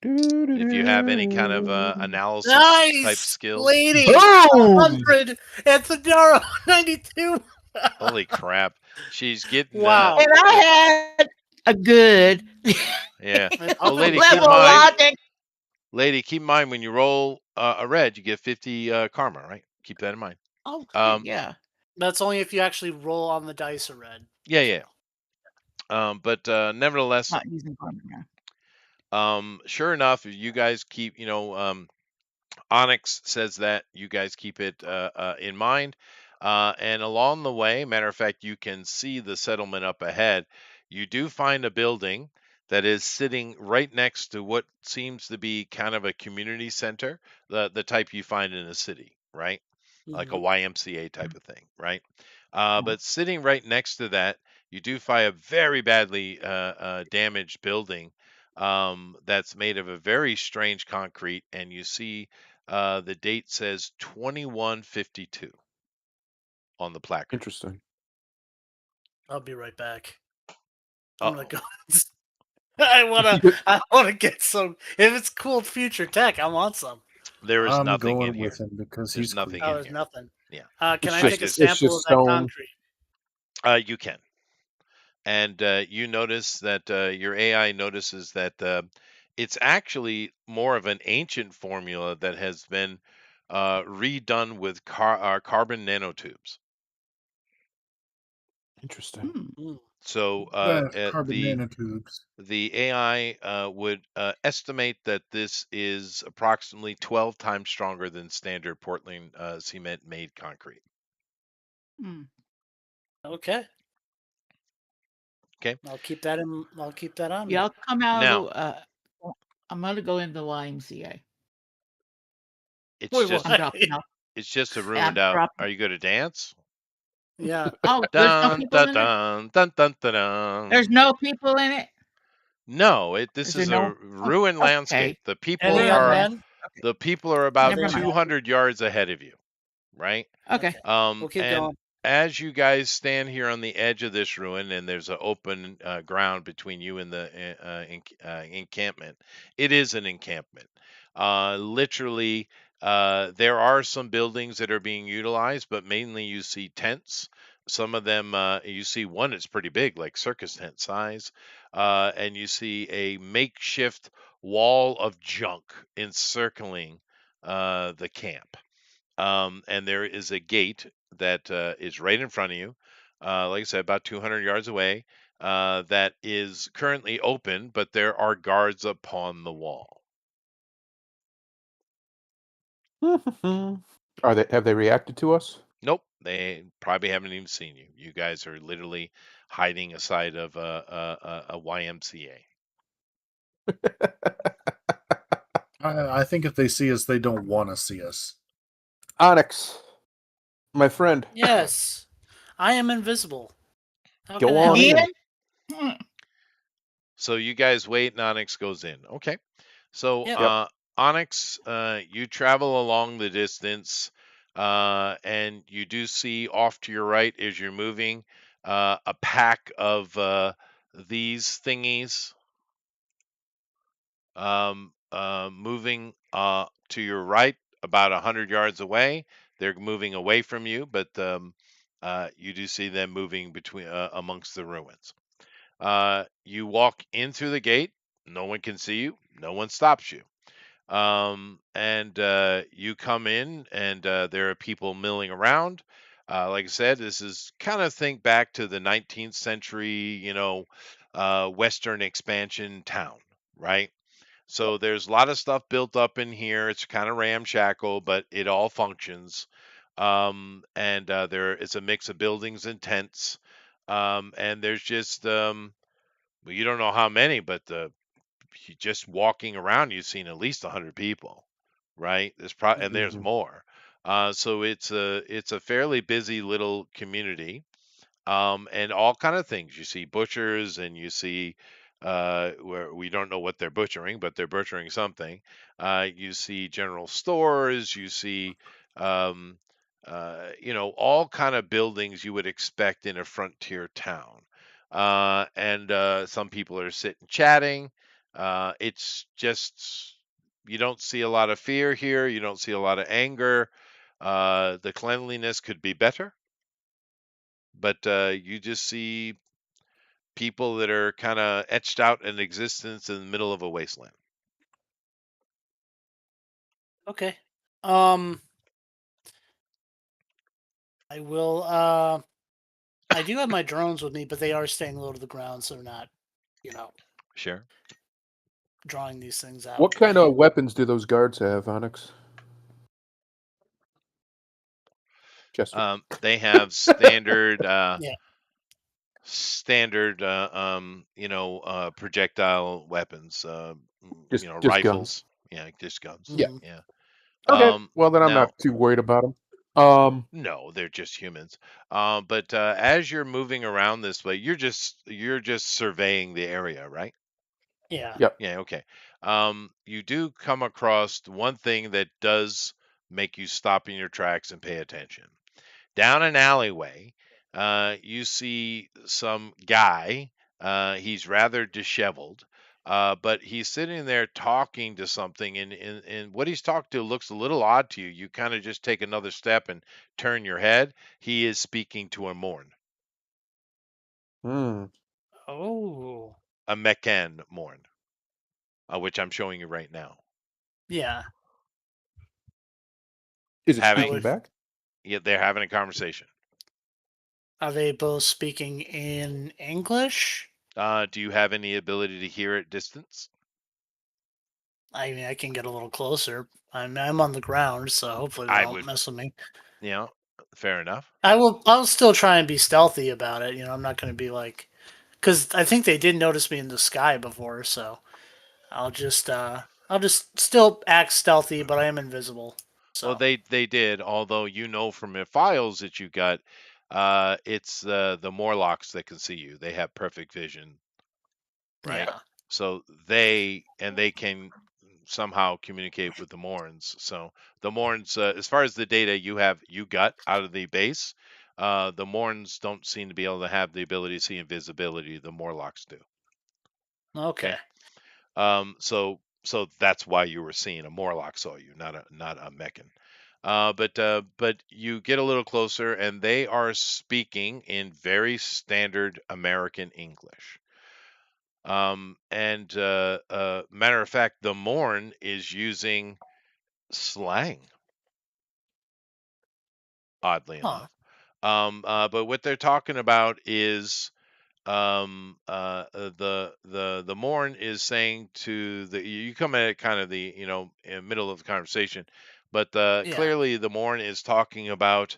If you have any kind of analysis type Nice, skills. lady. Boom! 100 at the Daro 92. Holy crap. She's getting Wow. And I had a good yeah. And Well, Puffin lady, was keep in level of mind, logic. keep in mind when you roll a red, you get 50 karma, right? Keep that in mind. Okay, Um, yeah. That's only if you actually roll on the dice of red. yeah. But nevertheless, Not using karma now. sure enough, you guys keep, Onyx says that you guys keep it in mind. And along the way, matter of fact, you can see the settlement up ahead. You do find a building that is sitting right next to what seems to be kind of a community center, the type you find in a city, right? Like a Mhm. YMCA type of thing, right? Mhm. But sitting right next to that, you do find a very badly damaged building that's made of a very strange concrete, and you see the date says 2152 on the placard. Interesting. I'll be right back. I'm gonna Uh-oh. go. I wanna get some. If it's cool future tech, I want some. There is I'm nothing in going here. with him because There's he's nothing cool. Oh, in there's here. nothing. Yeah. Can It's I just take a it's sample just of that stone. concrete? You can. And you notice that your AI notices that it's actually more of an ancient formula that has been redone with carbon nanotubes. Interesting. Hmm. So Carbon nanotubes. the AI would estimate that this is approximately 12 times stronger than standard Portland cement made concrete. Hmm. Okay. Okay. I'll keep that in. I'll keep that on me. Yeah, I'll come out Now, of the. I'm gonna go into the YMCA. it's Wait, just I'm what? dropping out. it's just a I'm ruined out. dropping. Are you going to dance? Yeah. Oh, there's no Dun people dun in it. dun dun dun dun dun. There's no people in it. No, this Is there is no? a ruined landscape. Okay, The people Any never young are mind. men? about Never mind. 200 yards ahead of you, right? Okay. We'll keep And going. as you guys stand here on the edge of this ruin, and there's an open ground between you and the encampment, it is an encampment. Literally, there are some buildings that are being utilized, but mainly you see tents. Some of them, you see one that's pretty big, like circus tent size, and you see a makeshift wall of junk encircling the camp. And there is a gate that is right in front of you. Like I said, about 200 yards away. That is currently open, but there are guards upon the wall. Have they reacted to us? Nope, they probably haven't even seen you. You guys are literally hiding aside of a YMCA. I think if they see us, they don't want to see us. Onyx, my friend, Yes, I am invisible. How go can I on help you? in. Ian? So you guys wait, and Onyx goes in. Okay. So Yep. Onyx, you travel along the distance, and you do see off to your right as you're moving a pack of these thingies moving to your right about 100 yards away. They're moving away from you, but you do see them moving between amongst the ruins. You walk in through the gate. No one can see you. No one stops you. And you come in, and there are people milling around. Like I said, this is kind of think back to the 19th century, Western expansion town, right? So there's a lot of stuff built up in here. It's kind of ramshackle, but it all functions. And there it's a mix of buildings and tents. And there's just well, you don't know how many, but just walking around, you've seen at least 100 people, right? And there's Mhm. more. So it's a fairly busy little community, and all kind of things. You see butchers, and you see where we don't know what they're butchering, but they're butchering something. You see general stores. You see, um, all kind of buildings you would expect in a frontier town. And some people are sitting chatting. It's just you don't see a lot of fear here. You don't see a lot of anger. The cleanliness could be better, but you just see people that are kind of etched out in existence in the middle of a wasteland. Okay. I will. I do have my drones with me, but they are staying low to the ground, so they're not, you know, Sure. drawing these things out. What kind of weapons do those guards have, Onyx? Chester. They have standard, Yeah. projectile weapons, Just guns. rifles. Yeah, just guns. Yeah. Mhm. Yeah. Okay. Well, then I'm Now, not too worried about them. no, they're just humans. But as you're moving around this way, you're just surveying the area, right? Yeah. Yep. Yeah, okay. You do come across one thing that does make you stop in your tracks and pay attention. Down an alleyway, you see some guy. He's rather disheveled, but he's sitting there talking to something, and what he's talking to looks a little odd to you. You kind of just take another step and turn your head. He is speaking to a Morn, Hmm. Oh. a Meccan Morn, which I'm showing you right now. Yeah. Is it I Having, speaking would. back? yeah, they're having a conversation. Are they both speaking in English? Do you have any ability to hear at distance? I mean, I can get a little closer. I'm on the ground, so hopefully they I don't would, mess with me. fair enough. I will. I'll still try and be stealthy about it. I'm not going to be like, because I think they did notice me in the sky before, so I'll just still act stealthy, but I am invisible. Well, So they did, although from the files that you got, it's the Morlocks that can see you. They have perfect vision, right? yeah. So they can somehow communicate with the Morns. So the Morns, as far as the data you got out of the base, the Morns don't seem to be able to have the ability to see invisibility. The Morlocks do. Okay. Okay. So that's why you were seeing a Morlock saw you, not a Meccan. But you get a little closer, and they are speaking in very standard American English. And matter of fact, the Morn is using slang, oddly Huh. enough. But what they're talking about is the Morn is saying to you come at it kind of the in middle of the conversation, but Yeah. clearly the Morn is talking about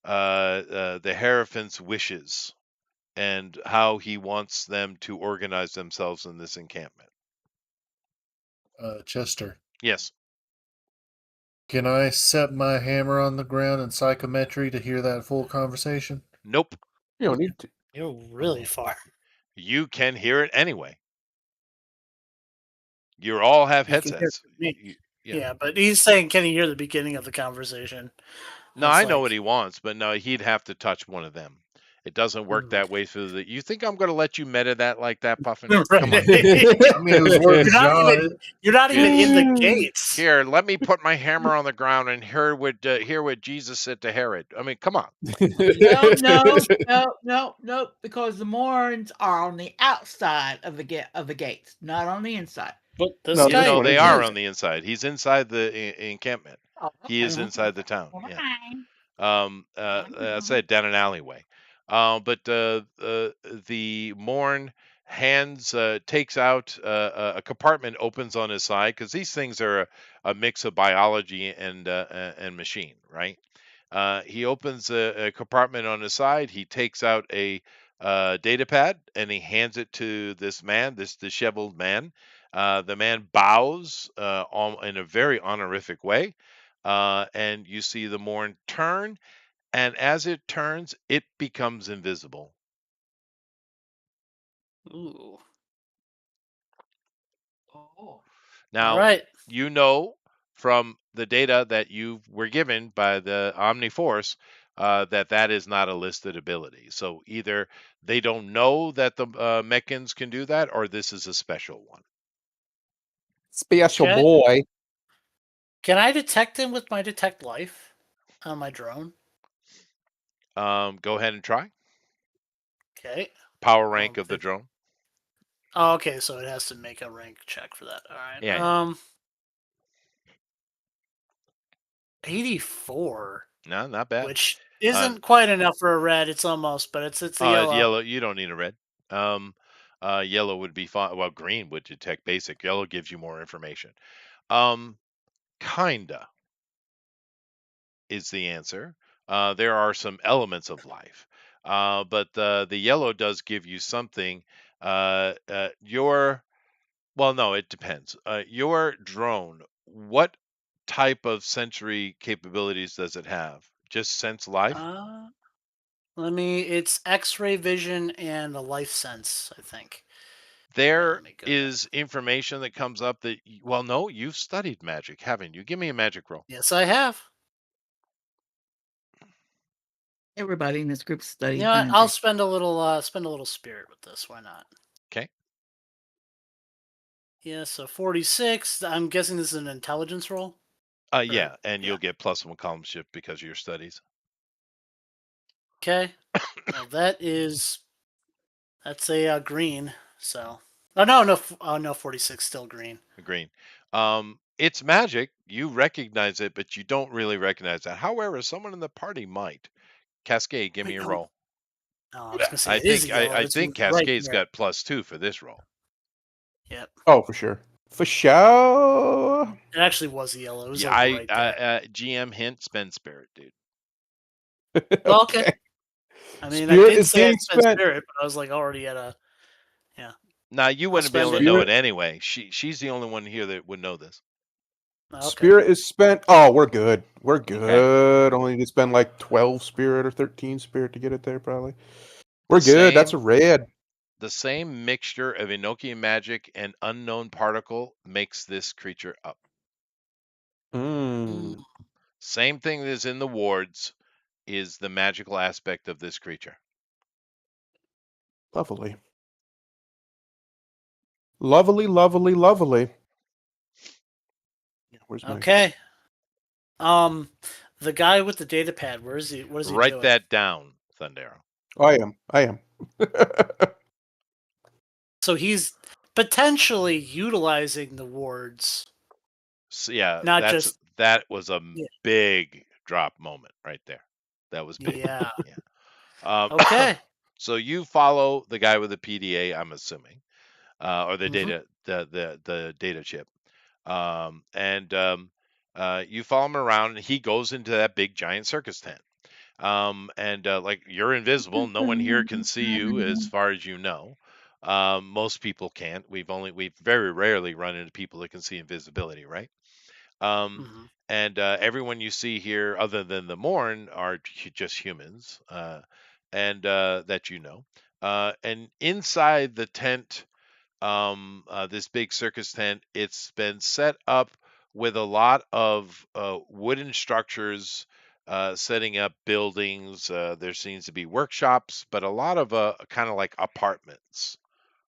the Hierophant's wishes and how he wants them to organize themselves in this encampment. Chester, Yes. can I set my hammer on the ground in psychometry to hear that full conversation? Nope. You don't need to. You're really far. You can hear it anyway. You all have You can hear it headsets. from me. Yeah. Yeah, but he's saying, can you hear the beginning of the conversation? No, It's I know like- what he wants, but no, he'd have to touch one of them. It doesn't work that way through the. You think I'm going to let you meta that like that, Puffin? Right. Come on. I mean, it was worth a shot. You're not even in the gates. Here, let me put my hammer on the ground and hear what Jesus said to Herod. I mean, come on. No, because the Morns are on the outside of the gates, not on the inside. But this No, guy, this No, one they is are nice. on the inside. He's inside the encampment. Oh, He is okay. inside the town. Well, Yeah. fine. I said down an alleyway. But the Morn takes out a compartment, opens on his side because these things are a mix of biology and machine, right? He opens a compartment on his side. He takes out a data pad and he hands it to this man, this disheveled man. The man bows in a very honorific way. And you see the Morn turn, and as it turns, it becomes invisible. ooh. Oh. Now, All right. you know from the data that you were given by the Omniforce that is not a listed ability. So either they don't know that the Meccans can do that, or this is a special one. Special Okay. boy. Can I detect him with my detect life on my drone? Go ahead and try. Okay. Power rank of the drone. Oh, okay, so it has to make a rank check for that. All right. Yeah. 84. No, not bad. Which isn't quite enough for a red. It's almost, but it's a yellow. Yellow. You don't need a red. Yellow would be fine. Well, green would detect basic. Yellow gives you more information. Kinda is the answer. There are some elements of life, but the yellow does give you something. No, it depends. Your drone, what type of sensory capabilities does it have? Just sense life? It's X-ray vision and a life sense, I think. There let me go is information that comes up that, well, no, you've studied magic, haven't you? Give me a magic roll. Yes, I have. Everybody in this group studied. You know what? I'll spend a little spirit with this. Why not? Okay. Yeah, so 46. I'm guessing this is an intelligence roll. Yeah, and you'll get +1 column shift because of your studies. Okay. Well, that's a green. So, no, 46 still green. Green. It's magic. You recognize it, but you don't really recognize that. However, someone in the party might. Cascade, give me a roll. Oh, I was gonna say I think Cascade's right got +2 for this roll. Yep. Oh, for sure. For sure. It actually was yellow. It was Yeah, right there. GM hint, spend spirit, dude. Well, okay. I mean, Spirit I did is say I being spent spent. spirit, but I was like already at a. Now you wouldn't be able to spend it. know it anyway. She's the only one here that would know this. Okay. Spirit is spent. Oh, we're good. We're good. Only need to spend like 12 spirit or 13 spirit to get it there, probably. We're good. That's a red. The same mixture of Enochian magic and unknown particle makes this creature up. Same thing that is in the wards is the magical aspect of this creature. Lovely. Lovely, lovely, lovely. Where's my... Okay. The guy with the data pad, where is he? What is he doing? Write that down, Thundero. I am. So he's potentially utilizing the wards. So, yeah, Not that's just That was a Yeah. big drop moment right there. That was big. Yeah. Yeah. Okay. So you follow the guy with the PDA, I'm assuming, or the Mhm. data, the data chip, and you follow him around, and he goes into that big giant circus tent. And like you're invisible, no one here can see you as far as you know. Most people can't. We've very rarely run into people that can see invisibility, right? Um, Mhm. and everyone you see here, other than the Morn, are just humans, and that you know. And inside the tent, this big circus tent, it's been set up with a lot of wooden structures, setting up buildings. There seems to be workshops, but a lot of kind of like apartments,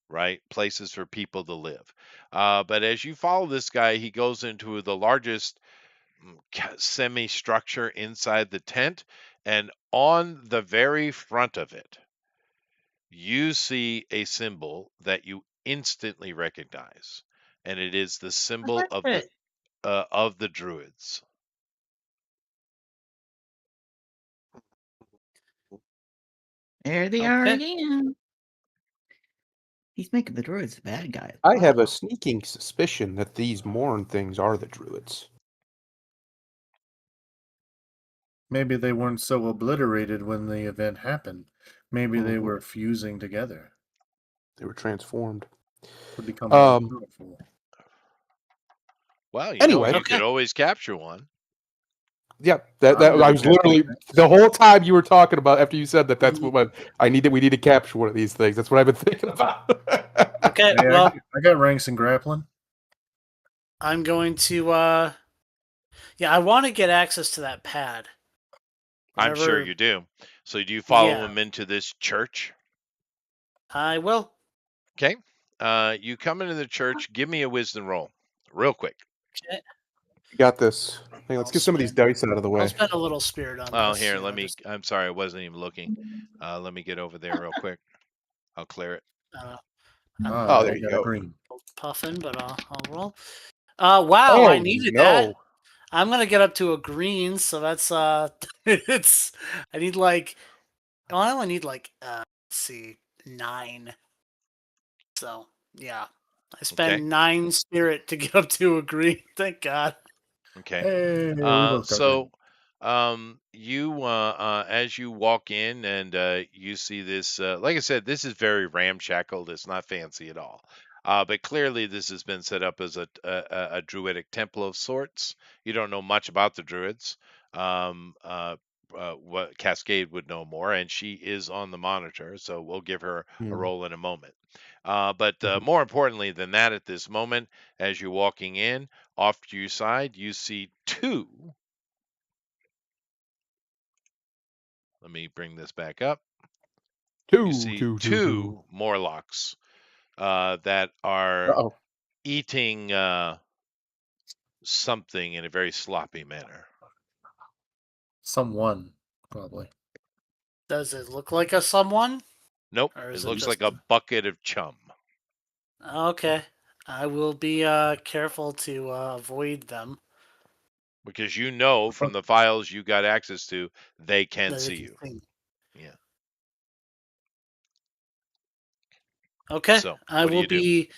right? Places for people to live. But as you follow this guy, he goes into the largest semi structure inside the tent, and on the very front of it, you see a symbol that you instantly recognize, and it is the symbol of the druids. There they are Okay. again. He's making the druids the bad guys. I have a Wow. sneaking suspicion that these Morn things are the druids. Maybe they weren't so obliterated when the event happened. Maybe they Mhm. were fusing together They were transformed. to become more Um. powerful. Well, Anyway, you Okay. could always capture one. yeah, I'm that good I at was capturing literally things. the whole time you were talking about after you said that. That's Mhm. what I needed. We need to capture one of these things. That's what I've been thinking about. Okay. Hey, Well, I got ranks in grappling. I'm going to. Yeah, I want to get access to that pad. I'm sure Whenever. you do. So do you follow Yeah, him into this church? I will. Okay. You come into the church. Give me a wisdom roll, real quick. Okay. You got this. Hey, let's I'll get some of these spend. dice out of the I'll way. spend a little spirit on Oh, this. here, You know, just I'm sorry, I wasn't even looking. Let me get over there real quick. I'll clear it. I'm a Oh, I there little you got a go. green. puffing, but I'll roll. Wow, I Oh needed that. no! I'm gonna get up to a green, so that's it's. I need like. Well, I only need like let's see, 9. So yeah, I Okay. spend 9 spirit to get up to a green. Thank God. Okay. Hey, we both got green. So you as you walk in and you see this, like I said, this is very ramshackled. It's not fancy at all. But clearly this has been set up as a druidic temple of sorts. You don't know much about the druids. Um, uh, what Cascade would know more, and she is on the monitor, so we'll give her a role in a moment. But more importantly than that, at this moment, as you're walking in, off to your side, you see 2. Let me bring this back up. You see Two. 2 Morlocks that are Oh, eating something in a very sloppy manner. Someone, probably. Does it look like a someone, Nope, or it is it looks just like a bucket of chum. okay? I will be careful to avoid them. Because you know from the files you got access to, they can That they see can you. see me. Yeah. Okay, So, I what do will you do? be.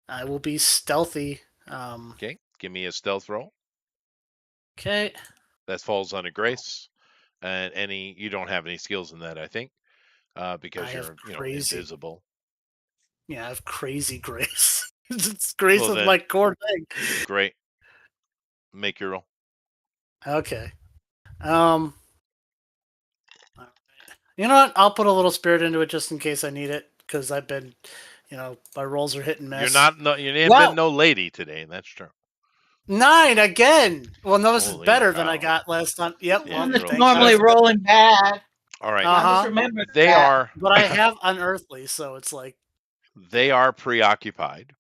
I will be stealthy. Okay, give me a stealth roll. Okay. That falls on a grace. And you don't have any skills in that, I think, I because have you're, crazy. invisible. Yeah, I have crazy grace. It's grace Well, is then, my core thing. great. Make your roll. Okay. Um. You know what? I'll put a little spirit into it just in case I need it because I've been, my rolls are hit and You're miss. not, no, you ain't been Wow, no lady today. That's true. 9 again. Well, no, this is Holy better than I cow. got last time. Yep. Yeah, Well, I'm you just rolled thanks. normally seven. rolling bad. All right. Uh I just huh. remember They that. are But I have unearthly, so it's like they are preoccupied.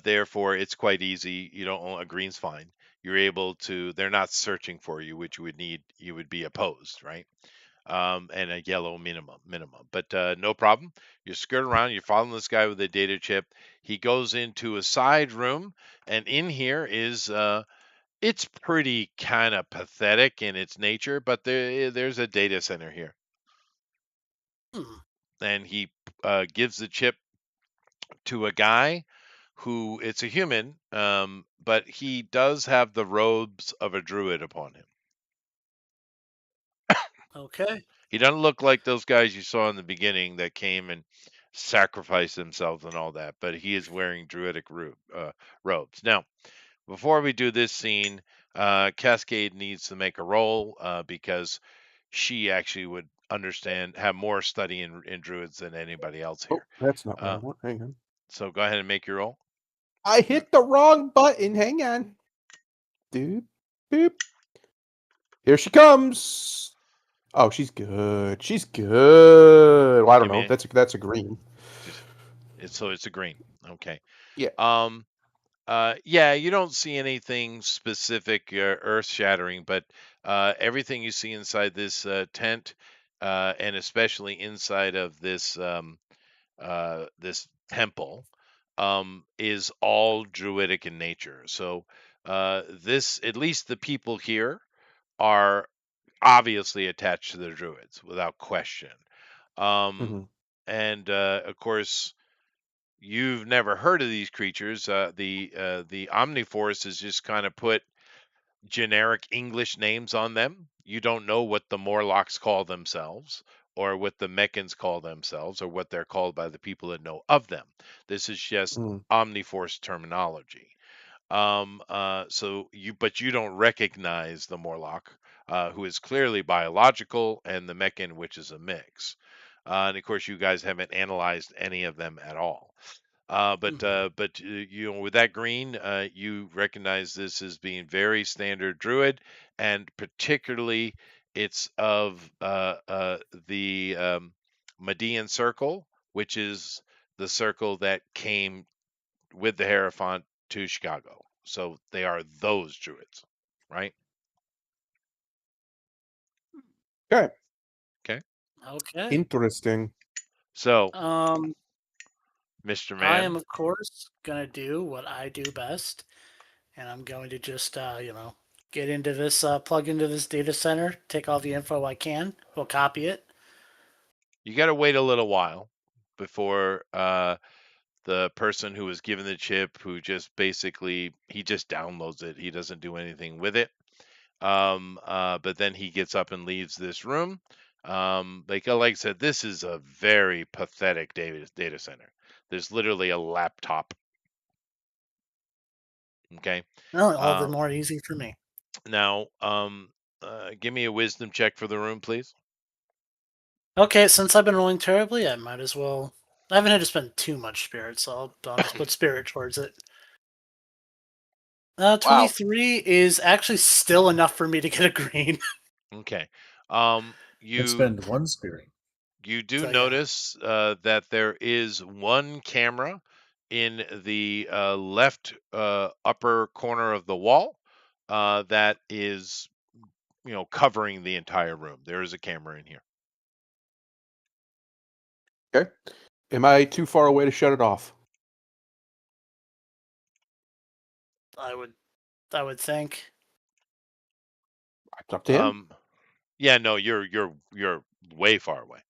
Therefore, it's quite easy. You don't a green's fine. You're able to. They're not searching for you, which you would need. You would be opposed, right? And a yellow minimum. But no problem. You skirt around. You're following this guy with a data chip. He goes into a side room, and in here is It's pretty kind of pathetic in its nature, but there's a data center here, and he gives the chip to a guy who it's a human, but he does have the robes of a druid upon him. Okay. He doesn't look like those guys you saw in the beginning that came and sacrificed themselves and all that, but he is wearing druidic robes. Now, before we do this scene, Cascade needs to make a roll because she actually would have more study in druids than anybody else Oh, here. that's not what I want. Hang on. So go ahead and make your roll. I hit the wrong button. Hang on. Dude. Boop. Here she comes. Oh, she's good. She's good. Well, I don't Give know. me That's a green. it's a green. Okay. Yeah. Yeah, you don't see anything specific earth-shattering, but everything you see inside this tent, and especially inside of this temple, is all druidic in nature. So this, at least the people here, are obviously attached to the druids without question. Mhm. And of course, you've never heard of these creatures. The Omniforce has just kind of put generic English names on them. You don't know what the Morlocks call themselves, or what the Meccans call themselves, or what they're called by the people that know of them. This is just Mm. Omniforce terminology. But you don't recognize the Morlock, who is clearly biological, and the Meccan, which is a mix. And of course, you guys haven't analyzed any of them at all. You know, with that green, you recognize this as being very standard druid, and particularly it's of the Median circle, which is the circle that came with the Hierophant to Chicago. So they are those druids, right? Okay. Okay. Okay. Interesting. So, Um, Mr. I Man, am, of course, gonna do what I do best, and I'm going to just, get into this, plug into this data center, take all the info I can, we'll copy it. you got to wait a little while before the person who was given the chip, who just basically he just downloads it. He doesn't do anything with it. But then he gets up and leaves this room. Like I said, this is a very pathetic data center. There's literally a laptop. Okay. Well, all the Uh, more easy for me. Now, give me a wisdom check for the room, please. Okay, since I've been rolling terribly, I might as well. I haven't had to spend too much spirit, so I'll just put spirit towards it. Wow. 23 is actually still enough for me to get a green. Okay. And You spend one spirit. you do So, yeah. notice that there is one camera in the left upper corner of the wall that is, covering the entire room. There is a camera in here. Okay. Am I too far away to shut it off? I would think. It's up to him. Yeah, no, you're way far away.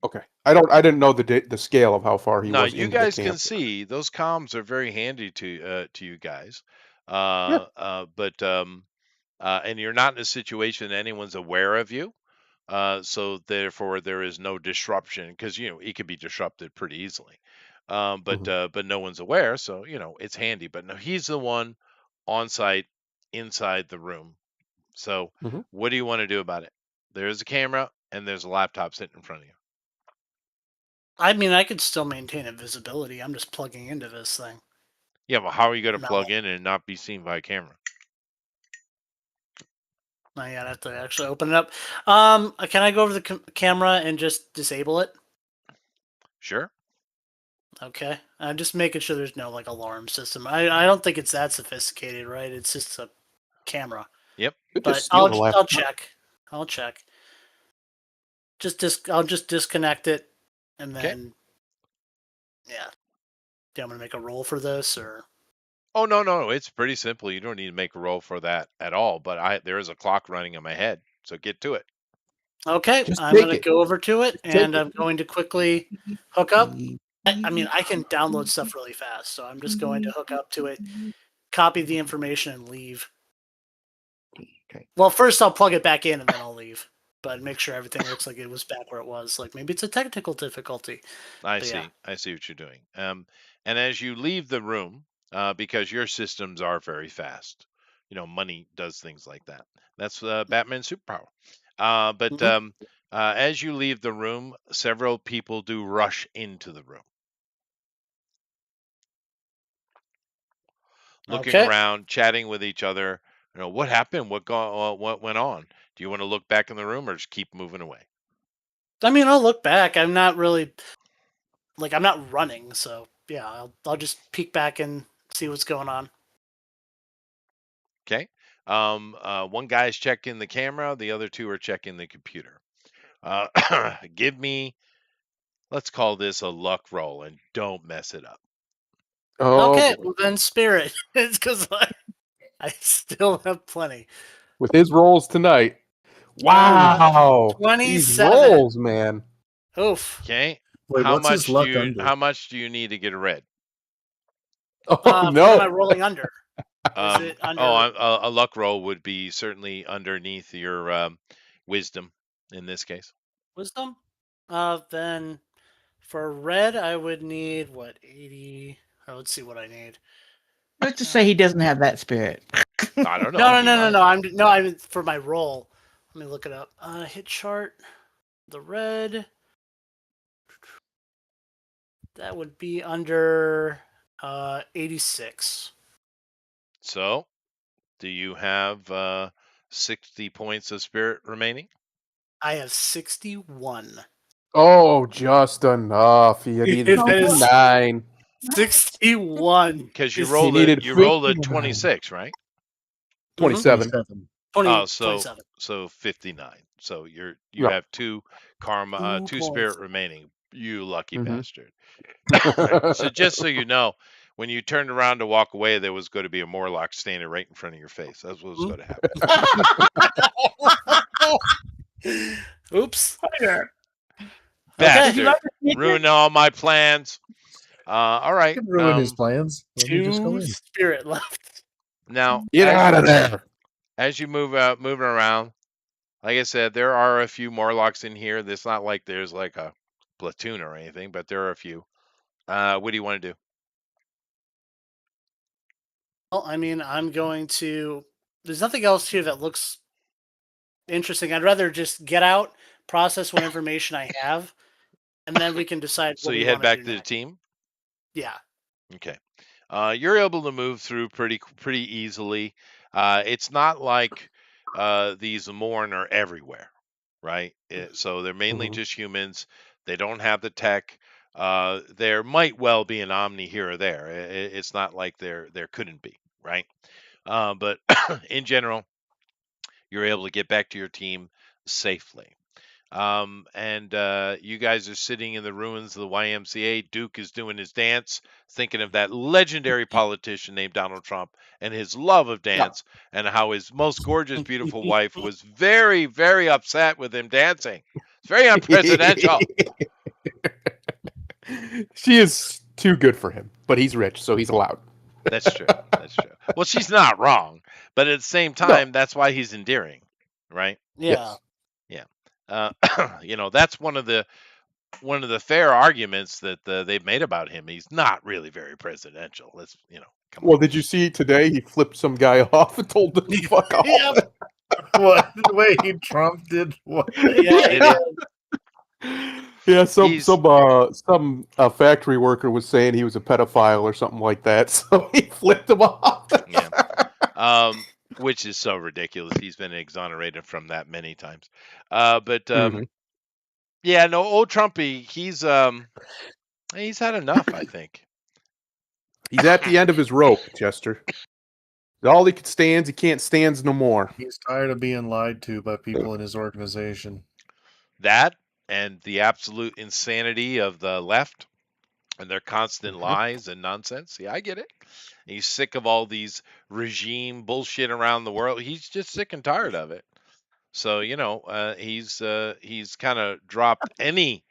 Okay. I didn't know the scale of how far he No, was you into the guys camp. can see those comms are very handy to you guys. Yeah. And you're not in a situation anyone's aware of you. So therefore there is no disruption, because it could be disrupted pretty easily. But no one's aware, so it's handy. But no, he's the one on site inside the room. So Mhm. what do you want to do about it? There's a camera and there's a laptop sitting in front of you. I mean, I could still maintain invisibility. I'm just plugging into this thing. Yeah, well, how are you going to No, plug in and not be seen by a camera? I gotta have to actually open it up. Can I go over the camera and just disable it? Sure. Okay. I'm just making sure there's no alarm system. I don't think it's that sophisticated, right? It's just a camera. Yep. Could But just steal the I'll laptop. check. I'll check. I'll just disconnect it, and Okay. then yeah. Do you want me to make a roll for this, or? Oh no, it's pretty simple. You don't need to make a roll for that at all. But there is a clock running in my head, so get to it. Okay, Just I'm take going to it. go over to it, Just take and I'm going to quickly hook up. I mean, I can download stuff really fast, so I'm just going to hook up to it, copy the information, and leave. Okay. Well, first I'll plug it back in, and then I'll leave. But make sure everything looks like it was back where it was. Like maybe it's a technical difficulty. I But see. yeah. I see what you're doing. And as you leave the room, because your systems are very fast, money does things like that. That's Batman's superpower. But Mhm. as you leave the room, several people do rush into the room, looking Okay. around, chatting with each other. What happened? What went on? Do you want to look back in the room or just keep moving away? I mean, I'll look back. I'm not really I'm not running, so yeah, I'll just peek back and see what's going on. Okay. One guy's checking the camera, the other two are checking the computer. Give me, let's call this a luck roll and don't mess it up. Oh, Okay, boy. well then spirit. It's because I still have plenty. With his rolls tonight. Wow. These 27. rolls, man. Oof. Okay. Wait, what's his luck under? How much do you need to get a red? Oh, What am I no. rolling under? Is it under A luck roll would be certainly underneath your wisdom in this case. wisdom? Then for red, I would need what 80. Oh, let's see what I need. Let's just say he doesn't have that spirit. I don't know. No, he no, no, no, might. no. I'm for my roll. Let me look it up. Hit chart. The red. That would be under 86. So, do you have 60 points of spirit remaining? I have 61. Oh, just enough. He needed That is 59. 61. Because He needed you rolled a 59. 26, right? 27. 20, So 27. 59. So you Yeah. have two karma, 2 two spirit points. remaining. You lucky Mhm. bastard. So just so you know, when you turned around to walk away, there was going to be a Morlock standing right in front of your face. That's what was going to happen. Oops. Okay. Bastard. Ruined all my plans. All right. Can ruin his plans. Let me just go 2 in. spirit left. Now, Get out of there. as you moving around, like I said, there are a few Morlocks in here. It's not like there's like a platoon or anything, but there are a few. What do you want to do? Well, I mean, I'm going to. There's nothing else here that looks interesting. I'd rather just get out, process what information I have, and then we can decide So what you we head want to back do to the next. team? Yeah. Okay. You're able to move through pretty easily. It's not like these Morn are everywhere, right? So they're mainly Mhm. just humans. They don't have the tech. There might well be an Omni here or there. It's not like there couldn't be, right? But in general, you're able to get back to your team safely. And you guys are sitting in the ruins of the YMCA. Duke is doing his dance, thinking of that legendary politician named Donald Trump and his love of Yeah. dance, and how his most gorgeous, beautiful wife was very, very upset with him dancing. It's very unpresidential. She is too good for him, but he's rich, so he's allowed. That's true. That's true. Well, she's not wrong, but at the same No. time, that's why he's endearing, right? Yeah. Yes. Yeah. That's one of the fair arguments that they've made about him. He's not really very presidential. Let's come Well, on. did you see today he flipped some guy off and told him to fuck off? Yeah. What? Wait, Trump did what? Yeah. Did he? Yeah, some He's- some factory worker was saying he was a pedophile or something like that, so he flipped him off. Yeah. Which is so ridiculous. He's been exonerated from that many times. But Mhm. yeah, no, old Trumpy, he's had enough, I think. He's at the end of his rope, Chester. All he stands, he can't stands no more. He's tired of being lied to by people in his organization. That and the absolute insanity of the left and their constant lies and nonsense. Yeah, I get it. He's sick of all these regime bullshit around the world. He's just sick and tired of it. So he's kind of dropped any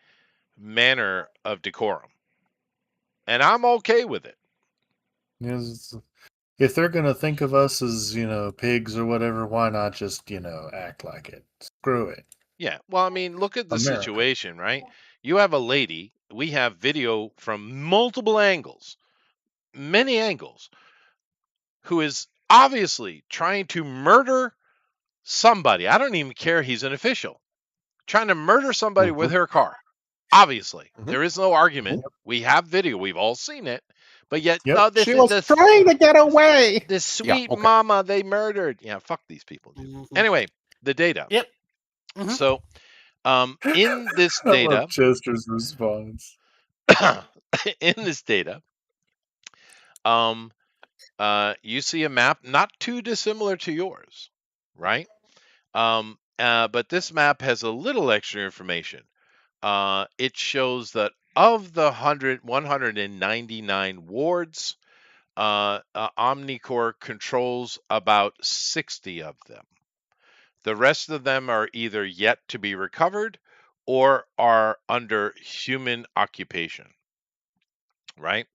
manner of decorum, and I'm okay with it. Yes, if they're gonna think of us as pigs or whatever, why not just act like it? Screw it, Yeah. Well, I mean, look at the America. situation, right? You have a lady. We have video from multiple angles, many angles, who is obviously trying to murder somebody. I don't even care he's an official. Trying to murder somebody with Mhm. her car. Obviously. Mhm. There is no argument. Mhm. We have video. We've all seen it. But yet, Yep. oh, this She is was trying to get away. this Yeah. sweet Okay. mama they murdered. Yeah, fuck these people, dude. Mhm. Anyway, the data. Yep. Mhm. So, in this I love data, Chester's response. in this data, um, you see a map not too dissimilar to yours, right? But this map has a little extra information. It shows that of the 199 wards, Omnicore controls about 60 of them. The rest of them are either yet to be recovered or are under human occupation, right?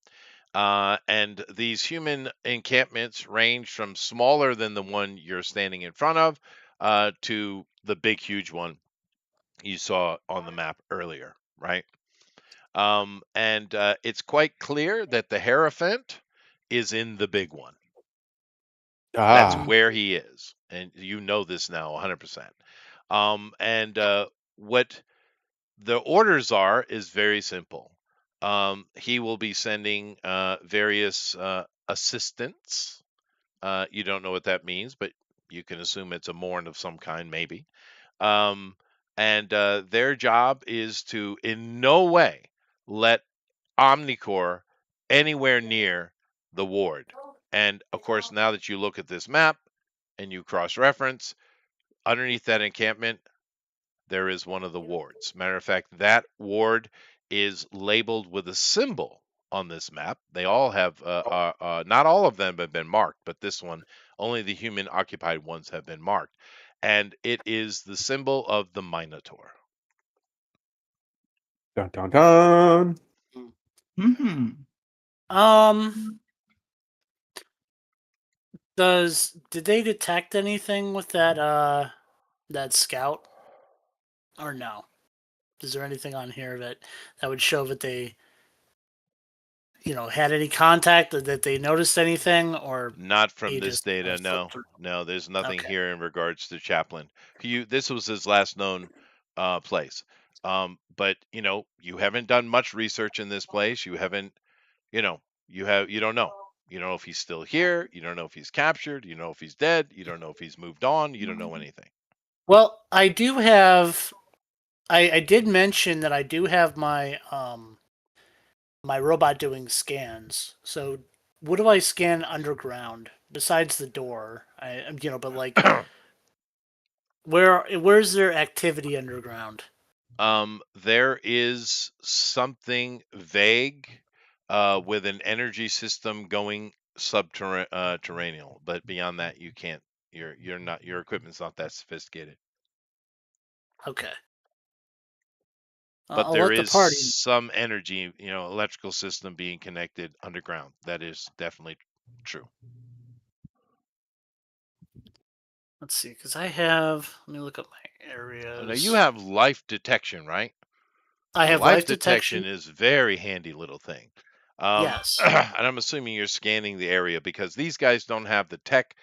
And these human encampments range from smaller than the one you're standing in front of to the big, huge one you saw on the map earlier, right? And it's quite clear that the Hierophant is in the big one. That's Ah. where he is. And you know this now 100%. And what the orders are is very simple. He will be sending various assistants. You don't know what that means, but you can assume it's a Morn of some kind, maybe. Um, and their job is to, in no way, let Omnicore anywhere near the ward. And of course, now that you look at this map and you cross reference, underneath that encampment, there is one of the wards. Matter of fact, that ward is labeled with a symbol on this map. They all have, not all of them have been marked, but this one, only the human occupied ones have been marked. And it is the symbol of the Minotaur. Dun dun dun. Hmm. Um, did they detect anything with that scout or no? Is there anything on here that would show that they had any contact, or that they noticed anything, or Not from he this just data, flipped no. through? No, there's nothing Okay. here in regards to Chaplin. This was his last known place. But you haven't done much research in this place. You haven't, you don't know. You don't know if he's still here. You don't know if he's captured. You don't know if he's dead. You don't know if he's moved on. You don't know anything. Well, I do have. I did mention that I do have my robot doing scans. So what do I scan underground besides the door? But like where's their activity underground? There is something vague with an energy system going subterranean, but beyond that, you can't. You're not. Your equipment's not that sophisticated. Okay. But I'll there let the is party. some energy, electrical system being connected underground. That is definitely true. Let's see, because I have. Let me look up my Now you areas. have life detection, right? I Now, have life life detection detection. is a very handy little thing. Yes. And I'm assuming you're scanning the area because these guys don't have the tech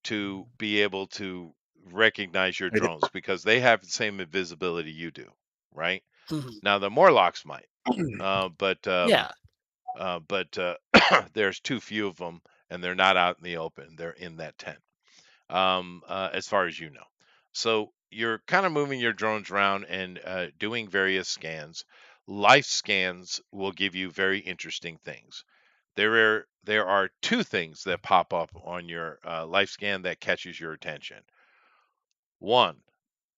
to be able to recognize your drones because they have the same invisibility you do, right? Mhm. Now the Morlocks might, but Yeah. there's too few of them, and they're not out in the open. They're in that tent, as far as you know. So you're kind of moving your drones around and doing various scans. Life scans will give you very interesting things. There are two things that pop up on your life scan that catches your attention. One,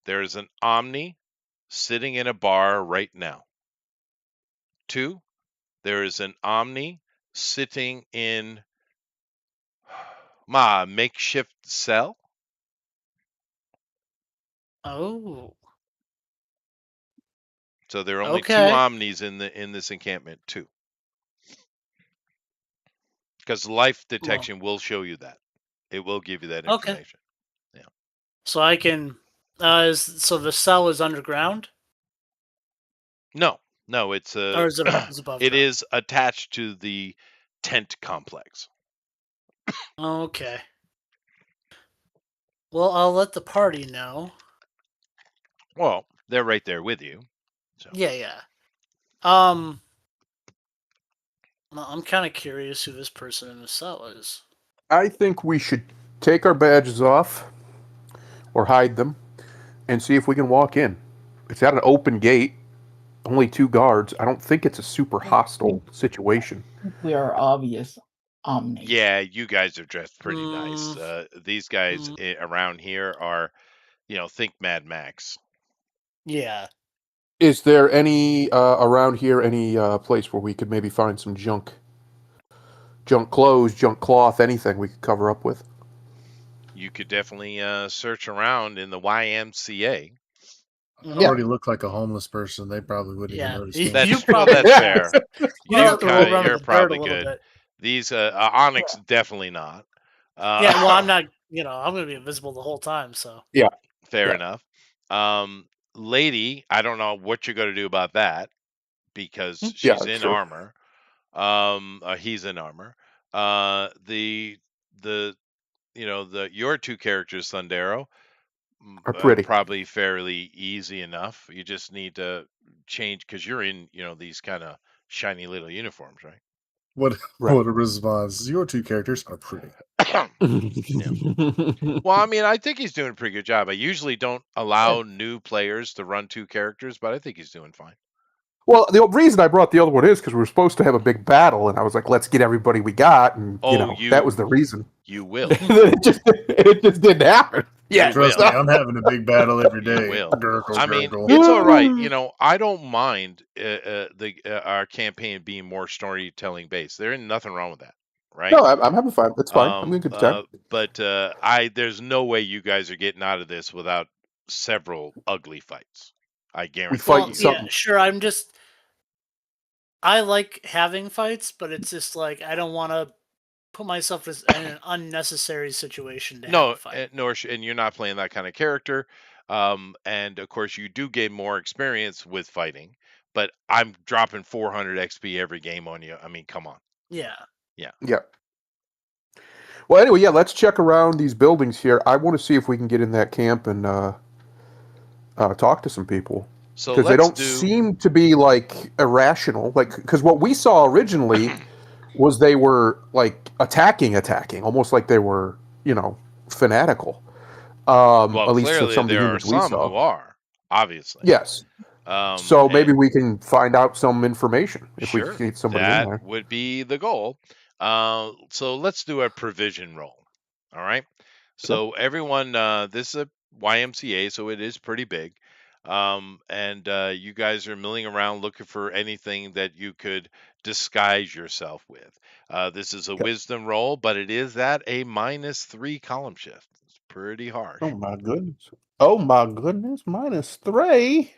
there is an Omni sitting in a bar right now. Two, there is an Omni sitting in My makeshift cell. Oh, So there are only two okay. omnis in this encampment. Two. Because life Well, detection will show you that. It will give you that okay. information. So I can. So the cell is underground, No, it's or is it above it ground? is attached to the tent complex. Okay. Well, I'll let the party know. Well, they're right there with you. So Yeah. Well, I'm kind of curious who this person in the cell is. I think we should take our badges off or hide them and see if we can walk in. It's got an open gate, only 2 guards. I don't think it's a super hostile situation. We are obvious omnis. yeah, you guys are dressed pretty nice. Mm, These guys mm, around here are, think Mad Max. yeah. Is there any around here any place where we could maybe find some junk clothes, junk cloth, anything we could cover up with? You could definitely search around in the YMCA. I Mhm. already look like a homeless person. They probably wouldn't even Yeah. notice You me. That's probably that's fair. you just have to roll around in You're the dirt a probably little good. bit. These Onyx definitely not. Yeah. Well, I'm not. I'm going to be invisible the whole time. So. Yeah. Fair Yeah. enough. Lady, I don't know what you're going to do about that because Yeah, she's that's in true. armor. He's in armor. The your two characters, Thundero, Are pretty. probably fairly easy enough. You just need to change because you're in, these kind of shiny little uniforms, right? What Right. what a response. Your two characters are pretty. Yeah. Well, I mean, I think he's doing a pretty good job. I usually don't allow new players to run two characters, but I think he's doing fine. Well, the reason I brought the other one is because we were supposed to have a big battle, and I was like, "Let's get everybody we got," and that was the reason. You will. it just didn't happen. You Yeah, Trust will. me, I'm having a big battle every You day. will. Gurgle, I mean, gurgle. it's all right. I don't mind our campaign being more storytelling based. There ain't nothing wrong with that, right? No, I'm having fun. It's fine. I'm having a good time. But there's no way you guys are getting out of this without several ugly fights. I guarantee. We fight Well, something. yeah, sure. I like having fights, but it's just like I don't want to put myself in an unnecessary situation to have No, a fight. and you're not playing that kind of character. And of course, you do gain more experience with fighting. But I'm dropping 400 XP every game on you. I mean, come on. Yeah. Yeah. Well, anyway, yeah. Let's check around these buildings here. I want to see if we can get in that camp and talk to some people. So Because they don't seem to be like irrational. Like, because what we saw originally was they were like attacking, almost like they were, fanatical. Well, at least clearly some of the there are humans we some saw. who are, obviously. Yes. So maybe and we can find out some information if we sure, can get somebody in that there. would be the goal. So let's do a provision roll. All right. So everyone, this is a YMCA, so it is pretty big. And you guys are milling around looking for anything that you could disguise yourself with. This is a wisdom roll, but it is at a -3 column shift. It's pretty harsh. Oh my goodness! Oh my goodness! -3.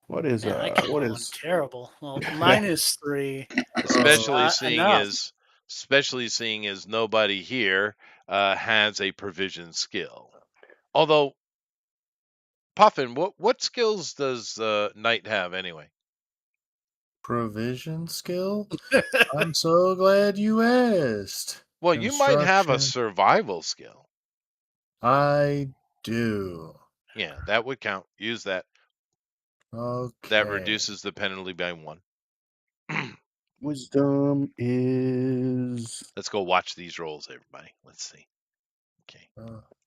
What is Man, I came what on is? terrible. Well, -3. Especially Not seeing enough. as nobody here has a provision skill. Although, Puffin, what skills does Knight have anyway? Provision skill? I'm so glad you asked. Well, you might have a Construction. survival skill. I do. Yeah, that would count. Use that. Okay. That reduces the penalty by 1. Wisdom is. Let's go watch these rolls, everybody. Let's see. Okay.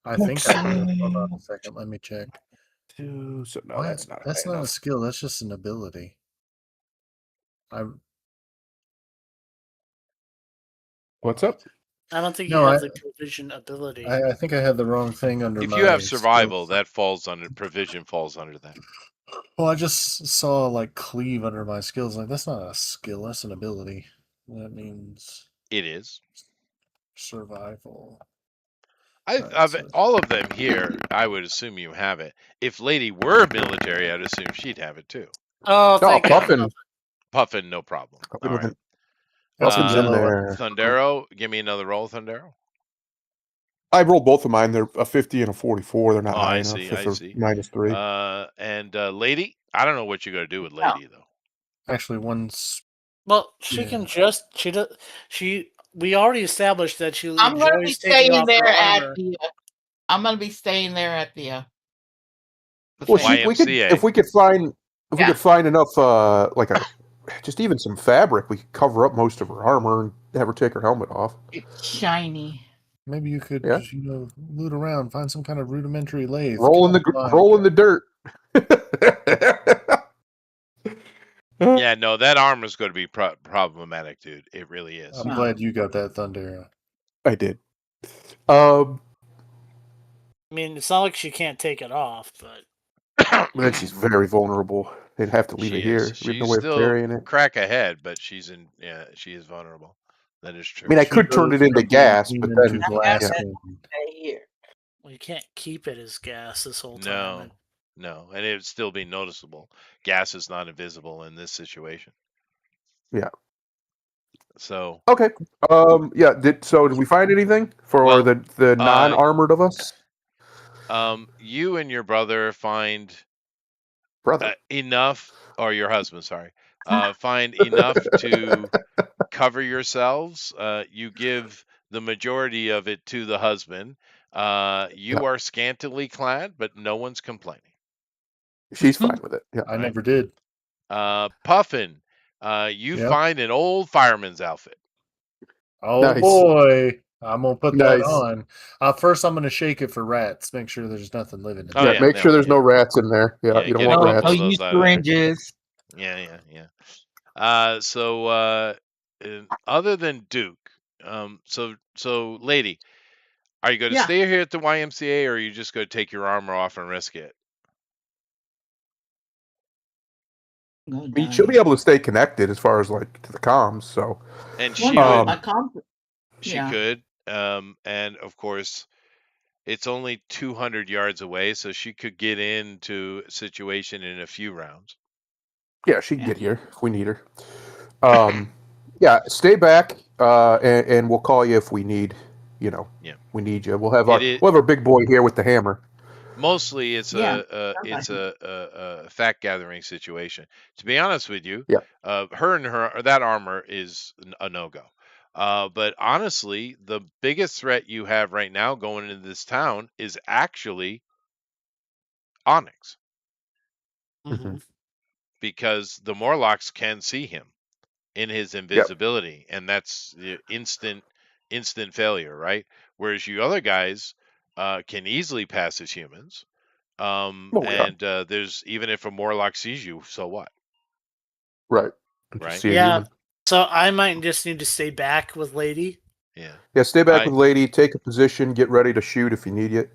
I think I do. Hold on a second. Let me check. 2. So no, What? that's not. That's high not a enough. skill. That's just an ability. What's up? I don't think No, you have the provision ability. I think I had the wrong thing under If my you have survival, skills. that falls under provision. Falls under that. Well, I just saw like cleave under my skills. Like that's not a skill. That's an ability. That means It is. Survival. Of all of them here, I would assume you have it. If Lady were military, I'd assume she'd have it too. Oh, thank God. Puffin. Puffin, no problem. All right. Puffin's in there. Thundero, give me another roll, Thundero. I rolled both of mine. They're a 50 and a 44. They're not Oh, high I enough. see, If I they're see. -3. And Lady, I don't know what you're gonna do with Lady though. Actually, one's. Well, she can just she. We already established that she I'm going to be enjoys taking staying off there her at armor. the. I'm going to be staying there at the. Well, fair. we could YMCA. if we could find we Yeah. could find enough like a just even some fabric, we could cover up most of her armor and have her take her helmet off. It's shiny. Maybe you could, Yeah. loot around, find some kind of rudimentary lathe. Roll in the dirt. Yeah, no, that armor's going to be problematic, dude. It really is. I'm glad you got that Thundera. I did. I mean, it's not like she can't take it off, but Then she's very vulnerable. They'd have to leave it here. She's We have no way of still carrying it. crack ahead, but she is vulnerable. That is true. I mean, I could turn it into gas, but then glass yeah. Stay here. well, you can't keep it as gas this whole No, time. no, and it would still be noticeable. Gas is not invisible in this situation. Yeah. So Okay. Yeah. Did we find anything for Well, the non-armored of us? you and your brother find Brother. enough, or your husband, sorry, find enough to cover yourselves. You give the majority of it to the husband. You are scantily clad, but no one's complaining. She's fine with it. Yeah. I never did. Puffin, you Yep. find an old fireman's outfit. Oh Nice. boy. I'm going to put that Nice. on. First, I'm going to shake it for rats. Make sure there's nothing living in Oh, there. Yeah, make sure there's no rats in there. Yeah, you don't get a want couple rats. of No those use out of there. syringes. Yeah. So other than Duke, so lady, are you going to Yeah. stay here at the YMCA, or are you just going to take your armor off and risk it? No, I mean, she'll be able to stay connected as far as like to the comms. So, And Well, she no, would. my comp- She yeah. could. And of course, it's only 200 yards away, so she could get into a situation in a few rounds. yeah, she can get here if we need her. Yeah, stay back, and we'll call you if we need. We need you. We'll have our big boy here with the hammer. Mostly, it's Yeah, a fact gathering situation. To be honest with you, Yeah. that armor is a no go. But honestly, the biggest threat you have right now going into this town is actually Onyx, Mhm. because the Morlocks can see him in his invisibility, and that's the instant failure, right? Whereas you other guys can easily pass as humans. There's even if a Morlock sees you, so what? Right. Right. See a Yeah. human. So I might just need to stay back with Lady. Yeah. Yeah, stay back with Lady. Take a position. Get ready to shoot if you need you.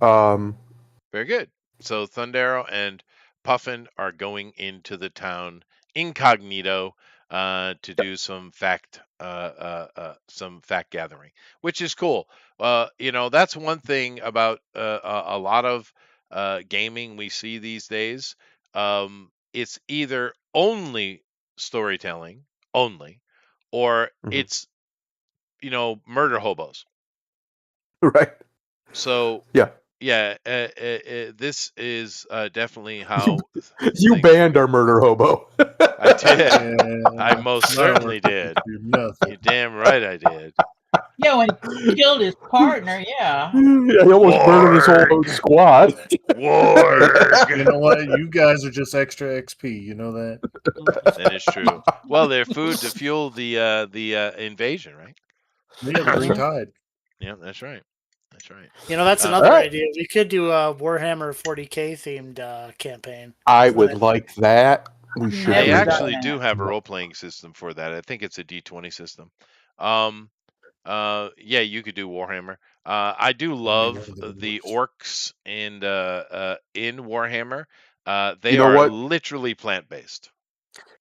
Very good. So Thundero and Puffin are going into the town incognito to do some fact gathering, which is cool. That's one thing about a lot of gaming we see these days. It's either only storytelling only, or it's murder hobos. Right. So yeah, this is definitely how you banned our murder hobo. I did. Yeah, I most certainly did. You damn right I did. Yeah, when he killed his partner, yeah. Yeah, he almost murdered his whole squad. Warg. You know what? You guys are just extra XP. You know that? That is true. Well, they're food to fuel the invasion, right? Yeah, the Green Tide. Yeah, that's right. That's right. That's another idea. We could do a Warhammer 40K themed campaign. I would like that. We should. They actually do have a role-playing system for that. I think it's a D20 system. Yeah, you could do Warhammer. I do love the orcs in Warhammer. They are literally plant-based.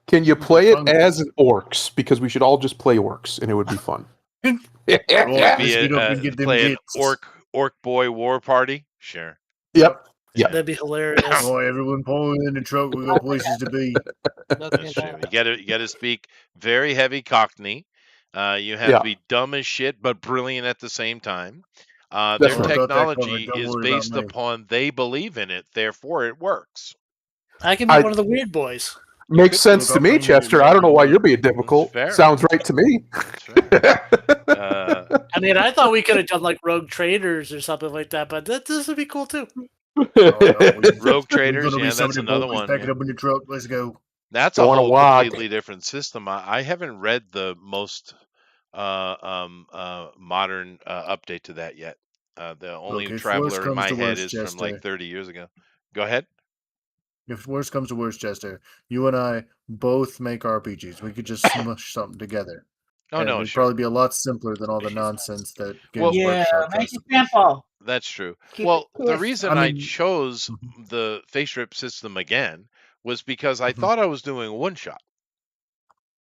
Can you play it as orcs? Because we should all just play orcs, and it would be fun. Roy, Be let's get up and get them play an gifts. orc boy war party. Sure. Yep. Yep. That'd be hilarious. Roy, everyone pull in the truck. We got places to be. That's true. You gotta speak very heavy Cockney. You have Yeah. to be dumb as shit but brilliant at the same time. That's Their right. got that technology covered. Don't is worry about based me. upon they believe in it, therefore it works. I can be one of the weird boys. Makes could sense to me, Chester. I don't know why you're being difficult. fair. Sounds right to me. That's fair. I mean, I thought we could have done like Rogue Traders or something like that, but this would be cool too. Rogue Traders, yeah, that's another one. Pack it Yeah. up in your truck. Let's go. That's Go a on a whole walk. completely different system. I haven't read the most modern update to that yet. The only Look, if worse Traveler in comes my to head worse, is from like Chester, 30 years ago. Go ahead. if worse comes to worse, Chester, you and I both make RPGs. We could just smush something together. Oh and no, it'd sure. probably be a lot simpler than all the nonsense that Well, Games Yeah, Workshop make tries it to push. simple. That's true. Keep Well, it the quick. reason I I mean- chose the face rip system again was because I Mhm. thought I was doing one shot.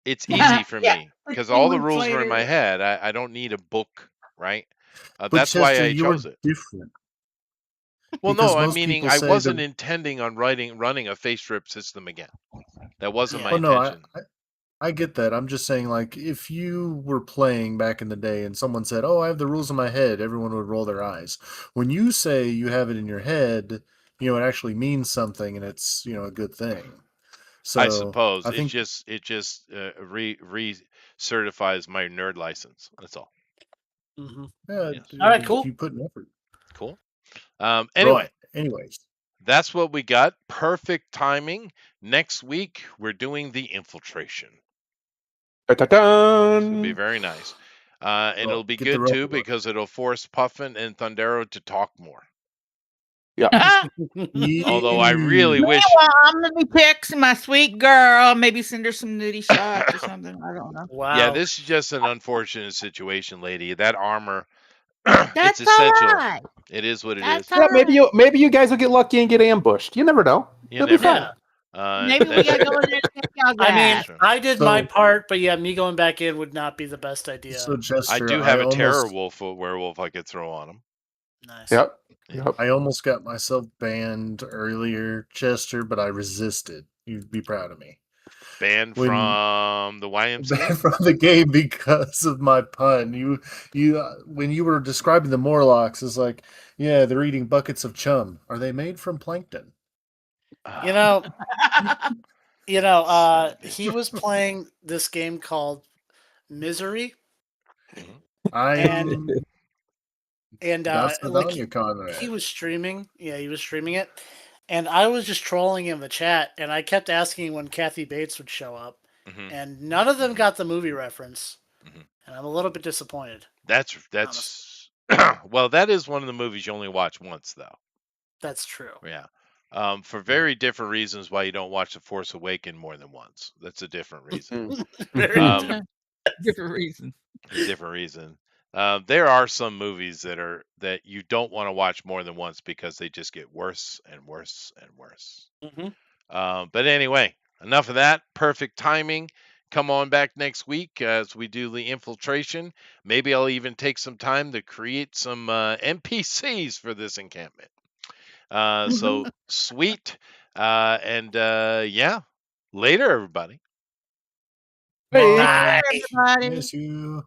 It's Yeah, easy for yeah, me because 15 all the months rules were in my later. head. I don't need a book, right? But That's why Chester, I you're chose it. different. Well, because no, I'm most meaning people I say wasn't the- intending on running a face rip system again. That wasn't Yeah. my Oh no, intention. I get that. I'm just saying, like, if you were playing back in the day and someone said, "Oh, I have the rules in my head," everyone would roll their eyes. When you say you have it in your head, it actually means something, and it's a good thing. So I suppose I think it just certifies my nerd license. That's all. Mm-hmm. yeah, Yes. All right, cool. You put an effort. Cool. Anyway, Right. Anyways, that's what we got. Perfect timing. Next week we're doing the infiltration. It's gonna be very nice. And Well, it'll be get the good too rope. because it'll force Puffin and Thundero to talk more. Although I really wish Meanwhile, I'm gonna be texting my sweet girl. Maybe send her some nudie shots or something. I don't know. Wow. Yeah, this is just an unfortunate situation, lady. That armor That's it's essential. all right. It is what it That's is. all Yeah, right. maybe you guys will get lucky and get ambushed. You never know. You It'll be never fun. know. Maybe we gotta go in there and check y'all I mean, guys. Sure. I did my So- part, but yeah, me going back in would not be the best idea. So Chester, I do have a terror almost, werewolf I could throw on him. Nice. Yep. Yeah. Yep. I almost got myself banned earlier, Chester, but I resisted. You'd be proud of me. Banned When- from the YMCA. Banned from the game because of my pun. You when you were describing the Morlocks, it's like, yeah, they're eating buckets of chum. Are they made from plankton? You know, Son of a he bitch. was playing this game called Misery, I'm and that's like like, Conrad. he was streaming. Yeah, he was streaming it, and I was just trolling in the chat, and I kept asking when Kathy Bates would show up, Mhm. and none of them got the movie reference, Mhm. and I'm a little bit disappointed. That's well, that is one of the movies you only watch once, though. That's true. Yeah. For very different reasons why you don't watch The Force Awakens more than once. That's a different reason. Very Um, Different reason. a different reason. There are some movies that you don't want to watch more than once because they just get worse and worse and worse. Mhm. But anyway, enough of that. Perfect timing. Come on back next week as we do the infiltration. Maybe I'll even take some time to create some NPCs for this encampment. So sweet. And yeah, later, everybody. Hey. Bye. Everybody. Miss you.